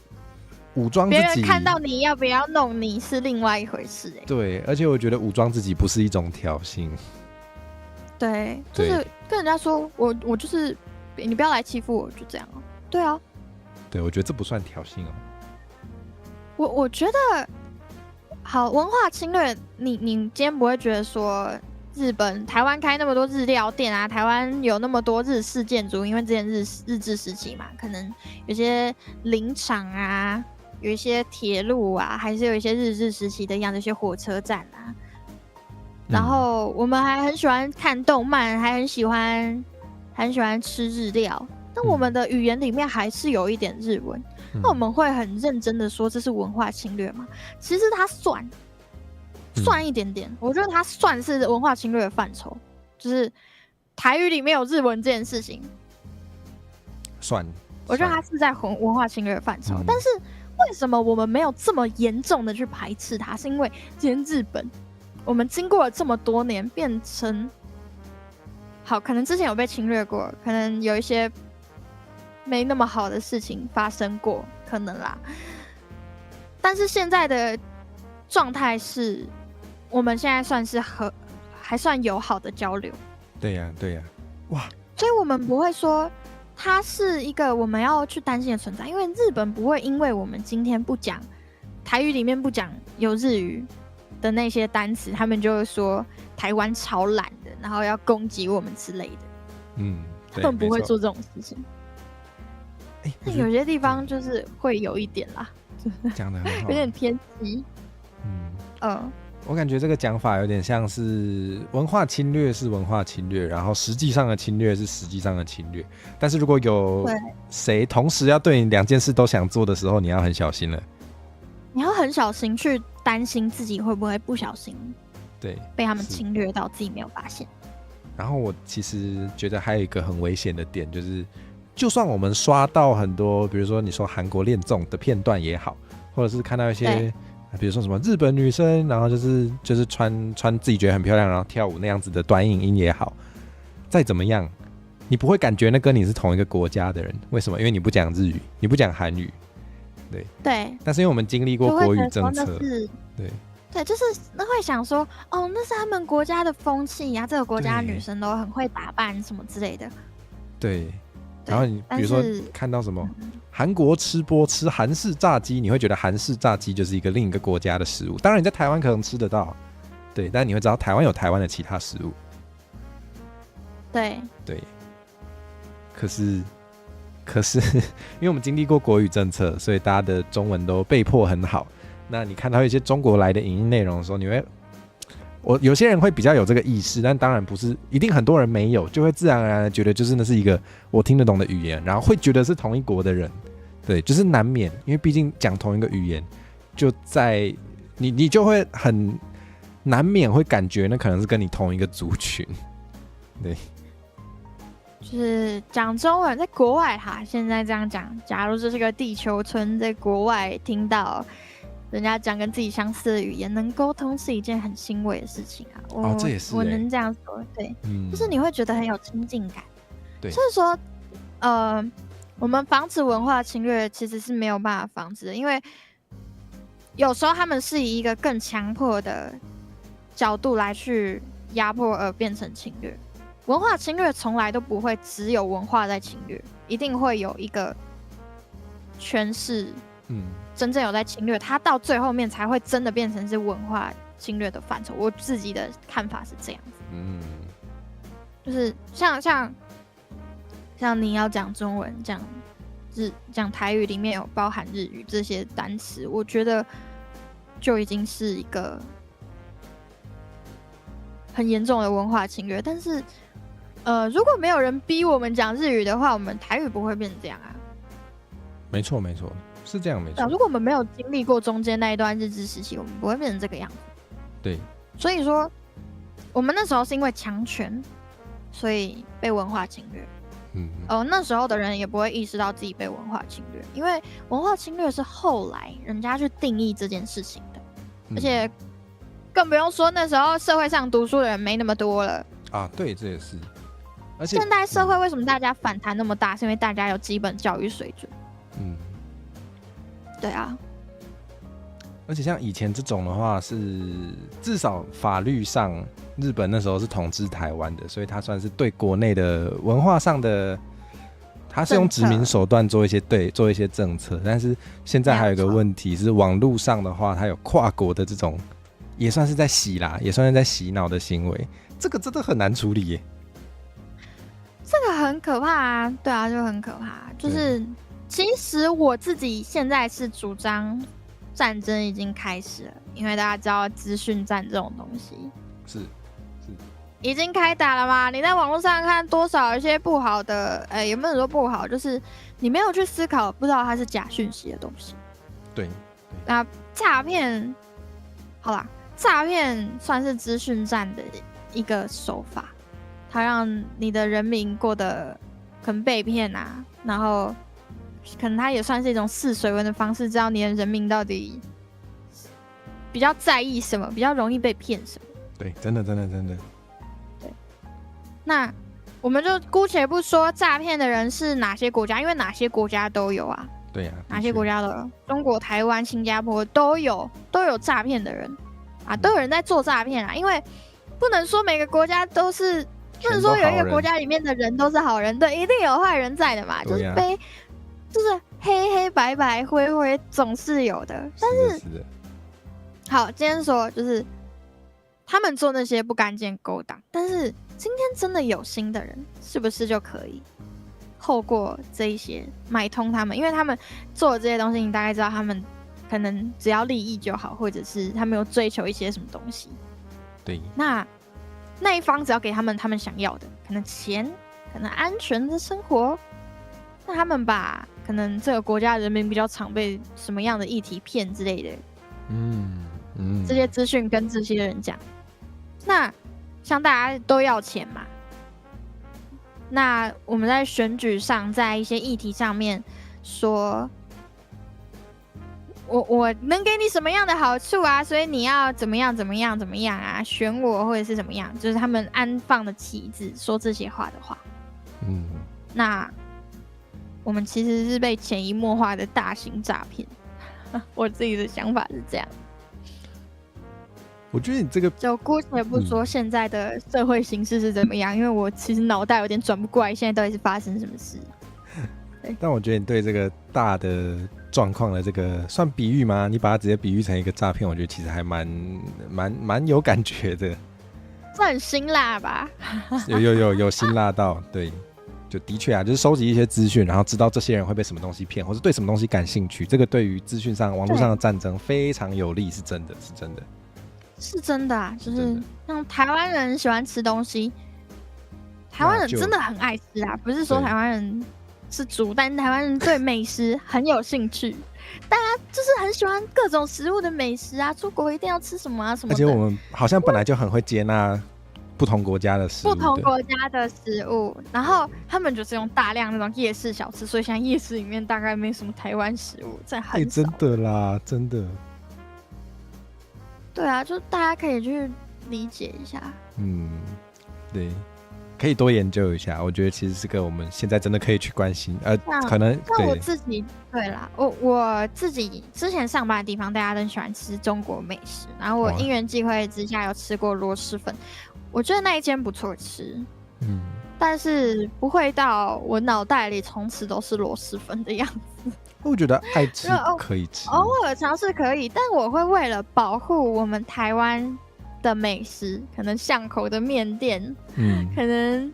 武装自己，别人看到你要不要弄你是另外一回事对，而且我觉得武装自己不是一种挑衅。对，就是跟人家说我就是你不要来欺负我，就这样啊。对啊，对，我觉得这不算挑衅我觉得好文化侵略，你今天不会觉得说日本台湾开那么多日料店啊，台湾有那么多日式建筑，因为之前日治时期嘛，可能有些林场啊，有一些铁路啊，还是有一些日治时期的样子，一些火车站啊。然后我们还很喜欢看动漫，还很喜欢吃日料。但我们的语言里面还是有一点日文，那我们会很认真的说这是文化侵略吗？其实它算一点点，我觉得它算是文化侵略的范畴，就是台语里面有日文这件事情，算，我觉得它是在文化侵略的范畴。但是为什么我们没有这么严重的去排斥它？是因为今天日本，我们经过了这么多年，变成好，可能之前有被侵略过，可能有一些没那么好的事情发生过，可能啦。但是现在的状态是，我们现在算是还算友好的交流。对呀，哇！所以我们不会说它是一个我们要去担心的存在，因为日本不会因为我们今天不讲台语里面不讲有日语的那些单词，他们就会说台湾超懒的，然后要攻击我们之类的。他们不会做这种事情。但有些地方就是会有一点啦，讲得很好，有点偏激。我感觉这个讲法有点像是文化侵略是文化侵略，然后实际上的侵略是实际上的侵略。但是如果有谁同时要对你两件事都想做的时候，你要很小心了。你要很小心去担心自己会不会不小心被他们侵略到，自己没有发现。然后我其实觉得还有一个很危险的点，就是就算我们刷到很多，比如说你说韩国恋综的片段也好，或者是看到一些比如说什么日本女生，然后就是穿自己觉得很漂亮，然后跳舞那样子的短影音也好，再怎么样，你不会感觉那跟你是同一个国家的人。为什么？因为你不讲日语，你不讲韩语，对。但是因为我们经历过国语政策，对，就是那会想说，哦，那是他们国家的风气呀，这个国家的女生都很会打扮什么之类的。对。然后你比如说看到什么韩国吃韩式炸鸡，你会觉得韩式炸鸡就是另一个国家的食物。当然你在台湾可能吃得到，对，但你会知道台湾有台湾的其他食物。对。可是因为我们经历过国语政策，所以大家的中文都被迫很好。那你看到一些中国来的影音内容的时候，有些人会比较有这个意识，但当然不是一定很多人没有，就会自然而然的觉得就是那是一个我听得懂的语言，然后会觉得是同一国的人。对，就是难免，因为毕竟讲同一个语言，就在你就会很难免会感觉那可能是跟你同一个族群。对，就是讲中文在国外哈，现在这样讲，假如这是个地球村，在国外听到人家讲跟自己相似的语言，能沟通是一件很欣慰的事情啊！这也是我能这样说，对，就是你会觉得很有亲近感。对，所以说，我们防止文化侵略其实是没有办法防止的，因为有时候他们是以一个更强迫的角度来去压迫而变成侵略。文化侵略从来都不会只有文化在侵略，一定会有一个诠释。真正有在侵略，它到最后面才会真的变成是文化侵略的范畴。我自己的看法是这样子，就是像你要讲中文，讲讲台语里面有包含日语这些单词，我觉得就已经是一个很严重的文化侵略。但是如果没有人逼我们讲日语的话，我们台语不会变成这样啊。没错没错，是这样没错。如果我们没有经历过中间那一段日治时期，我们不会变成这个样子。对，所以说我们那时候是因为强权，所以被文化侵略。那时候的人也不会意识到自己被文化侵略，因为文化侵略是后来人家去定义这件事情的，而且更不用说那时候社会上读书的人没那么多了啊。对，这也是。而且现代社会为什么大家反弹那么大，是因为大家有基本教育水准。对啊。而且像以前这种的话，是至少法律上，日本那时候是统治台湾的，所以他算是对国内的文化上的，他是用殖民手段做一些政策。但是现在还有一个问题是，网络上的话，它有跨国的这种，也算是在洗啦，也算是在洗脑的行为，这个真的很难处理耶。这个很可怕啊，对啊，就很可怕。就是其实我自己现在是主张战争已经开始了，因为大家知道资讯战这种东西是已经开打了嘛。你在网络上看多少一些不好的，有没有说不好？就是你没有去思考，不知道它是假讯息的东西。对。那诈骗，好啦，诈骗算是资讯战的一个手法，它让你的人民过得可能被骗啊，然后可能它也算是一种试水温的方式，知道你的人民到底比较在意什么，比较容易被骗什么。对，真的。对，那我们就姑且不说诈骗的人是哪些国家，因为哪些国家都有啊。对啊，哪些国家的？中国、台湾、新加坡都有诈骗的人啊，都有人在做诈骗啊。因为不能说每个国家都是，不能说有一个国家里面的人都是好人，对，一定有坏人在的嘛。就是就是黑黑白白灰灰总是有的。但是好，今天说就是他们做那些不干净勾当，但是今天真的有心的人，是不是就可以透过这一些买通他们？因为他们做的这些东西，你大概知道他们可能只要利益就好，或者是他们有追求一些什么东西。对，那一方只要给他们想要的，可能钱，可能安全的生活，那他们把可能这个国家人民比较常被什么样的议题骗之类的，这些资讯跟这些人讲，那像大家都要钱嘛。那我们在选举上，在一些议题上面说，我能给你什么样的好处啊？所以你要怎么样啊？选我或者是怎么样？就是他们安放的旗帜说这些话的话，那我们其实是被潜移默化的大型诈骗。我自己的想法是这样。我觉得你这个就姑且不说现在的社会形势是怎么样，因为我其实脑袋有点转不过来，现在到底是发生什么事。但我觉得你对这个大的状况的这个算比喻吗？你把它直接比喻成一个诈骗，我觉得其实还蛮有感觉的。这很辛辣吧？有辛辣到，对，就的确啊，就是收集一些资讯，然后知道这些人会被什么东西骗，或者对什么东西感兴趣，这个对于资讯上、网络上的战争非常有利，是真的。是真的啊，就是像台湾人喜欢吃东西，台湾人真的很爱吃啊，不是说台湾人是猪，但台湾人对美食很有兴趣，大家就是很喜欢各种食物的美食啊，出国一定要吃什么啊什么的。而且我们好像本来就很会接纳不同国家的食物，然后他们就是用大量那种夜市小吃，所以现在夜市里面大概没什么台湾食物，这很少。真的啦，真的。对啊，就大家可以去理解一下。对，可以多研究一下。我觉得其实是个我们现在真的可以去关心。可能像我自己，对啦，我自己之前上班的地方，大家都很喜欢吃中国美食，然后我因缘际会之下有吃过螺蛳粉，我觉得那一间不错吃。但是不会到我脑袋里从此都是螺蛳粉的样子。我觉得爱吃可以吃，偶尔尝试可以，但我会为了保护我们台湾的美食，可能巷口的面店，可能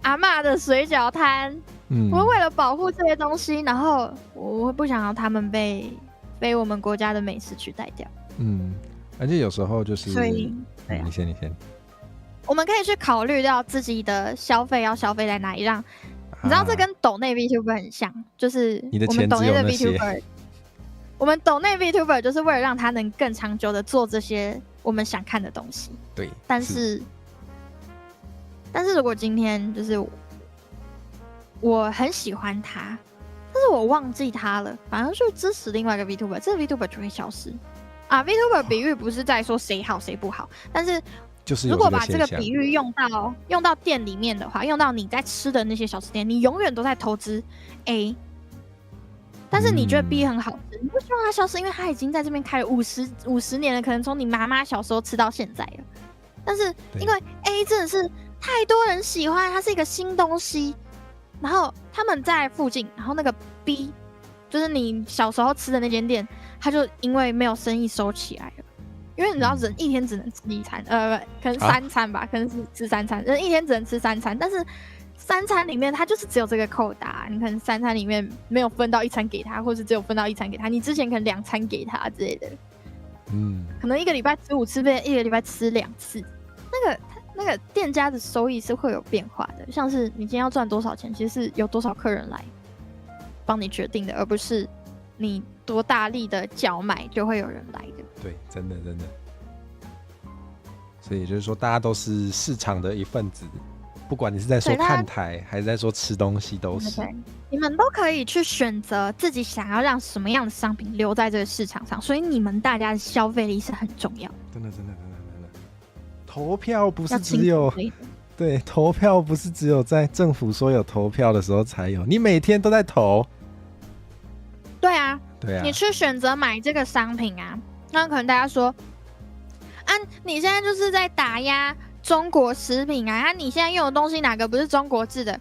阿嬷的水饺摊，我为了保护这些东西，然后我会不想要他们被我们国家的美食取代掉。而且有时候就是，所以你先。我们可以去考虑到自己的消费要消费在哪里，让你知道这跟抖内 VTuber 很像，就是我们抖内的 VTuber， 我们抖内 VTuber 就是为了让他能更长久的做这些我们想看的东西。对，但是如果今天就是我很喜欢他，但是我忘记他了，反而去支持另外一个 VTuber， 这个 VTuber 就会消失啊。VTuber 比喻不是在说谁好谁不好，但是如果把这个比喻用到店里面的话，用到你在吃的那些小吃店，你永远都在投资 A， 但是你觉得 B 很好吃，你不希望它消失，因为它已经在这边开了50年了，可能从你妈妈小时候吃到现在了。但是因为 A 真的是太多人喜欢，它是一个新东西，然后他们在附近，然后那个 B 就是你小时候吃的那间店，它就因为没有生意收起来了。因为你知道人一天只能吃1餐，可能3餐吧，可能是吃3餐，人一天只能吃3餐，但是3餐里面它就是只有这个扣打，你可能3餐里面没有分到1餐给他，或是只有分到1餐给他，你之前可能2餐给他之类的，可能1个礼拜吃5次，变1个礼拜吃2次，那个店家的收益是会有变化的，像是你今天要赚多少钱，其实是有多少客人来帮你决定的，而不是你多大力的叫卖就会有人来的。对，真的。所以也就是说，大家都是市场的一份子，不管你是在说看台，还是在说吃东西，都是。对，你们都可以去选择自己想要让什么样的商品留在这个市场上，所以你们大家的消费力是很重要的。真的。投票不是只有对，投票不是只有在政府说有投票的时候才有，你每天都在投。对啊，你去选择买这个商品啊。那可能大家说，啊，你现在就是在打压中国食品啊！你现在用的东西哪个不是中国制的？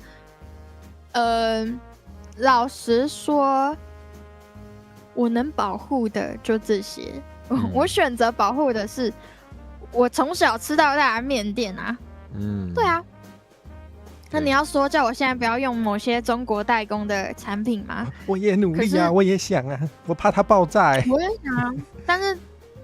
老实说，我能保护的就这些。我选择保护的是我从小吃到大的面店啊。对啊。那你要说叫我现在不要用某些中国代工的产品吗？我也努力啊，我也想啊，我怕它爆炸。我也想啊，但是，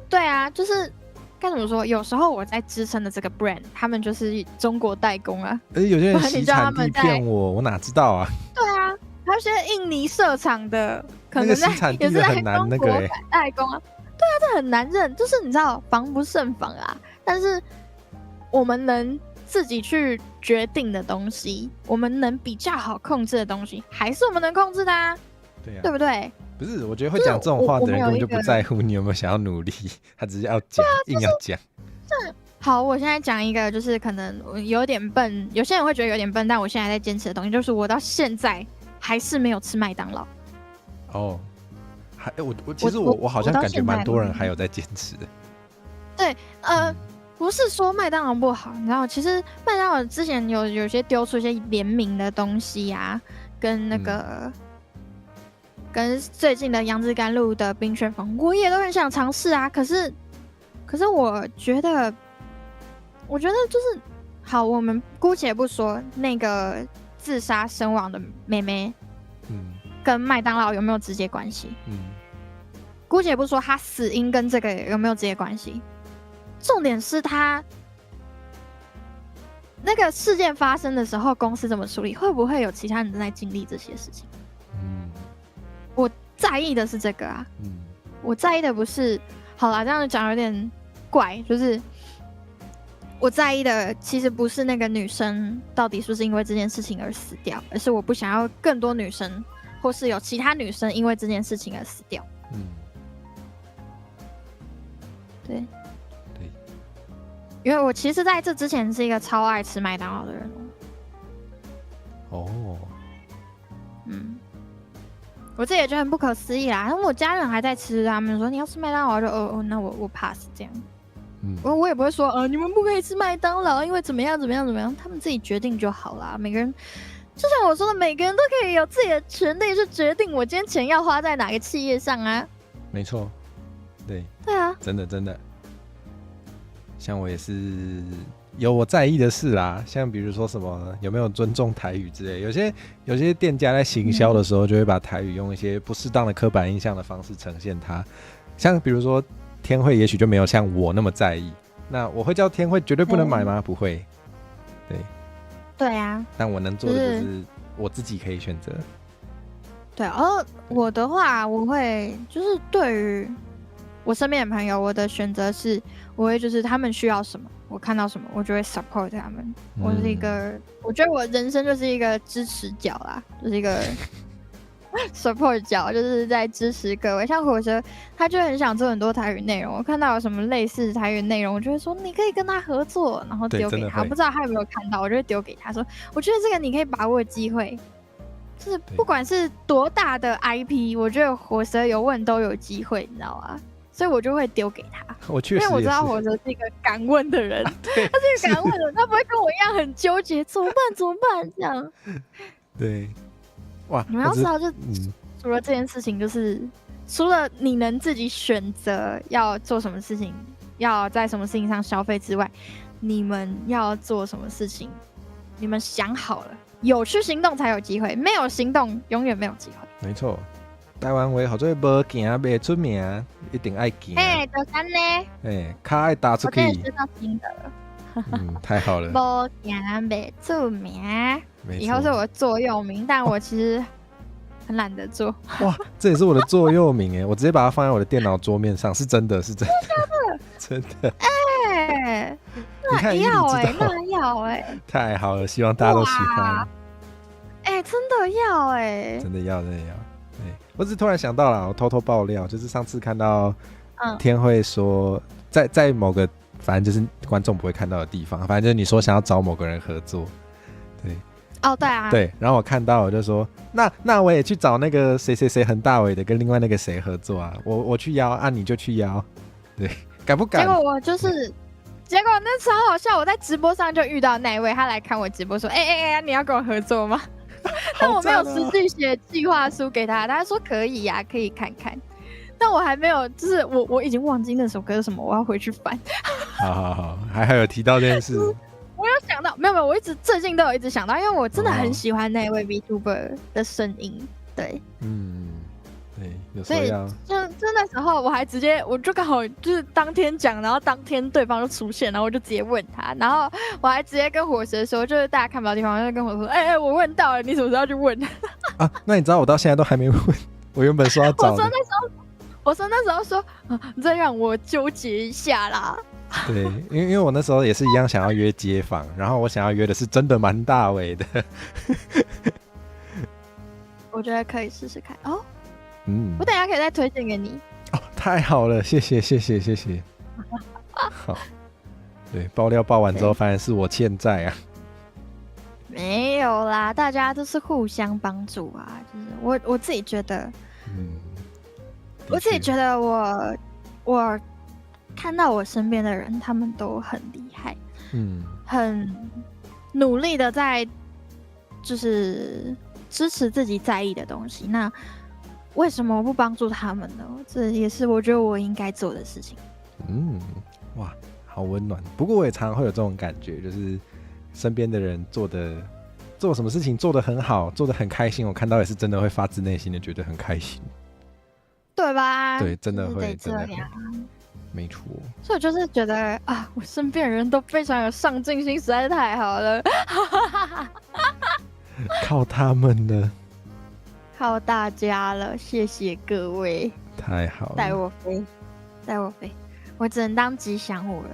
对啊，就是该怎么说？有时候我在支撑的这个 brand， 他们就是中国代工啊。而且有些人洗产地骗我哪知道啊？对啊，还有些印尼设厂的，可能在也是在中国代工啊。对啊，这很难认，就是你知道防不胜防啊。但是我们能自己去决定的东西，我们能比较好控制的东西，还是我们能控制的啊。对啊，对不对？不是，我觉得会讲这种话的人根本就不在乎你有没有想要努力，他只是要讲，硬要讲。好，我现在讲一个，就是可能有点笨，有些人会觉得有点笨，但我现在在坚持的东西，就是我到现在还是没有吃麦当劳。哦，其实我好像感觉蛮多人还有在坚持的。对，不是说麦当劳不好，你知道，其实麦当劳之前有些丢出一些联名的东西啊，跟那个。跟最近的杨枝甘露的冰旋风，我也都很想尝试啊。可是我觉得就是好，我们姑且不说那个自杀身亡的妹妹，跟麦当劳有没有直接关系？姑且不说她死因跟这个有没有直接关系，重点是她那个事件发生的时候，公司怎么处理？会不会有其他人正在经历这些事情？我在意的是这个啊，我在意的不是，好啦，这样讲有点怪，就是我在意的其实不是那个女生到底是不是因为这件事情而死掉，而是我不想要更多女生，或是有其他女生因为这件事情而死掉。对，因为我其实在这之前是一个超爱吃麦当劳的人。我自己也觉得很不可思议啦，我家人还在吃，他们说你要吃麦当劳，就那我 pass 这样。我也不会说你们不可以吃麦当劳，因为怎么样，他们自己决定就好啦。每个人就像我说的，每个人都可以有自己的权利去决定我今天钱要花在哪个企业上啊。没错，对啊，真的，像我也是有我在意的事啦，像比如说什么有没有尊重台语之类，有些店家在行销的时候就会把台语用一些不适当的刻板印象的方式呈现它，像比如说天惠也许就没有像我那么在意，那我会叫天惠绝对不能买吗？不会，对，对啊，但我能做的就是我自己可以选择。对，我的话，我会就是对于我身边的朋友，我的选择是，我会就是他们需要什么，我看到什么，我就会 support 他们。我是一个，我觉得我人生就是一个支持角啦，就是一个support 角，就是在支持各位。像火车，他就很想做很多台语内容，我看到有什么类似台语内容，我就会说你可以跟他合作，然后丢给他。我不知道他有没有看到，我就会丢给他说，我觉得这个你可以把握机会。就是不管是多大的 IP， 我觉得火蛇有问都有机会，你知道吗？所以我就会丢给他。我确实，因为我知道火蛇是一个敢问的人，他是一个敢问的人，他不会跟我一样很纠结，怎么办这样。对，哇，你们要知道，就除了这件事情，就是除了你能自己选择要做什么事情，要在什么事情上消费之外，你们要做什么事情，你们想好了。有去行动才有机会，没有行动永远没有机会。没错，台湾话好做无行袂出名，一定爱行。就安呢。脚爱打出去。我真的学到新的了。太好了。无行袂出名，以后是我座右铭，但我其实很懒得做。哇，这也是我的座右铭哎，我直接把它放在我的电脑桌面上，是真的，是真的，真的。那要那要太好了，希望大家都喜欢。真的要真的要。对，我只是突然想到了，我偷偷爆料，就是上次看到天惠说，在某个反正就是观众不会看到的地方，反正就是你说想要找某个人合作，对。对啊。对，然后我看到我就说，那我也去找那个谁谁谁很大尾的跟另外那个谁合作啊，我去邀啊，你就去邀，对，敢不敢？结果我就是。结果那超好笑，我在直播上就遇到那一位，他来看我直播说：“你要跟我合作吗？”但我没有实际写计划书给他，他说可以呀，可以看看。但我还没有，就是我已经忘记那首歌是什么，我要回去翻。好，还有提到这件事。我有想到，没有，我最近都有一直想到，因为我真的很喜欢那位 VTuber 的声音，对，对，有时候要就那时候我还直接，我就刚好就是当天讲，然后当天对方就出现，然后我就直接问他，然后我还直接跟火蛇说，就是大家看不到地方，我就跟我说，我问到了，你什么时候要去问？啊，那你知道我到现在都还没问，我原本说要找的。我说那时候说，再让我纠结一下啦。对，因为我那时候也是一样想要约街访，然后我想要约的是真的蛮大尾的。我觉得可以试试看哦。我等一下可以再推荐给你。太好了，谢谢。好，对，爆料爆完之后，反而是我欠债啊。没有啦，大家都是互相帮助啊。就是我自己觉得，我自己觉得我看到我身边的人，他们都很厉害，很努力的在就是支持自己在意的东西。那为什么我不帮助他们呢？这也是我觉得我应该做的事情。哇，好温暖。不过我也常常会有这种感觉，就是身边的人做什么事情做得很好，做得很开心，我看到也是真的会发自内心的觉得很开心，对吧？对，真的会这样。没错。所以我就是觉得啊，我身边的人都非常有上进心，实在是太好了。靠他们了。靠大家了，谢谢各位，太好了，带我飞，我只能当吉祥物了。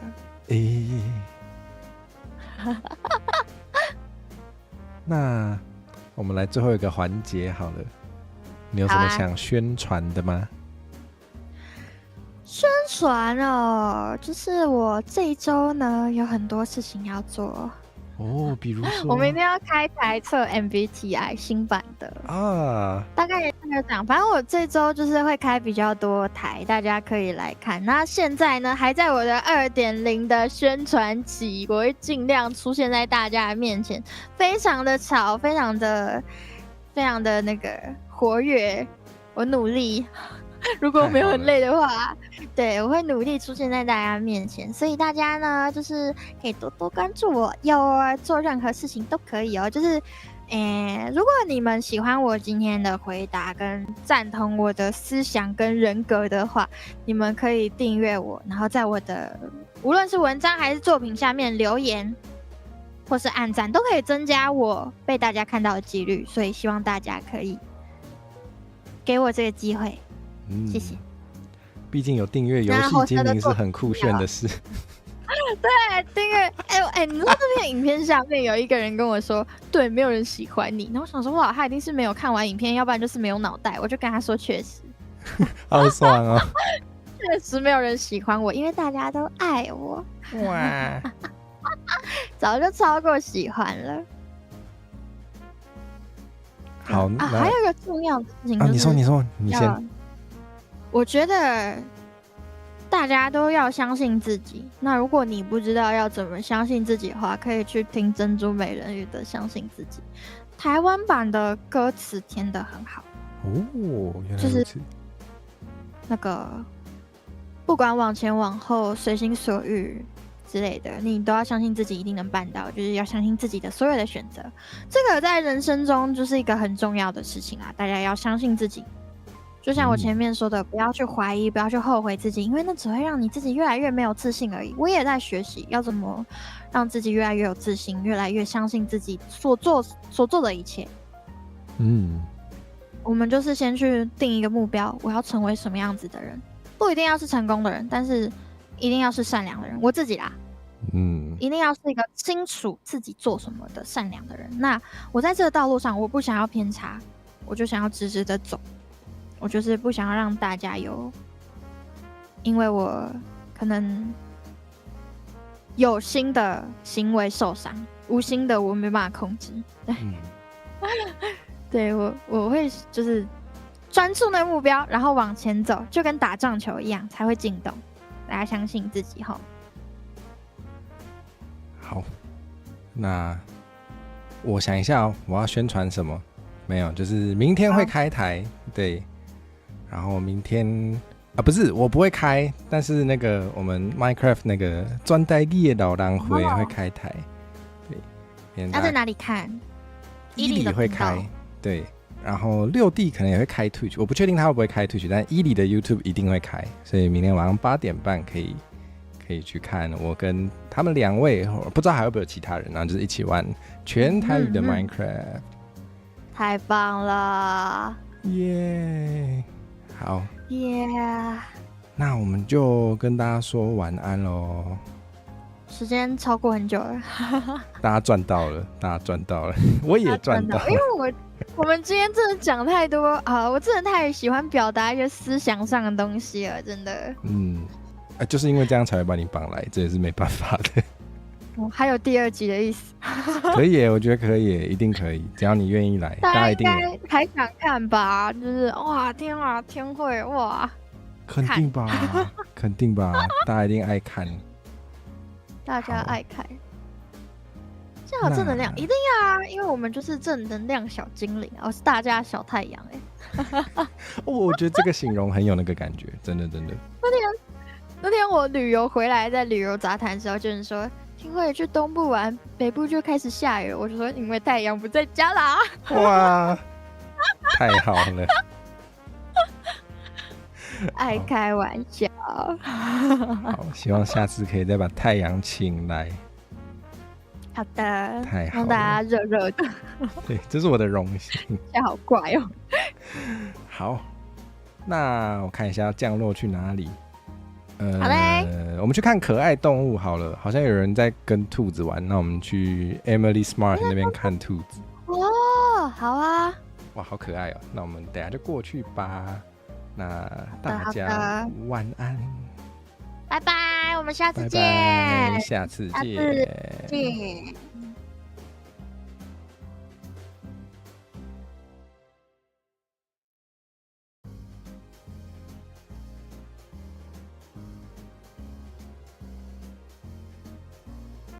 那我们来最后一个环节好了，你有什么想宣传的吗？宣传哦，就是我这一周呢有很多事情要做。比如说我明天要开台测 MBTI 新版的啊，大概也这样。反正我这周就是会开比较多台，大家可以来看。那现在呢还在我的 2.0 的宣传期，我会尽量出现在大家的面前，非常的吵，非常的那个活跃，我努力。如果没有很累的话，对，我会努力出现在大家面前。所以大家呢，就是可以多多关注我，要做任何事情都可以哦。就是，如果你们喜欢我今天的回答跟赞同我的思想跟人格的话，你们可以订阅我，然后在我的无论是文章还是作品下面留言。或是按赞都可以增加我被大家看到的几率，所以希望大家可以给我这个机会，谢谢。毕竟有订阅游戏精灵是很酷炫的事。对，订阅，你知道这篇影片下面有一个人跟我说，对，没有人喜欢你。然后我想说，哇，他一定是没有看完影片，要不然就是没有脑袋。我就跟他说，确实，好爽哦，确实没有人喜欢我，因为大家都爱我。哇！早就超过喜欢了。好还有一个重要的事情、你说，你先。我觉得大家都要相信自己。那如果你不知道要怎么相信自己的话，可以去听珍珠美人鱼的《相信自己》。台湾版的歌词填得很好哦，原来就是那个不管往前往后，随心所欲。之类的，你都要相信自己一定能办到，就是要相信自己的所有的选择。这个在人生中就是一个很重要的事情啊，大家要相信自己。就像我前面说的，不要去怀疑，不要去后悔自己，因为那只会让你自己越来越没有自信而已。我也在学习要怎么让自己越来越有自信，越来越相信自己所做的一切。我们就是先去定一个目标，我要成为什么样子的人，不一定要是成功的人，但是一定要是善良的人，我自己啦，一定要是一个清楚自己做什么的善良的人。那我在这个道路上，我不想要偏差，我就想要直直的走，我就是不想要让大家有，因为我可能有心的行为受伤，无心的我没办法控制。对，我会就是专注那个目标，然后往前走，就跟打撞球一样，才会进洞。大家相信自己齁。好，那我想一下哦，我要宣传什么？没有，就是明天会开台，对。然后明天不是我不会开，但是那个我们 Minecraft 那个专带力的老人会开台，对。那在哪里看？伊里会开，对。然后6D 可能也会开 Twitch， 我不确定他会不会开 Twitch， 但伊里的 YouTube 一定会开，所以明天晚上8点半可以去看我跟他们2位，不知道还会不会有其他人，然后就是一起玩全台语的 Minecraft，太棒了，耶！好，耶！那我们就跟大家说晚安咯。时间超过很久了，大家赚到了，我也赚到了，因为我们今天真的讲太多啊！我真的太喜欢表达一些思想上的东西了，真的。就是因为这样才会把你绑来，这也是没办法的。还有第2集的意思？可以耶，我觉得可以耶，一定可以，只要你愿意来，大家一定还想看吧？就是哇，天啊，天会哇，肯定吧，肯定吧，大家一定爱看，大家爱看。这样有正能量，一定要啊！因为我们就是正能量小精灵，我是大家小太阳我觉得这个形容很有那个感觉，真的。那天我旅游回来，在旅游杂谈的时候，就是说听会去东部玩，北部就开始下雨，我就说因为太阳不在家啦。哇，太好了，爱开玩笑。好，希望下次可以再把太阳请来。好的，太好了，让大家热热的。对，这是我的荣幸。这好怪哦。好，那我看一下要降落去哪里。好嘞，我们去看可爱动物好了。好像有人在跟兔子玩，那我们去 Emily Smart 那边看兔子。哦，好啊。哇，好可爱哦。那我们等一下就过去吧。那大家晚安。拜拜，我们下次见。拜拜，下次见。